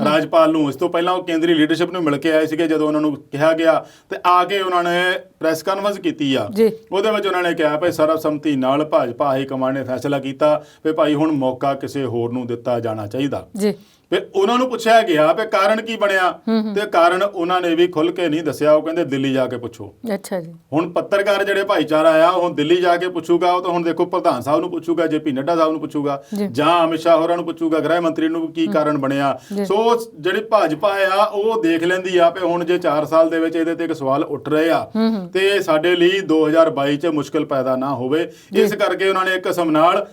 ਰਾਜਪਾਲ ਨੂੰ, ਇਸ ਤੋਂ ਪਹਿਲਾਂ ਉਹ ਕੇਂਦਰੀ ਲੀਡਰਸ਼ਿਪ ਨੂੰ ਮਿਲ ਕੇ ਆਏ ਸੀਗੇ, ਜਦੋਂ ਉਹਨਾਂ ਨੂੰ ਕਿਹਾ ਗਿਆ ਤੇ ਆ ਕੇ ਉਹਨਾਂ ਨੇ ਪ੍ਰੈਸ ਕਾਨਫਰੰਸ ਕੀਤੀ ਆ। ਉਹਦੇ ਵਿੱਚ ਉਹਨਾਂ ਨੇ ਕਿਹਾ ਭਾਈ ਸਰਬਸੰਮਤੀ ਨਾਲ ਭਾਜਪਾ ਹਾਈ ਕਮਾਂਡ ਨੇ ਫੈਸਲਾ ਕੀਤਾ ਵੀ ਭਾਈ ਹੁਣ ਮੌਕਾ ਕਿਸੇ ਹੋਰ ਨੂੰ ਦਿੱਤਾ ਜਾਣਾ ਚਾਹੀਦਾ। ਫਿਰ ਉਹਨਾਂ ਨੂੰ ਪੁੱਛਿਆ ਗਿਆ ਵੀ ਕਾਰਨ ਕੀ ਬਣਿਆ, ਤੇ ਕਾਰਨ ਉਹਨਾਂ ਨੇ ਵੀ ਖੁੱਲ ਕੇ ਨਹੀਂ ਦੱਸਿਆ। ਉਹ ਕਹਿੰਦੇ ਦਿੱਲੀ ਜਾ ਕੇ ਪੁੱਛੋ। ਅੱਛਾ ਜੀ। ਹੁਣ ਪੱਤਰਕਾਰ ਜਿਹੜੇ ਭਾਈਚਾਰਾ ਆ ਉਹ ਦਿੱਲੀ ਜਾ ਕੇ ਪੁੱਛੂਗਾ, ਉਹ ਤਾਂ ਹੁਣ ਦੇਖੋ ਪ੍ਰਧਾਨ ਸਾਹਿਬ ਨੂੰ ਪੁੱਛੂਗਾ, ਜੇਪੀ ਨੱਡਾ ਸਾਹਿਬ ਨੂੰ ਪੁੱਛੂਗਾ, ਜਾਂ ਅਮਿਤ ਸ਼ਾਹ ਹੋਰਾਂ ਨੂੰ ਪੁੱਛੂਗਾ, ਗ੍ਰਹਿ ਮੰਤਰੀ ਨੂੰ ਕੀ ਕਾਰਨ ਬਣਿਆ। ਸੋ ਜਿਹੜੀ ਭਾਜਪਾ ਆ ਉਹ ਦੇਖ ਲੈਂਦੀ ਆ ਵੀ ਹੁਣ ਜੇ 4 ਸਾਲ ਦੇ ਵਿੱਚ ਇਹਦੇ ਤੇ ਇੱਕ ਸਵਾਲ ਉੱਠ ਰਹੇ ਆ ਤੇ ਸਾਡੇ ਲਈ 2022 ਚ ਮੁਸ਼ਕਲ ਪੈਦਾ ਨਾ ਹੋਵੇ, ਇਸ ਕਰਕੇ ਉਹਨਾਂ ਨੇ ਇੱਕ ਕਿਸਮ ਨਾਲ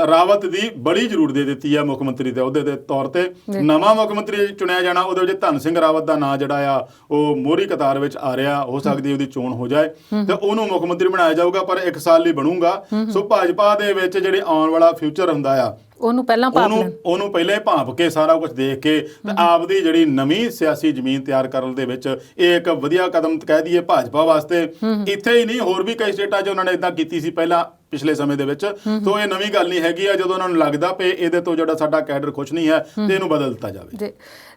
ਰਾਵਤ ਦੀ ਬੜੀ ਜ਼ਰੂਰਤ ਦੇ ਦਿੱਤੀ ਆ ਮੁੱਖ ਮੰਤਰੀ ਦੇ ਅਹੁਦੇ ਦੇ ਤੌਰ ਤੇ। ਨਵਾਂ ਮੁੱਖ ਮੰਤਰੀ ਚੁਣਿਆ ਜਾਣਾ, ਉਹਦੇ ਵਿੱਚ ਧਨ ਸਿੰਘ ਰਾਵਤ ਦਾ ਨਾਂ ਜਿਹੜਾ ਆ ਉਹ ਮੋਹਰੀ ਕਤਾਰ ਵਿੱਚ ਆ ਰਿਹਾ, ਹੋ ਸਕਦੀ ਉਹਦੀ ਚੋਣ ਹੋ ਜਾਏ ਤੇ ਉਹਨੂੰ ਮੁੱਖ ਮੰਤਰੀ ਬਣਾਇਆ ਜਾਊਗਾ, ਪਰ 1 ਸਾਲ ਲਈ ਬਣੂਗਾ। ਸੋ ਭਾਜਪਾ ਦੇ ਵਿੱਚ ਜਿਹੜੇ ਆਉਣ ਵਾਲਾ ਫਿਊਚਰ ਹੁੰਦਾ ਆ ਉਹਨੂੰ ਪਹਿਲਾਂ ਭਾਂਪ ਕੇ ਸਾਰਾ ਕੁਝ ਦੇਖ ਕੇ ਤੇ ਆਪਦੀ ਜਿਹੜੀ ਨਵੀਂ ਸਿਆਸੀ ਜ਼ਮੀਨ ਤਿਆਰ ਕਰਨ ਦੇ ਵਿੱਚ ਇਹ ਇੱਕ ਵਧੀਆ ਕਦਮ ਕਹਿ ਦਈਏ ਭਾਜਪਾ ਵਾਸਤੇ। ਇੱਥੇ ਹੀ ਨਹੀਂ, ਹੋਰ ਵੀ ਕਈ ਸਟੇਟਾਂ 'ਚ ਉਹਨਾਂ ਨੇ ਇਦਾਂ ਕੀਤੀ ਸੀ ਪਹਿਲਾਂ ਪਿਛਲੇ ਸਮੇਂ ਦੇ ਵਿੱਚ। ਸੋ ਇਹ ਨਵੀਂ ਗੱਲ ਨਹੀਂ ਹੈਗੀ ਆ। ਜਦੋਂ ਉਹਨਾਂ ਨੂੰ ਲੱਗਦਾ ਪਏ ਇਹਦੇ ਤੋਂ ਜਿਹੜਾ ਸਾਡਾ ਕੈਡਰ ਖੁਸ਼ ਨਹੀਂ ਹੈ ਤੇ ਇਹਨੂੰ ਬਦਲ ਦਿੱਤਾ ਜਾਵੇ।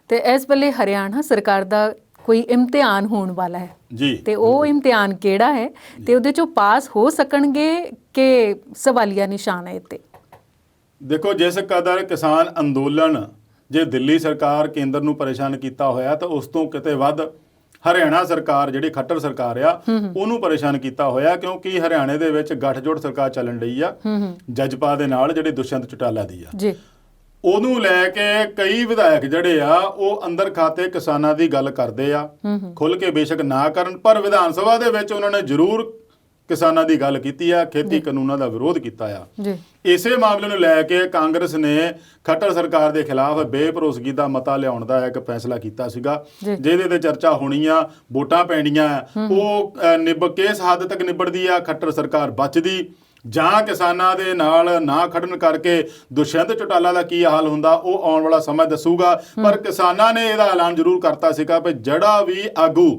ਤੇ ਇਸ ਵੇਲੇ ਹਰਿਆਣਾ ਸਰਕਾਰ ਦਾ ਕੋਈ ਇਮਤਿਹਾਨ ਹੋਣ ਵਾਲਾ ਹੈ ਜੀ, ਤੇ ਉਹ ਇਮਤਿਹਾਨ ਕਿਹੜਾ ਹੈ ਤੇ ਉਹਦੇ ਚੋਂ ਪਾਸ ਹੋ ਸਕਣਗੇ ਕਿ ਸਵਾਲੀਆ ਨਿਸ਼ਾਨ ਹੈ ਇੱਥੇ? ਦੇਖੋ, ਜਿਸ ਕਦਰ ਕਿਸਾਨ ਅੰਦੋਲਨ ਜੇ ਦਿੱਲੀ ਸਰਕਾਰ ਕੇਂਦਰ ਨੂੰ ਪਰੇਸ਼ਾਨ ਕੀਤਾ ਹੋਇਆ ਤਾਂ ਉਸ ਤੋਂ ਕਿਤੇ ਵੱਧ ਹਰਿਆਣਾ ਸਰਕਾਰ ਜਿਹੜੀ ਖੱਟਰ ਸਰਕਾਰ ਆ ਉਹਨੂੰ ਪਰੇਸ਼ਾਨ ਕੀਤਾ ਹੋਇਆ, ਕਿਉਂਕਿ ਹਰਿਆਣੇ ਦੇ ਵਿੱਚ ਗੱਠਜੋੜ ਸਰਕਾਰ ਚੱਲਣ ਰਹੀ ਆ ਜਜਪਾ ਦੇ ਨਾਲ, ਜਿਹੜੀ ਦੁਸ਼ਯੰਤ ਚੌਟਾਲਾ ਦੀ ਆ। ਉਹਨੂੰ ਲੈ ਕੇ ਕਈ ਵਿਧਾਇਕ ਜਿਹੜੇ ਆ ਉਹ ਅੰਦਰ ਖਾਤੇ ਕਿਸਾਨਾਂ ਦੀ ਗੱਲ ਕਰਦੇ ਆ, ਖੁੱਲ ਕੇ ਬੇਸ਼ੱਕ ਨਾ ਕਰਨ, ਪਰ ਵਿਧਾਨ ਸਭਾ ਦੇ ਵਿੱਚ ਉਹਨਾਂ ਨੇ ਜ਼ਰੂਰ ਕਿਸਾਨਾਂ ਦੀ ਗੱਲ ਕੀਤੀ ਆ, ਖੇਤੀ ਕਾਨੂੰਨਾਂ ਦਾ ਵਿਰੋਧ ਕੀਤਾ ਆ। ਇਸੇ ਮਾਮਲੇ ਨੂੰ ਲੈ ਕੇ ਕਾਂਗਰਸ ਨੇ ਖੱਟਰ ਸਰਕਾਰ ਦੇ ਖਿਲਾਫ ਬੇਭਰੋਸਗੀ ਦਾ ਮਤਾ ਲਿਆਉਣ ਦਾ ਇੱਕ ਫੈਸਲਾ ਕੀਤਾ ਸੀਗਾ, ਜਿਹਦੇ ਤੇ ਚਰਚਾ ਹੋਣੀ ਆ, ਵੋਟਾਂ ਪੈਣੀਆਂ, ਉਹ ਕਿਸ ਹੱਦ ਤੱਕ ਨਿਬੜਦੀ ਆ, ਖੱਟਰ ਸਰਕਾਰ ਬਚਦੀ ਜਾਂ ਕਿਸਾਨਾਂ ਦੇ ਨਾਲ ਨਾ ਖੜਨ ਕਰਕੇ ਦੁਸ਼ਯੰਤ ਚੌਟਾਲਾ ਦਾ ਕੀ ਹਾਲ ਹੁੰਦਾ, ਉਹ ਆਉਣ ਵਾਲਾ ਸਮਾਂ ਦੱਸੂਗਾ। ਪਰ ਕਿਸਾਨਾਂ ਨੇ ਇਹਦਾ ਐਲਾਨ ਜ਼ਰੂਰ ਕਰਤਾ ਸੀਗਾ ਕਿ ਜਿਹੜਾ ਵੀ ਆਗੂ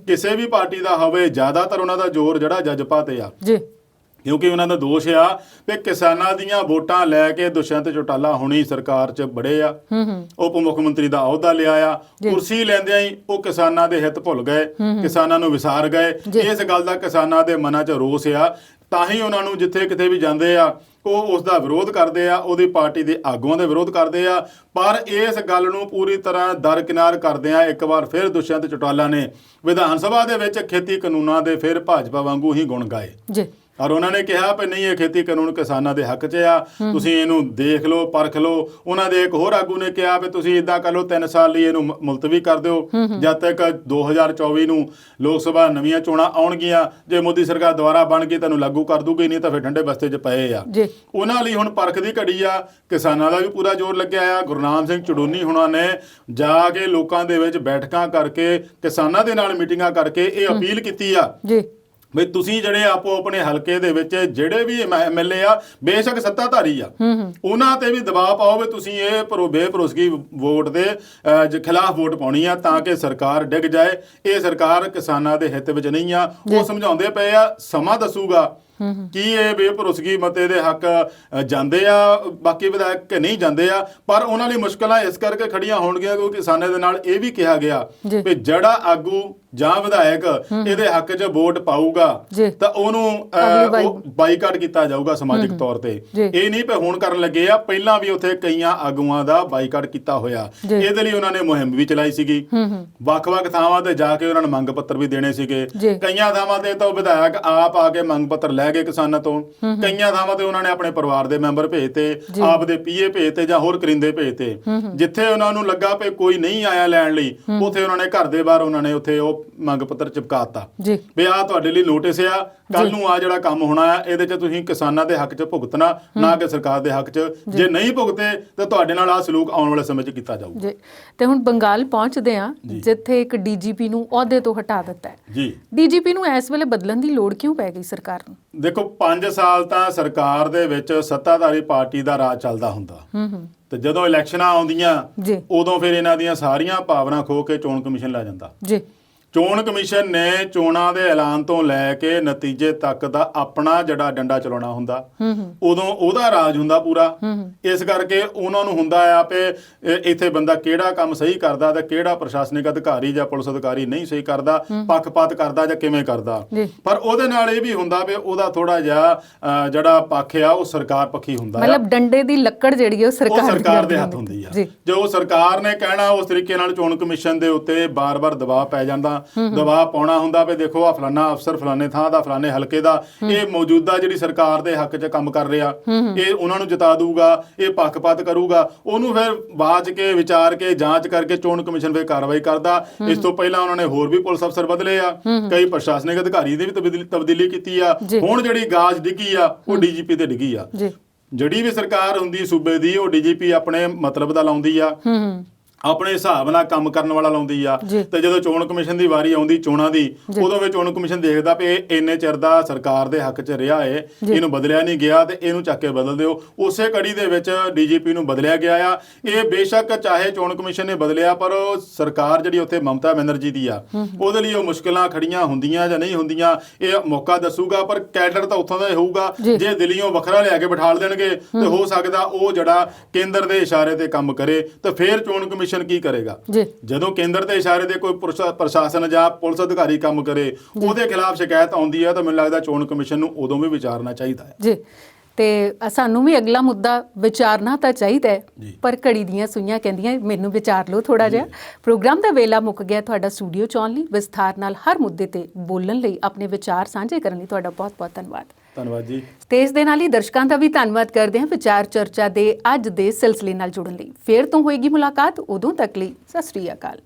ਕਿਸੇ ਵੀ ਪਾਰਟੀ ਦਾ ਹੋਵੇ, ਜ਼ਿਆਦਾਤਰ ਉਹਨਾਂ ਦਾ ਜ਼ੋਰ ਜਿਹੜਾ ਜਜਪਾ ਤੇ ਆ, ਕਿਉਂਕਿ ਉਹਨਾਂ ਦਾ ਦੋਸ਼ ਆ ਕਿ ਕਿਸਾਨਾਂ ਦੀਆਂ ਵੋਟਾਂ ਲੈ ਕੇ ਦੁਸ਼ਯੰਤ ਚੌਟਾਲਾ ਹੁਣੀ ਸਰਕਾਰ 'ਚ ਬੜੇ ਆ, ਉਪ ਮੁੱਖ ਮੰਤਰੀ ਦਾ ਅਹੁਦਾ ਲਿਆ ਆ, ਕੁਰਸੀ ਲੈਂਦਿਆਂ ਹੀ ਉਹ ਕਿਸਾਨਾਂ ਦੇ ਹਿੱਤ ਭੁੱਲ ਗਏ, ਕਿਸਾਨਾਂ ਨੂੰ ਵਿਸਾਰ ਗਏ। ਇਸ ਗੱਲ ਦਾ ਕਿਸਾਨਾਂ ਦੇ ਮਨਾਂ 'ਚ ਰੋਸ ਆ, ਤਾਂ ਹੀ ਉਹਨਾਂ ਨੂੰ ਜਿੱਥੇ ਕਿਤੇ ਵੀ ਜਾਂਦੇ ਆ ਉਹ ਉਸ ਦਾ ਵਿਰੋਧ ਕਰਦੇ ਆ, ਉਹਦੀ ਪਾਰਟੀ ਦੇ ਆਗੂਆਂ ਦਾ ਵਿਰੋਧ ਕਰਦੇ ਆ। ਪਰ ਇਸ ਗੱਲ ਨੂੰ ਪੂਰੀ ਤਰ੍ਹਾਂ ਦਰਕਿਨਾਰ ਕਰਦਿਆਂ ਇੱਕ ਵਾਰ ਫਿਰ ਦੁਸ਼ਯੰਤ ਚੌਟਾਲਾ ਨੇ ਵਿਧਾਨ ਸਭਾ ਦੇ ਵਿੱਚ ਖੇਤੀ ਕਾਨੂੰਨਾਂ ਦੇ ਫਿਰ ਭਾਜਪਾ ਵਾਂਗੂ ਹੀ ਗੁਣ ਗਾਏ। ਔਰ ਉਹਨਾਂ ਨੇ ਕਿਹਾ ਵੀ ਨਹੀਂ, ਇਹ ਖੇਤੀ ਕਾਨੂੰਨ ਕਿਸਾਨਾਂ ਦੇ ਹੱਕ 'ਚ ਆ, ਤੁਸੀਂ ਇਹਨੂੰ ਦੇਖ ਲਓ, ਪਰਖ ਲਓ। ਉਹਨਾਂ ਦੇ ਇੱਕ ਹੋਰ ਆਗੂ ਨੇ ਕਿਹਾ ਵੀ ਤੁਸੀਂ ਇਦਾਂ ਕਰ ਲਓ, 3 ਸਾਲ ਲਈ ਇਹਨੂੰ ਮੁਲਤਵੀ ਕਰ ਦਿਓ ਜਦ ਤੱਕ 2024 ਨੂੰ ਲੋਕ ਸਭਾ ਨਵੀਆਂ ਚੋਣਾਂ ਆਉਣਗੀਆਂ। ਜੇ ਮੋਦੀ ਸਰਕਾਰ ਦੁਬਾਰਾ ਬਣ ਗਈ ਤੁਹਾਨੂੰ ਲਾਗੂ ਕਰ ਦੂਗੀ, ਨਹੀਂ ਤਾਂ ਫਿਰ ਠੰਡੇ ਬਸਤੇ 'ਚ ਪਏ ਆ। ਉਹਨਾਂ ਲਈ ਹੁਣ ਪਰਖ ਦੀ ਘੜੀ ਆ। ਕਿਸਾਨਾਂ ਦਾ ਵੀ ਪੂਰਾ ਜ਼ੋਰ ਲੱਗਿਆ ਆ। ਗੁਰਨਾਮ ਸਿੰਘ ਚੜੂਨੀ ਹੁਣਾਂ ਨੇ ਜਾ ਕੇ ਲੋਕਾਂ ਦੇ ਵਿੱਚ ਬੈਠਕਾਂ ਕਰਕੇ, ਕਿਸਾਨਾਂ ਦੇ ਨਾਲ ਮੀਟਿੰਗਾਂ ਕਰਕੇ ਇਹ ਅਪੀਲ ਕੀਤੀ ਆ ਵੀ ਤੁਸੀਂ ਜਿਹੜੇ ਆਪੋ ਆਪਣੇ ਹਲਕੇ ਦੇ ਵਿੱਚ ਜਿਹੜੇ ਵੀ ਐਮਐਲਏ ਆ, ਬੇਸ਼ੱਕ ਸੱਤਾਧਾਰੀ ਆ, ਉਹਨਾਂ ਤੇ ਵੀ ਦਬਾਅ ਪਾਓ ਵੀ ਤੁਸੀਂ ਇਹ ਬੇਭਰੋਸਗੀ ਵੋਟ ਦੇ ਖਿਲਾਫ ਵੋਟ ਪਾਉਣੀ ਆ ਤਾਂ ਕਿ ਸਰਕਾਰ ਡਿੱਗ ਜਾਏ। ਇਹ ਸਰਕਾਰ ਕਿਸਾਨਾਂ ਦੇ ਹਿੱਤ ਵਿੱਚ ਨਹੀਂ ਆ। ਉਹ ਸਮਝਾਉਂਦੇ ਪਏ ਆ, ਸਮਾਂ ਦੱਸੂਗਾ ਕੀ ਇਹ ਬੇਭਰੋਸਗੀ ਮਤੇ ਦੇ ਹੱਕ ਜਾਂਦੇ ਆ ਬਾਕੀ ਵਿਧਾਇਕ ਕਿ ਨਹੀਂ ਜਾਂਦੇ ਆ। ਪਰ ਉਹਨਾਂ ਲਈ ਮੁਸ਼ਕਲਾਂ ਇਸ ਕਰਕੇ ਖੜੀਆਂ ਹੋਣਗੀਆਂ ਕਿਉਂਕਿ ਕਿਸਾਨਾਂ ਦੇ ਨਾਲ ਇਹ ਵੀ ਕਿਹਾ ਗਿਆ ਵੀ ਜਿਹੜਾ ਆਗੂ ਜਾਂ ਵਿਧਾਇਕ ਇਹਦੇ ਹੱਕ 'ਚ ਵੋਟ ਪਾਊਗਾ ਤਾਂ ਉਹਨੂੰ ਬਾਈਕਾਟ ਕੀਤਾ ਜਾਊਗਾ ਸਮਾਜਿਕ ਤੌਰ ਤੇ। ਇਹ ਨਹੀਂ ਪਏ ਹੁਣ ਕਰਨ ਲੱਗੇ ਆ, ਪਹਿਲਾਂ ਵੀ ਉੱਥੇ ਕਈਆਂ ਆਗੂਆਂ ਦਾ ਬਾਈਕਾਟ ਕੀਤਾ ਹੋਇਆ। ਇਹਦੇ ਲਈ ਉਹਨਾਂ ਨੇ ਮੁਹਿੰਮ ਵੀ ਚਲਾਈ ਸੀਗੀ। ਵੱਖ-ਵੱਖ ਥਾਵਾਂ ਤੇ ਜਾ ਕੇ ਉਹਨਾਂ ਨੇ ਮੰਗ ਪੱਤਰ ਵੀ ਦੇਣੇ ਸੀਗੇ। ਕਈਆਂ ਥਾਵਾਂ ਤੇ ਤਾਂ ਵਿਧਾਇਕ ਆਪ ਆ ਕੇ ਮੰਗ ਪੱਤਰ ਲੈ ਗਏ ਕਿਸਾਨਾਂ ਤੋਂ। ਕਈਆਂ ਥਾਵਾਂ ਤੇ ਉਹਨਾਂ ਨੇ ਆਪਣੇ ਪਰਿਵਾਰ ਦੇ ਮੈਂਬਰ ਭੇਜਤੇ, ਆਪ ਦੇ ਪੀਏ ਭੇਜਤੇ ਜਾਂ ਹੋਰ ਕਰਿੰਦੇ ਭੇਜਤੇ। ਜਿੱਥੇ ਉਹਨਾਂ ਨੂੰ ਲੱਗਾ ਵੀ ਕੋਈ ਨਹੀਂ ਆਇਆ ਲੈਣ ਲਈ, ਉੱਥੇ ਉਹਨਾਂ ਨੇ ਘਰ ਦੇ ਬਾਹਰ ਉਹਨਾਂ ਨੇ ਉੱਥੇ ਉਹ ਮੰਗ ਪੱਤਰ ਚਿਪਕਾਤਾ ਵੀ ਆਹ ਤੁਹਾਡੇ ਲਈ ਨੋਟਿਸ ਆ, ਕੱਲ ਨੂੰ ਆ ਜਿਹੜਾ ਕੰਮ ਹੋਣਾ ਆ ਇਹਦੇ 'ਚ ਤੁਸੀਂ ਕਿਸਾਨਾਂ ਦੇ ਹੱਕ 'ਚ ਭੁਗਤਣਾ, ਨਾ ਕਿ ਸਰਕਾਰ ਦੇ ਹੱਕ 'ਚ। ਜੇ ਨਹੀਂ ਭੁਗਤੇ ਤਾਂ ਤੁਹਾਡੇ ਨਾਲ ਆਹ ਸਲੂਕ ਆਉਣ ਵਾਲੇ ਸਮੇਂ 'ਚ ਕੀਤਾ ਜਾਊਗਾ। ਤੇ ਹੁਣ ਬੰਗਾਲ ਪਹੁੰਚਦੇ ਆ ਜਿੱਥੇ ਇੱਕ ਡੀਜੀਪੀ ਨੂੰ ਅਹੁਦੇ ਤੋਂ ਹਟਾ ਦਿੱਤਾ ਹੈ। ਡੀਜੀਪੀ ਨੂੰ ਇਸ ਵੇਲੇ ਬਦਲਣ ਦੀ ਲੋੜ ਕਿਉਂ ਪੈ ਗਈ ਸਰਕਾਰ ਨੂੰ? ਦੇਖੋ 5 ਸਾਲ ਤਾਂ ਸਰਕਾਰ ਦੇ ਵਿੱਚ ਸੱਤਾਧਾਰੀ ਪਾਰਟੀ ਦਾ ਰਾਜ ਚੱਲਦਾ ਹੁੰਦਾ ਤੇ ਜਦੋਂ ਇਲੈਕਸ਼ਨਾਂ ਆਉਂਦੀਆਂ ਉਦੋਂ ਫਿਰ ਇਹਨਾਂ ਦੀਆਂ ਸਾਰੀਆਂ ਪਾਵਰਾਂ ਖੋ ਕੇ ਚੋਣ ਕਮਿਸ਼ਨ ਲੈ ਜਾਂਦਾ। ਚੋਣ ਕਮਿਸ਼ਨ ਨੇ ਚੋਣਾਂ ਦੇ ਐਲਾਨ ਤੋਂ ਲੈ ਕੇ ਨਤੀਜੇ ਤੱਕ ਦਾ ਆਪਣਾ ਜਿਹੜਾ ਡੰਡਾ ਚਲਾਉਣਾ ਹੁੰਦਾ, ਉਦੋਂ ਉਹਦਾ ਰਾਜ ਹੁੰਦਾ ਪੂਰਾ। ਇਸ ਕਰਕੇ ਉਹਨਾਂ ਨੂੰ ਹੁੰਦਾ ਆ ਵੀ ਇੱਥੇ ਬੰਦਾ ਕਿਹੜਾ ਕੰਮ ਸਹੀ ਕਰਦਾ ਤੇ ਕਿਹੜਾ ਪ੍ਰਸ਼ਾਸਨਿਕ ਅਧਿਕਾਰੀ ਜਾਂ ਪੁਲਿਸ ਅਧਿਕਾਰੀ ਨਹੀਂ ਸਹੀ ਕਰਦਾ, ਪੱਖਪਾਤ ਕਰਦਾ ਜਾਂ ਕਿਵੇਂ ਕਰਦਾ। ਪਰ ਉਹਦੇ ਨਾਲ ਇਹ ਵੀ ਹੁੰਦਾ ਵੀ ਉਹਦਾ ਥੋੜਾ ਜਿਹਾ ਜਿਹੜਾ ਪੱਖ ਆ ਉਹ ਸਰਕਾਰ ਪੱਖੀ ਹੁੰਦਾ, ਮਤਲਬ ਡੰਡੇ ਦੀ ਲੱਕੜ ਜਿਹੜੀ ਉਹ ਸਰਕਾਰ ਦੇ ਹੱਥ ਹੁੰਦੀ ਆ। ਜੋ ਸਰਕਾਰ ਨੇ ਕਹਿਣਾ ਉਸ ਤਰੀਕੇ ਨਾਲ ਚੋਣ ਕਮਿਸ਼ਨ ਦੇ ਉੱਤੇ ਬਾਰ-ਬਾਰ ਦਬਾਅ ਪੈ ਜਾਂਦਾ। ਦਬਾਅ ਪਾਉਣਾ ਹੁੰਦਾ ਵੀ ਦੇਖੋ ਆ ਫਲਾਨਾ ਅਫਸਰ ਫਲਾਣੇ ਥਾਂ ਦਾ, ਫਲਾਣੇ ਹਲਕੇ ਦਾ, ਇਹ ਮੌਜੂਦਾ ਜਿਹੜੀ ਸਰਕਾਰ ਦੇ ਹੱਕ 'ਚ ਕੰਮ ਕਰ ਰਿਹਾ, ਇਹ ਉਹਨਾਂ ਨੂੰ ਜਿਤਾ ਦੂਗਾ, ਇਹ ਪੱਖਪਾਤ ਕਰੂਗਾ। ਉਹਨੂੰ ਫਿਰ ਬਾਅਦ ਕੇ ਵਿਚਾਰ ਕੇ ਜਾਂਚ ਕਰਕੇ ਚੋਣ ਕਮਿਸ਼ਨ ਫਿਰ ਕਾਰਵਾਈ ਕਰਦਾ। ਇਸ ਤੋਂ ਪਹਿਲਾਂ ਉਹਨਾਂ ਨੇ ਹੋਰ ਵੀ ਪੁਲਿਸ ਅਫਸਰ ਬਦਲੇ ਆ, ਕਈ ਪ੍ਰਸ਼ਾਸਨਿਕ ਅਧਿਕਾਰੀ ਦੀ ਵੀ ਤਬਦੀਲੀ ਕੀਤੀ ਆ। ਹੁਣ ਜਿਹੜੀ ਗਾਜ ਡਿੱਗੀ ਆ ਉਹ ਡੀਜੀਪੀ ਤੇ ਡਿੱਗੀ ਆ। ਜਿਹੜੀ ਵੀ ਸਰਕਾਰ ਹੁੰਦੀ ਸੂਬੇ ਦੀ, ਉਹ ਡੀਜੀਪੀ ਆਪਣੇ ਮਤਲਬ ਦਾ ਲਾਉਂਦੀ ਆ, ਆਪਣੇ ਹਿਸਾਬ ਨਾਲ ਕੰਮ ਕਰਨ ਵਾਲਾ ਲਾਉਂਦੀ ਆ। ਤੇ ਜਦੋਂ ਚੋਣ ਕਮਿਸ਼ਨ ਦੀ ਵਾਰੀ ਆਉਂਦੀ ਚੋਣਾਂ ਦੀ, ਉਦੋਂ ਵੀ ਚੋਣ ਕਮਿਸ਼ਨ ਦੇਖਦਾ ਵੀ ਇਹ ਇੰਨੇ ਚਿਰ ਦਾ ਸਰਕਾਰ ਦੇ ਹੱਕ 'ਚ ਰਿਹਾ ਏ, ਇਹਨੂੰ ਬਦਲਿਆ ਨਹੀਂ ਗਿਆ ਤੇ ਇਹਨੂੰ ਚੱਕ ਕੇ ਬਦਲ ਦਿਓ। ਉਸੇ ਕੜੀ ਦੇ ਵਿੱਚ ਡੀਜੀਪੀ ਨੂੰ ਬਦਲਿਆ ਗਿਆ ਆ। ਇਹ ਬੇਸ਼ੱਕ ਚਾਹੇ ਚੋਣ ਕਮਿਸ਼ਨ ਨੇ ਬਦਲਿਆ, ਪਰ ਉਹ ਸਰਕਾਰ ਜਿਹੜੀ ਉੱਥੇ ਮਮਤਾ ਬੈਨਰਜੀ ਦੀ ਆ, ਉਹਦੇ ਲਈ ਉਹ ਮੁਸ਼ਕਿਲਾਂ ਖੜੀਆਂ ਹੁੰਦੀਆਂ ਜਾਂ ਨਹੀਂ ਹੁੰਦੀਆਂ ਇਹ ਮੌਕਾ ਦੱਸੂਗਾ। ਪਰ ਕੈਡਰ ਤਾਂ ਉੱਥੋਂ ਦਾ ਹੀ ਹੋਊਗਾ। ਜੇ ਦਿੱਲੀੋਂ ਵੱਖਰਾ ਲਿਆ ਕੇ ਬਿਠਾ ਦੇਣਗੇ ਤੇ ਹੋ ਸਕਦਾ ਉਹ ਜਿਹੜਾ ਕੇਂਦਰ ਦੇ ਇਸ਼ਾਰੇ ਤੇ ਕੰਮ ਕਰੇ ਤੇ ਫਿਰ ਚੋਣ ਕਮਿਸ਼ਨ ਕੀ ਕਰੇਗਾ। ਜਦੋਂ ਕੇਂਦਰ ਦੇ ਇਸ਼ਾਰੇ ਤੇ ਕੋਈ ਪ੍ਰਸ਼ਾਸਨ ਜਾਂ ਪੁਲਿਸ ਅਧਿਕਾਰੀ ਕੰਮ ਕਰੇ, ਉਹਦੇ ਖਿਲਾਫ ਸ਼ਿਕਾਇਤ ਆਉਂਦੀ ਹੈ ਤਾਂ ਮੈਨੂੰ ਲੱਗਦਾ ਚੋਣ ਕਮਿਸ਼ਨ ਨੂੰ ਉਦੋਂ ਵੀ ਵਿਚਾਰਨਾ ਚਾਹੀਦਾ ਹੈ। ਤੇ ਸਾਨੂੰ ਵੀ ਅਗਲਾ ਮੁੱਦਾ ਵਿਚਾਰਨਾ ਤਾਂ ਚਾਹੀਦਾ ਹੈ, ਪਰ ਘੜੀ ਦੀਆਂ ਸੂਈਆਂ ਕਹਿੰਦੀਆਂ ਮੈਨੂੰ ਵਿਚਾਰ ਲਓ ਥੋੜਾ ਜਿਹਾ। ਪ੍ਰੋਗਰਾਮ ਦਾ ਵੇਲਾ ਮੁੱਕ ਗਿਆ। ਤੁਹਾਡਾ ਸਟੂਡੀਓ 'ਚ ਆਉਣ ਲਈ, ਵਿਸਥਾਰ ਨਾਲ ਹਰ ਮੁੱਦੇ ਤੇ ਬੋਲਣ ਲਈ, ਆਪਣੇ ਵਿਚਾਰ ਸਾਂਝੇ ਕਰਨ ਲਈ ਤੁਹਾਡਾ ਬਹੁਤ-ਬਹੁਤ ਧੰਨਵਾਦ। ਧੰਨਵਾਦ ਜੀ। ਤੇ ਇਸ ਦੇ ਨਾਲ ਹੀ ਦਰਸ਼ਕਾਂ ਦਾ ਵੀ ਧੰਨਵਾਦ ਕਰਦੇ ਹਾਂ ਵਿਚਾਰ ਚਰਚਾ ਦੇ ਅੱਜ ਦੇ ਸਿਲਸਿਲੇ ਨਾਲ ਜੁੜਨ ਲਈ। ਫੇਰ ਤੋਂ ਹੋਏਗੀ ਮੁਲਾਕਾਤ, ਉਦੋਂ ਤੱਕ ਲਈ ਸਤਿ ਸ੍ਰੀ ਅਕਾਲ।